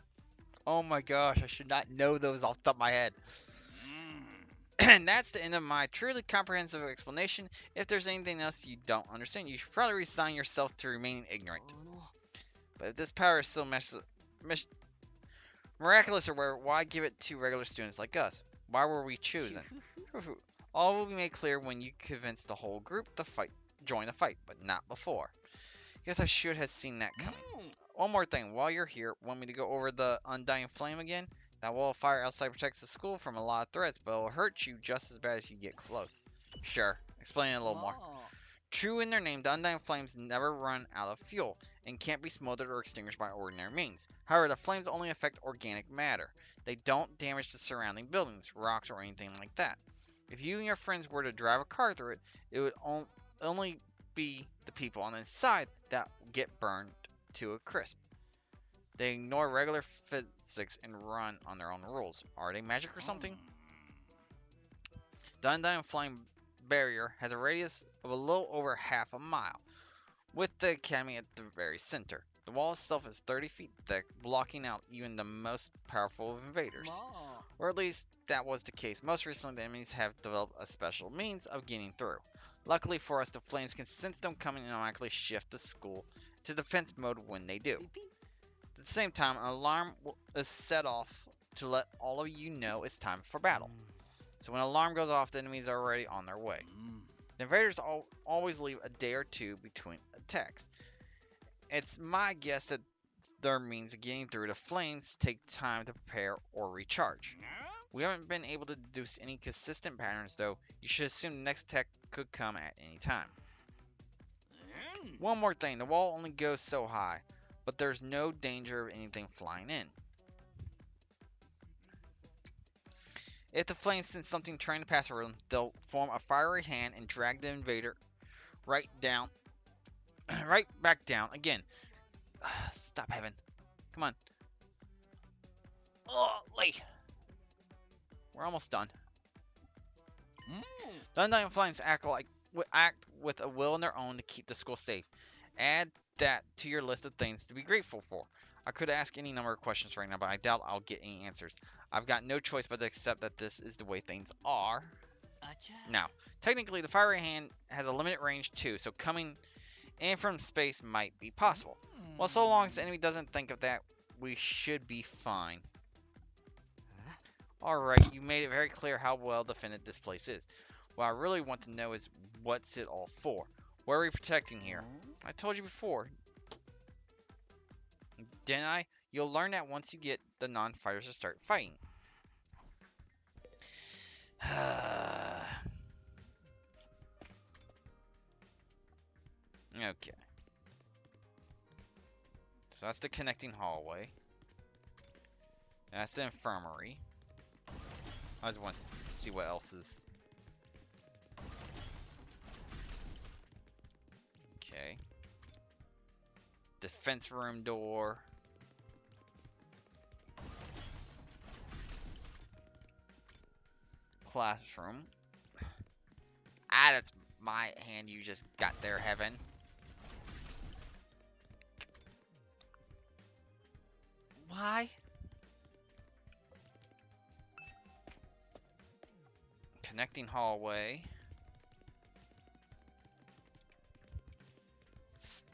Oh my gosh, I should not know those off the top of my head. And that's the end of my truly comprehensive explanation. If there's anything else you don't understand, you should probably resign yourself to remaining ignorant. But if this power is so miraculous or rare, why give it to regular students like us? Why were we chosen? All will be made clear when you convince the whole group to join the fight, but not before. Guess I should have seen that coming. One more thing, while you're here, want me to go over the Undying Flame again? That wall of fire outside protects the school from a lot of threats, but it will hurt you just as bad if you get close. Sure, explain it a little more. True in their name, the Undying Flames never run out of fuel, and can't be smothered or extinguished by ordinary means. However, the flames only affect organic matter. They don't damage the surrounding buildings, rocks, or anything like that. If you and your friends were to drive a car through it, it would only be the people on the inside that get burned to a crisp. They ignore regular physics and run on their own rules. Are they magic or something? The Undying Flame barrier has a radius of a little over half a mile, with the academy at the very center. The wall itself is 30 feet thick, blocking out even the most powerful of invaders. Or at least that was the case. Most recently, the enemies have developed a special means of getting through. Luckily for us, the flames can sense them coming and automatically shift the school to defense mode when they do. At the same time, an alarm is set off to let all of you know it's time for battle. So when an alarm goes off, the enemies are already on their way. The invaders always leave a day or two between attacks. It's my guess that their means of getting through the flames take time to prepare or recharge. We haven't been able to deduce any consistent patterns, though. You should assume the next attack could come at any time. One more thing, the wall only goes so high, but there's no danger of anything flying in. If the flames sense something trying to pass around, they'll form a fiery hand and drag the invader right back down again. Stop, Heaven. Come on. Oh, Lee. We're almost done. The Undying Flames act with a will of their own to keep the school safe. Add that to your list of things to be grateful for. I could ask any number of questions right now, but I doubt I'll get any answers. I've got no choice but to accept that this is the way things are. Now, technically, the fiery hand has a limited range too, so coming in from space might be possible. Well, so long as the enemy doesn't think of that we should be fine. Alright, you made it very clear how well defended this place is. What I really want to know is what's it all for? What are we protecting here? I told you before. Didn't I? You'll learn that once you get the non-fighters to start fighting. Okay. So that's the connecting hallway. That's the infirmary. I just want to see what else is. Okay. Defense room door. Classroom. Ah, that's my hand you just got there, Heaven. Why? Connecting hallway.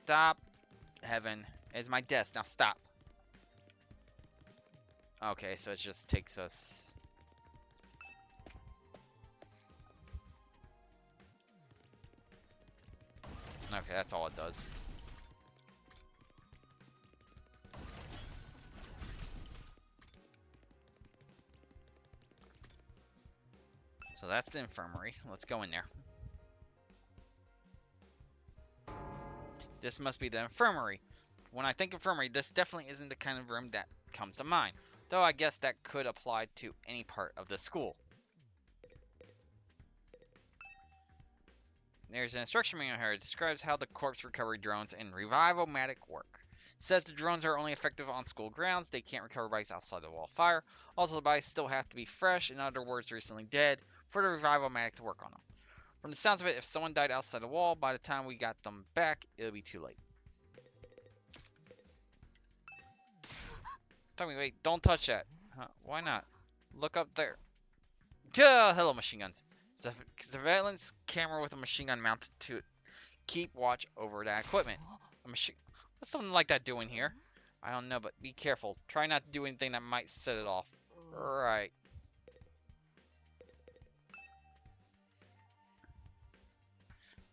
Stop, Heaven. It's my desk. Now stop. Okay, so it just takes us. Okay, that's all it does. So that's the infirmary. Let's go in there. This must be the infirmary. When I think infirmary, this definitely isn't the kind of room that comes to mind. Though I guess that could apply to any part of the school. There's an instruction manual here. It describes how the corpse recovery drones and Revivomatic work. It says the drones are only effective on school grounds. They can't recover bodies outside the wall of fire. Also, the bodies still have to be fresh, in other words, recently dead, for the Revivomatic to work on them. From the sounds of it, if someone died outside the wall, by the time we got them back, it'll be too late. Tell me, wait, don't touch that. Huh, why not? Look up there. Duh, hello, machine guns. Surveillance camera with a machine gun mounted to it. Keep watch over that equipment. A machine. What's something like that doing here? I don't know, but be careful. Try not to do anything that might set it off. Right.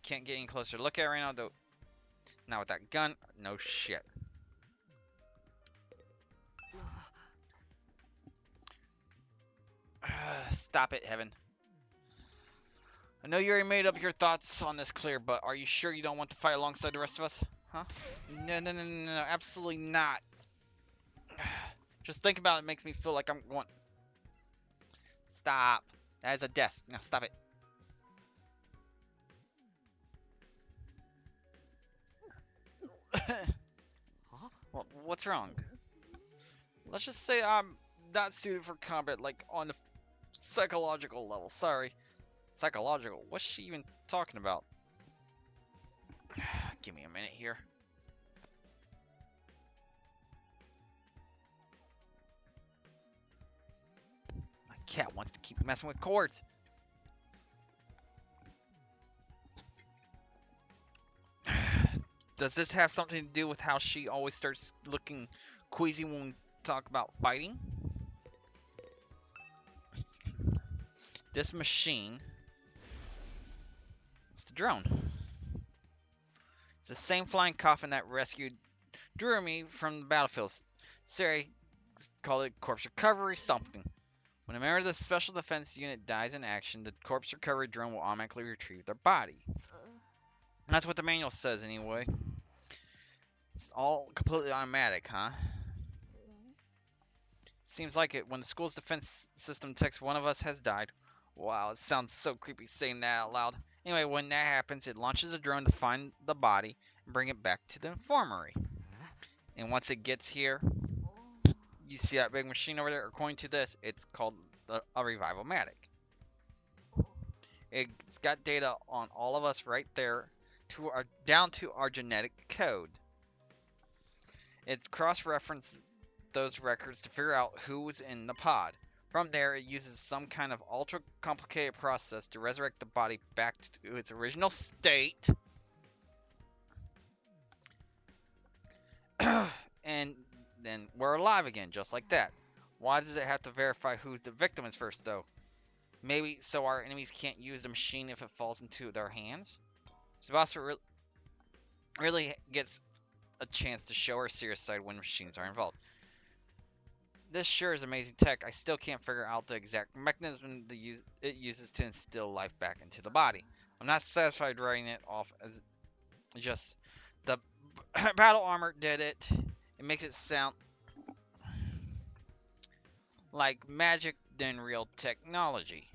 Can't get any closer to look at right now, though. Not with that gun. No shit. Stop it, Heaven. I know you already made up your thoughts on this, Clear, but are you sure you don't want to fight alongside the rest of us? Huh? No, absolutely not. Just think about it makes me feel like I'm going. Stop. That is a desk. Now stop it. What's wrong? Let's just say I'm not suited for combat, like on the psychological level. Sorry. Psychological? What's she even talking about? Give me a minute here. My cat wants to keep messing with cords. Does this have something to do with how she always starts looking queasy when we talk about fighting? This machine. It's the drone. It's the same flying coffin that rescued Drumi from the battlefield. Sari called it corpse recovery something. When a member of the special defense unit dies in action, the corpse recovery drone will automatically retrieve their body. That's what the manual says anyway. It's all completely automatic, huh? Seems like it. When the school's defense system detects one of us has died. Wow, it sounds so creepy saying that out loud. Anyway, when that happens, it launches a drone to find the body and bring it back to the infirmary. And once it gets here, you see that big machine over there? According to this, it's called a Revivomatic. It's got data on all of us right there, down to our genetic code. It cross-references those records to figure out who was in the pod. From there, it uses some kind of ultra-complicated process to resurrect the body back to its original state. And then we're alive again, just like that. Why does it have to verify who the victim is first, though? Maybe so our enemies can't use the machine if it falls into their hands? Tsubasa really gets a chance to show her serious side when machines are involved. This sure is amazing tech. I still can't figure out the exact mechanism it uses to instill life back into the body. I'm not satisfied writing it off as just the battle armor did it. It makes it sound like magic than real technology.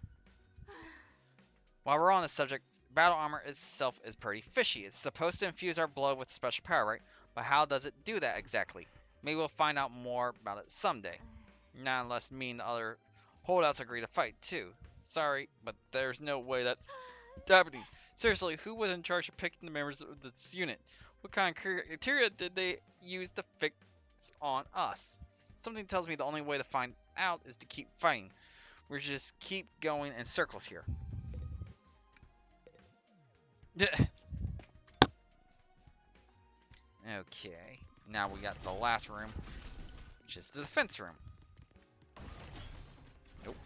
While we're on the subject, battle armor itself is pretty fishy. It's supposed to infuse our blood with special power, right? But how does it do that exactly? Maybe we'll find out more about it someday. Not unless me and the other holdouts agree to fight too. Sorry, but there's no way that's happening. Seriously, who was in charge of picking the members of this unit? What kind of criteria did they use to fix on us? Something tells me the only way to find out is to keep fighting. We just keep going in circles here. Okay, now we got the last room, which is the defense room. Nope.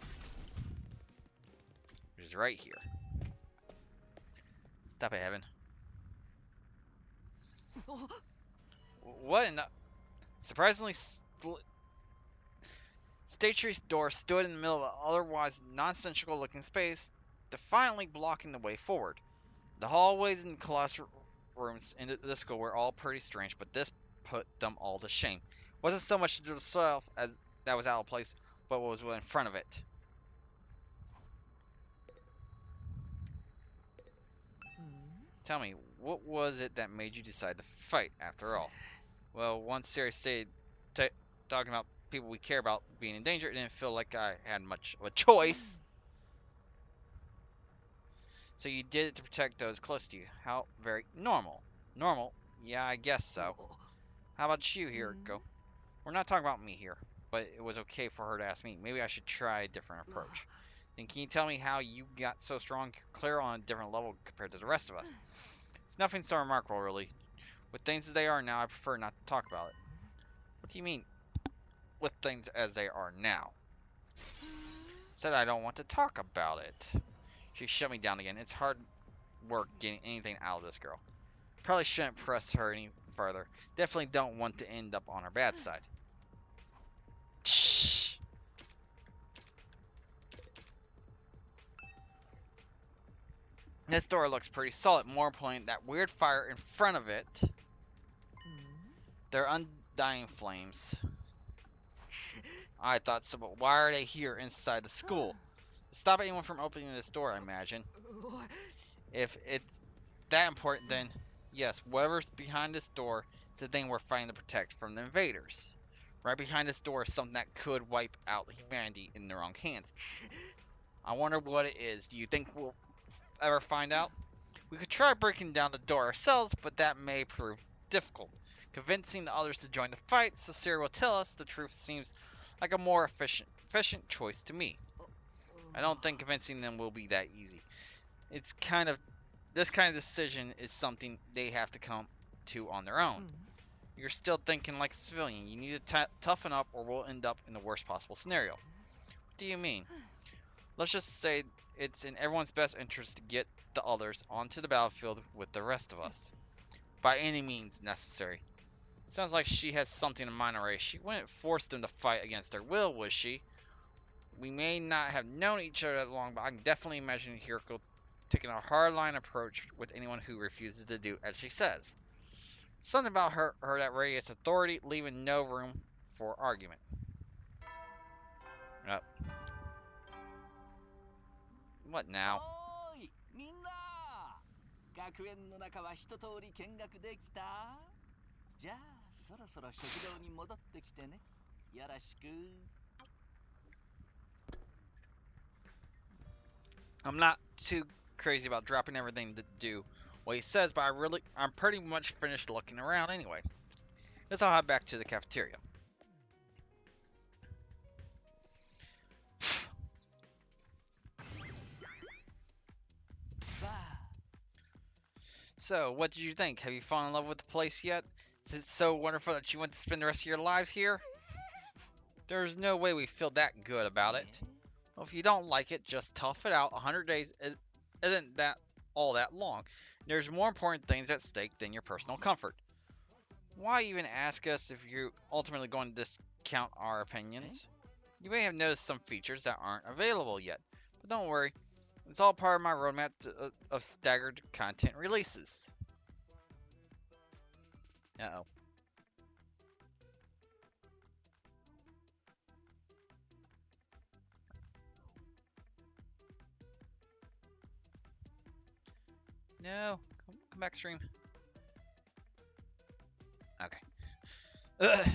Which is right here. Stop it, Heaven. What in the... Surprisingly, Statry's door stood in the middle of an otherwise nonsensical looking space, defiantly blocking the way forward. The hallways and classrooms in the school were all pretty strange, but this put them all to shame. It wasn't so much the itself as that was out of place, but what was in front of it. Tell me, what was it that made you decide to fight after all? Well, once Siri stayed talking about people we care about being in danger, it didn't feel like I had much of a choice. So you did it to protect those close to you. How very normal. Normal? Yeah, I guess so. How about you here, Go? We're not talking about me here, but it was okay for her to ask me. Maybe I should try a different approach. Then can you tell me how you got so strong, clear on a different level compared to the rest of us? It's nothing so remarkable, really. With things as they are now, I prefer not to talk about it. What do you mean, with things as they are now? Said I don't want to talk about it. She shut me down again. It's hard work getting anything out of this girl. Probably shouldn't press her any further. Definitely don't want to end up on her bad side. Shh. This door looks pretty solid. More importantly, that weird fire in front of it. They're undying flames. I thought so, but why are they here inside the school? Stop anyone from opening this door, I imagine. If it's that important, then yes, whatever's behind this door is the thing we're fighting to protect from the invaders. Right behind this door is something that could wipe out humanity in the wrong hands. I wonder what it is. Do you think we'll ever find out? We could try breaking down the door ourselves, but that may prove difficult. Convincing the others to join the fight so Siri will tell us the truth seems like a more efficient choice to me. I don't think convincing them will be that easy. This kind of decision is something they have to come to on their own. You're still thinking like a civilian. You need to toughen up or we'll end up in the worst possible scenario. What do you mean? Let's just say it's in everyone's best interest to get the others onto the battlefield with the rest of us. By any means necessary. Sounds like she has something in mind already. She wouldn't force them to fight against their will, would she? We may not have known each other that long, but I can definitely imagine Hiroko taking a hardline approach with anyone who refuses to do as she says. Something about her that radiates authority, leaving no room for argument. Yep. What now? おーいみんな学園の中は一通り見学できたじゃあそろそろ食堂に戻ってきてねよろしく I'm not too crazy about dropping everything to do what he says, but I'm pretty much finished looking around anyway. Guess I'll head back to the cafeteria. So, what did you think? Have you fallen in love with the place yet? Is it so wonderful that you want to spend the rest of your lives here? There's no way we feel that good about it. Well, if you don't like it, just tough it out. 100 days isn't that all that long. There's more important things at stake than your personal comfort. Why even ask us if you're ultimately going to discount our opinions? You may have noticed some features that aren't available yet, but don't worry. It's all part of my roadmap of staggered content releases. Uh-oh. No, come back, stream. Okay. Ugh.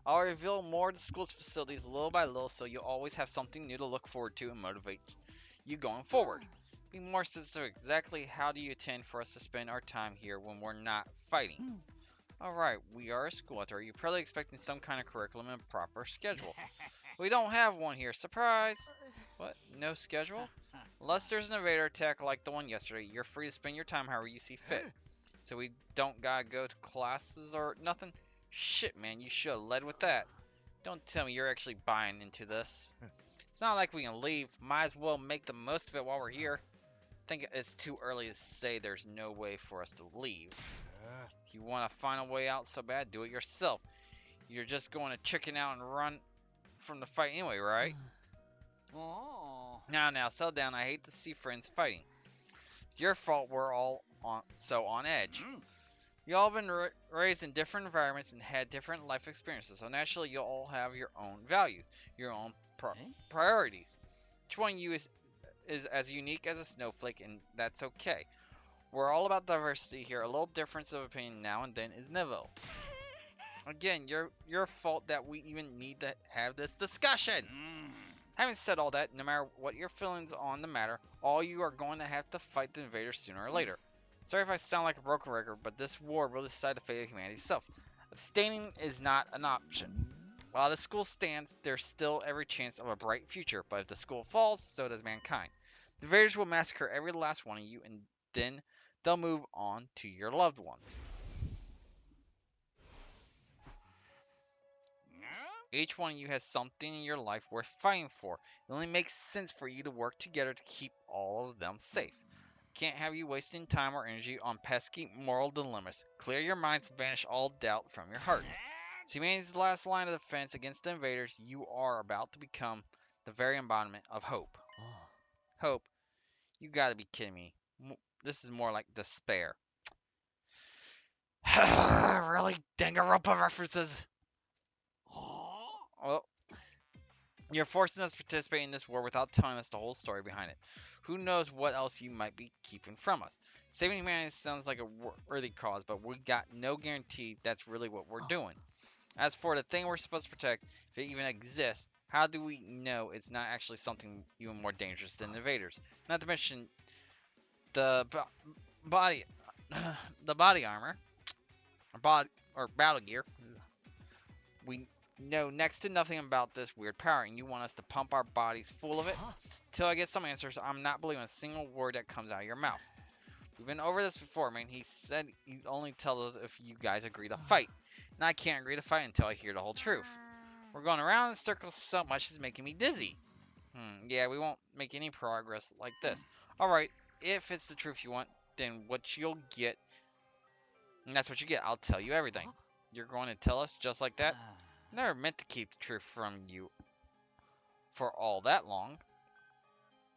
I'll reveal more of the school's facilities little by little so you'll always have something new to look forward to and motivate you going forward. Be more specific, exactly how do you intend for us to spend our time here when we're not fighting? Alright, we are a school authority. You're probably expecting some kind of curriculum and proper schedule. We don't have one here. Surprise! What? No schedule? Unless there's an invader attack like the one yesterday, you're free to spend your time however you see fit. So we don't gotta go to classes or nothing? Shit, man, you should have led with that. Don't tell me you're actually buying into this. It's not like we can leave. Might as well make the most of it while we're here. I think it's too early to say there's no way for us to leave. If you want to find a way out so bad, do it yourself. You're just going to chicken out and run from the fight anyway, right? Now, settle down. I hate to see friends fighting. It's your fault we're all on edge. You all been raised in different environments and had different life experiences, so naturally you'll all have your own values, your own priorities. Each one of you is as unique as a snowflake, and that's okay. We're all about diversity here. A little difference of opinion now and then is inevitable. Again, your fault that we even need to have this discussion. Having said all that, no matter what your feelings on the matter, all you are going to have to fight the invaders sooner or later. Sorry if I sound like a broken record, but this war will decide the fate of humanity itself. Abstaining is not an option. While the school stands, there's still every chance of a bright future, but if the school falls, so does mankind. The invaders will massacre every last one of you, and then they'll move on to your loved ones. Each one of you has something in your life worth fighting for. It only makes sense for you to work together to keep all of them safe. Can't have you wasting time or energy on pesky moral dilemmas. Clear your minds and banish all doubt from your hearts. As humanity's last line of defense against the invaders, you are about to become the very embodiment of hope. Hope? You gotta be kidding me. This is more like despair. Really? Danganronpa references? Well, you're forcing us to participate in this war without telling us the whole story behind it. Who knows what else you might be keeping from us. Saving humanity sounds like a worthy cause, but we got no guarantee that's really what we're doing. As for the thing we're supposed to protect, if it even exists, how do we know it's not actually something even more dangerous than invaders? Not to mention the body armor, or battle gear. We know next to nothing about this weird power, and you want us to pump our bodies full of it? Till I get some answers, I'm not believing a single word that comes out of your mouth. We've been over this before, man. He said he'd only tell us if you guys agree to fight. And I can't agree to fight until I hear the whole truth. We're going around in circles so much it's making me dizzy. Yeah, we won't make any progress like this. Alright, if it's the truth you want, then what you'll get, and that's what you get. I'll tell you everything. You're going to tell us just like that? I never meant to keep the truth from you for all that long.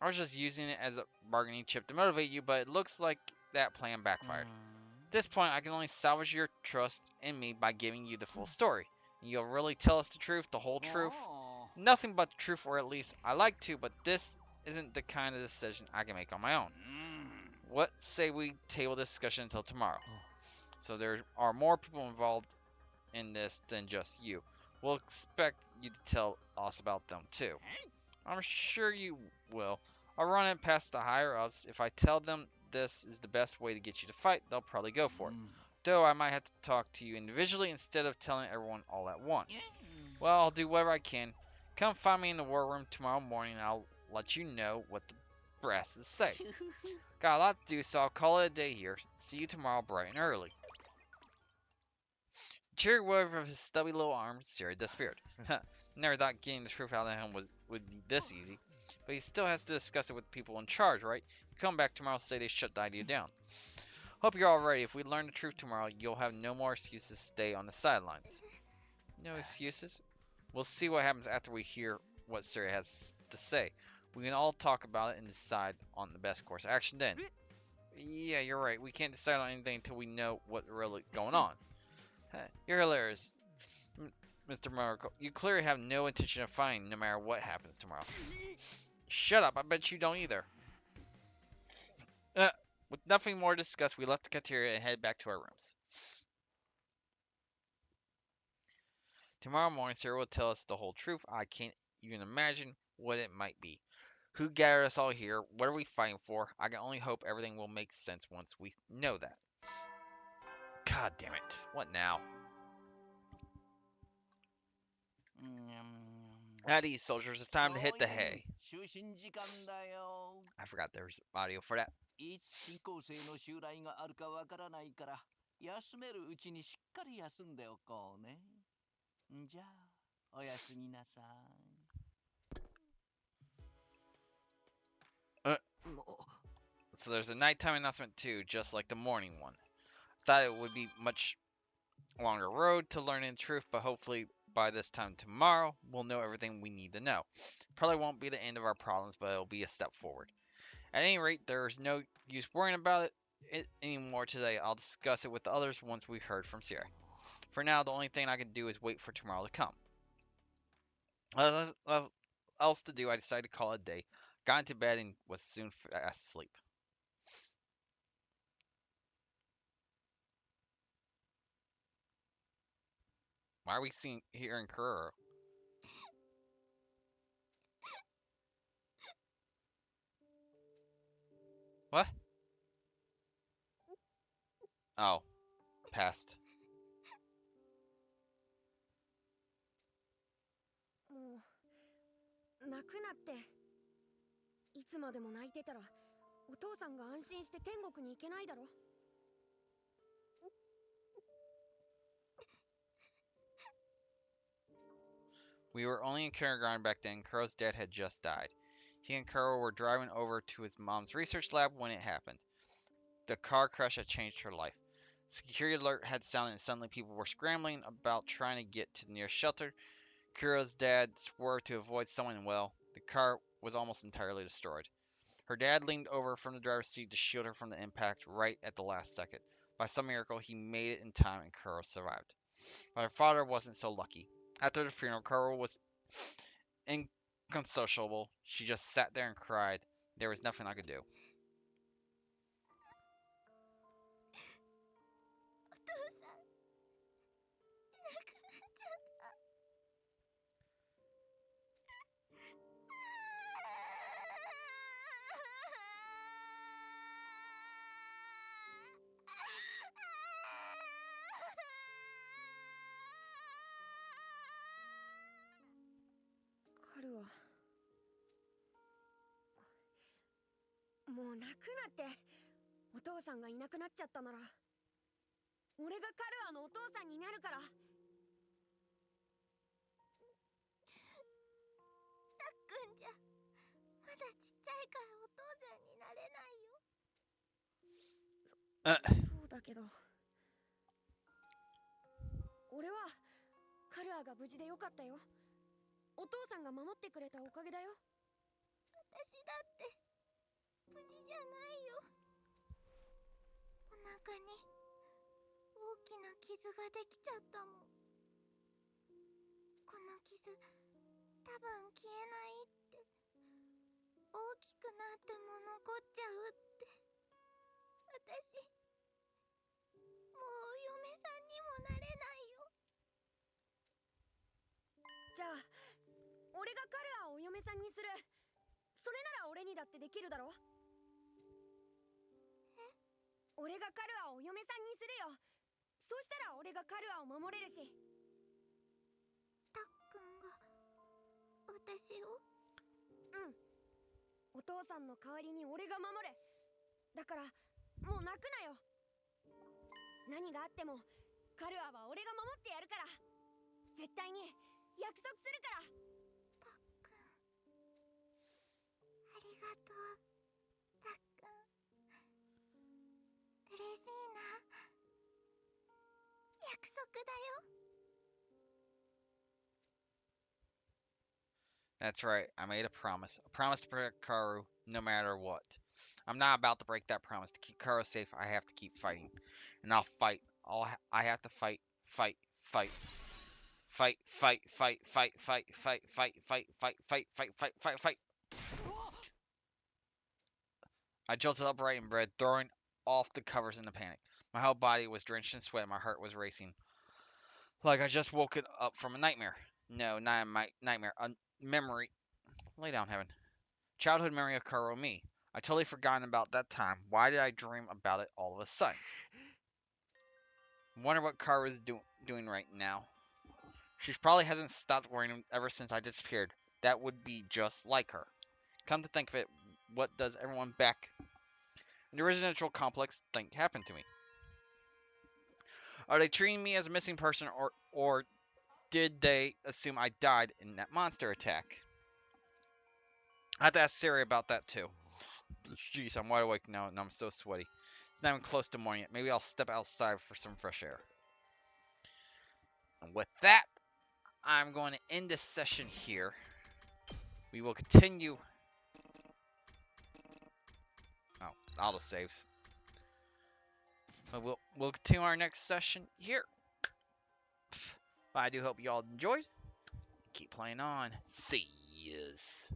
I was just using it as a bargaining chip to motivate you, but it looks like that plan backfired. At this point, I can only salvage your trust in me by giving you the full story. And you'll really tell us the truth, the whole truth? Nothing but the truth, or at least I like to, but this isn't the kind of decision I can make on my own. What say we table this discussion until tomorrow? So there are more people involved in this than just you. We'll expect you to tell us about them too. I'm sure you will. I'll run it past the higher-ups. If I tell them this is the best way to get you to fight, they'll probably go for it. Though I might have to talk to you individually instead of telling everyone all at once. Well, I'll do whatever I can. Come find me in the war room tomorrow morning and I'll let you know what the brasses say. Got a lot to do, so I'll call it a day here. See you tomorrow bright and early. Cheery wave of his stubby little arms, Siri disappeared. Never thought getting the truth out of him would be this easy. But he still has to discuss it with people in charge, right? You come back tomorrow, say they shut the idea down. Hope you're all ready. If we learn the truth tomorrow, you'll have no more excuses to stay on the sidelines. No excuses? We'll see what happens after we hear what Siri has to say. We can all talk about it and decide on the best course of action then. Yeah, you're right. We can't decide on anything until we know what's really going on. You're hilarious, Mr. Miracle. You clearly have no intention of fighting no matter what happens tomorrow. Shut up. I bet you don't either. With nothing more to discuss, we left the cafeteria and head back to our rooms. Tomorrow morning, Sarah will tell us the whole truth. I can't even imagine what it might be. Who gathered us all here? What are we fighting for? I can only hope everything will make sense once we know that. God damn it. What now? At ease, soldiers. It's time to hit the hay. 就寝時間だよ。 I forgot there was audio for that. いつ進行性の襲来があるかわからないから、休めるうちにしっかり休んでおこうね。じゃあ、おやすみなさい。 So there's a nighttime announcement too, just like the morning one. Thought it would be much longer road to learning the truth, but hopefully by this time tomorrow, we'll know everything we need to know. Probably won't be the end of our problems, but it'll be a step forward. At any rate, there's no use worrying about it anymore today. I'll discuss it with the others once we've heard from Sierra. For now, the only thing I can do is wait for tomorrow to come. Else to do, I decided to call it a day. Got into bed and was soon fast asleep. Why are we hearing Kuroro? What? Oh, passed. もう泣くなって。いつまでも泣いてたらお父さんが安心して天国に行けないだろ。We were only in kindergarten back then. Kuro's dad had just died. He and Kuro were driving over to his mom's research lab when it happened. The car crash had changed her life. Security alert had sounded and suddenly people were scrambling about trying to get to the nearest shelter. Kuro's dad swerved to avoid someone and, well, the car was almost entirely destroyed. Her dad leaned over from the driver's seat to shield her from the impact right at the last second. By some miracle, he made it in time and Kuro survived. But her father wasn't so lucky. After the funeral, Kuro was inconsolable. She just sat there and cried. There was nothing I could do. もう泣くなって。お父さんがいなくなっちゃったなら俺がカルアのお父さんになるから。たっくんじゃまだちっちゃいからお父さんになれないよ。そうだけど俺はカルアが無事でよかったよ。お父さんが守ってくれたおかげだよ。私だって無事じゃないよ。お腹に大きな傷ができちゃったもん。この傷多分消えないって。大きくなっても残っちゃうって。私もうお嫁さんにもなれないよ。じゃあ俺がカルアをお嫁さんにする。それなら俺にだってできるだろ。俺がカルアをお嫁さんにするよ。そうしたら俺がカルアを守れるし。たっくんが私を？うん。お父さんの代わりに俺が守る。だからもう泣くなよ。何があってもカルアは俺が守ってやるから。絶対に約束するから。たっくん、ありがとう。たっくん、嬉しいな。約束だよ。 That's right. I made a promise. A promise to protect Karu no matter what. I'm not about to break that promise. To keep Karu safe, I have to keep fighting. And I'll fight. I have to fight, fight, fight. Fight, fight, fight, fight, fight, fight, fight, fight, fight, fight, fight, fight, fight, fight. I jolted upright in bed, throwing off the covers in a panic. My whole body was drenched in sweat, my heart was racing. Like I just woken up from a nightmare. No, not a nightmare. A memory. Lay down, Heaven. Childhood memory of Kuro me. I totally forgotten about that time. Why did I dream about it all of a sudden? Wonder what Kuro is doing right now. She probably hasn't stopped worrying ever since I disappeared. That would be just like her. Come to think of it, what does everyone back in the residential complex think happened to me? Are they treating me as a missing person, or did they assume I died in that monster attack? I have to ask Siri about that too. Jeez, I'm wide awake now and I'm so sweaty. It's not even close to morning yet. Maybe I'll step outside for some fresh air. And with that, I'm going to end this session here. We will continue. Oh, all the saves. But we'll continue our next session here. But I do hope you all enjoyed. Keep playing on. See yous.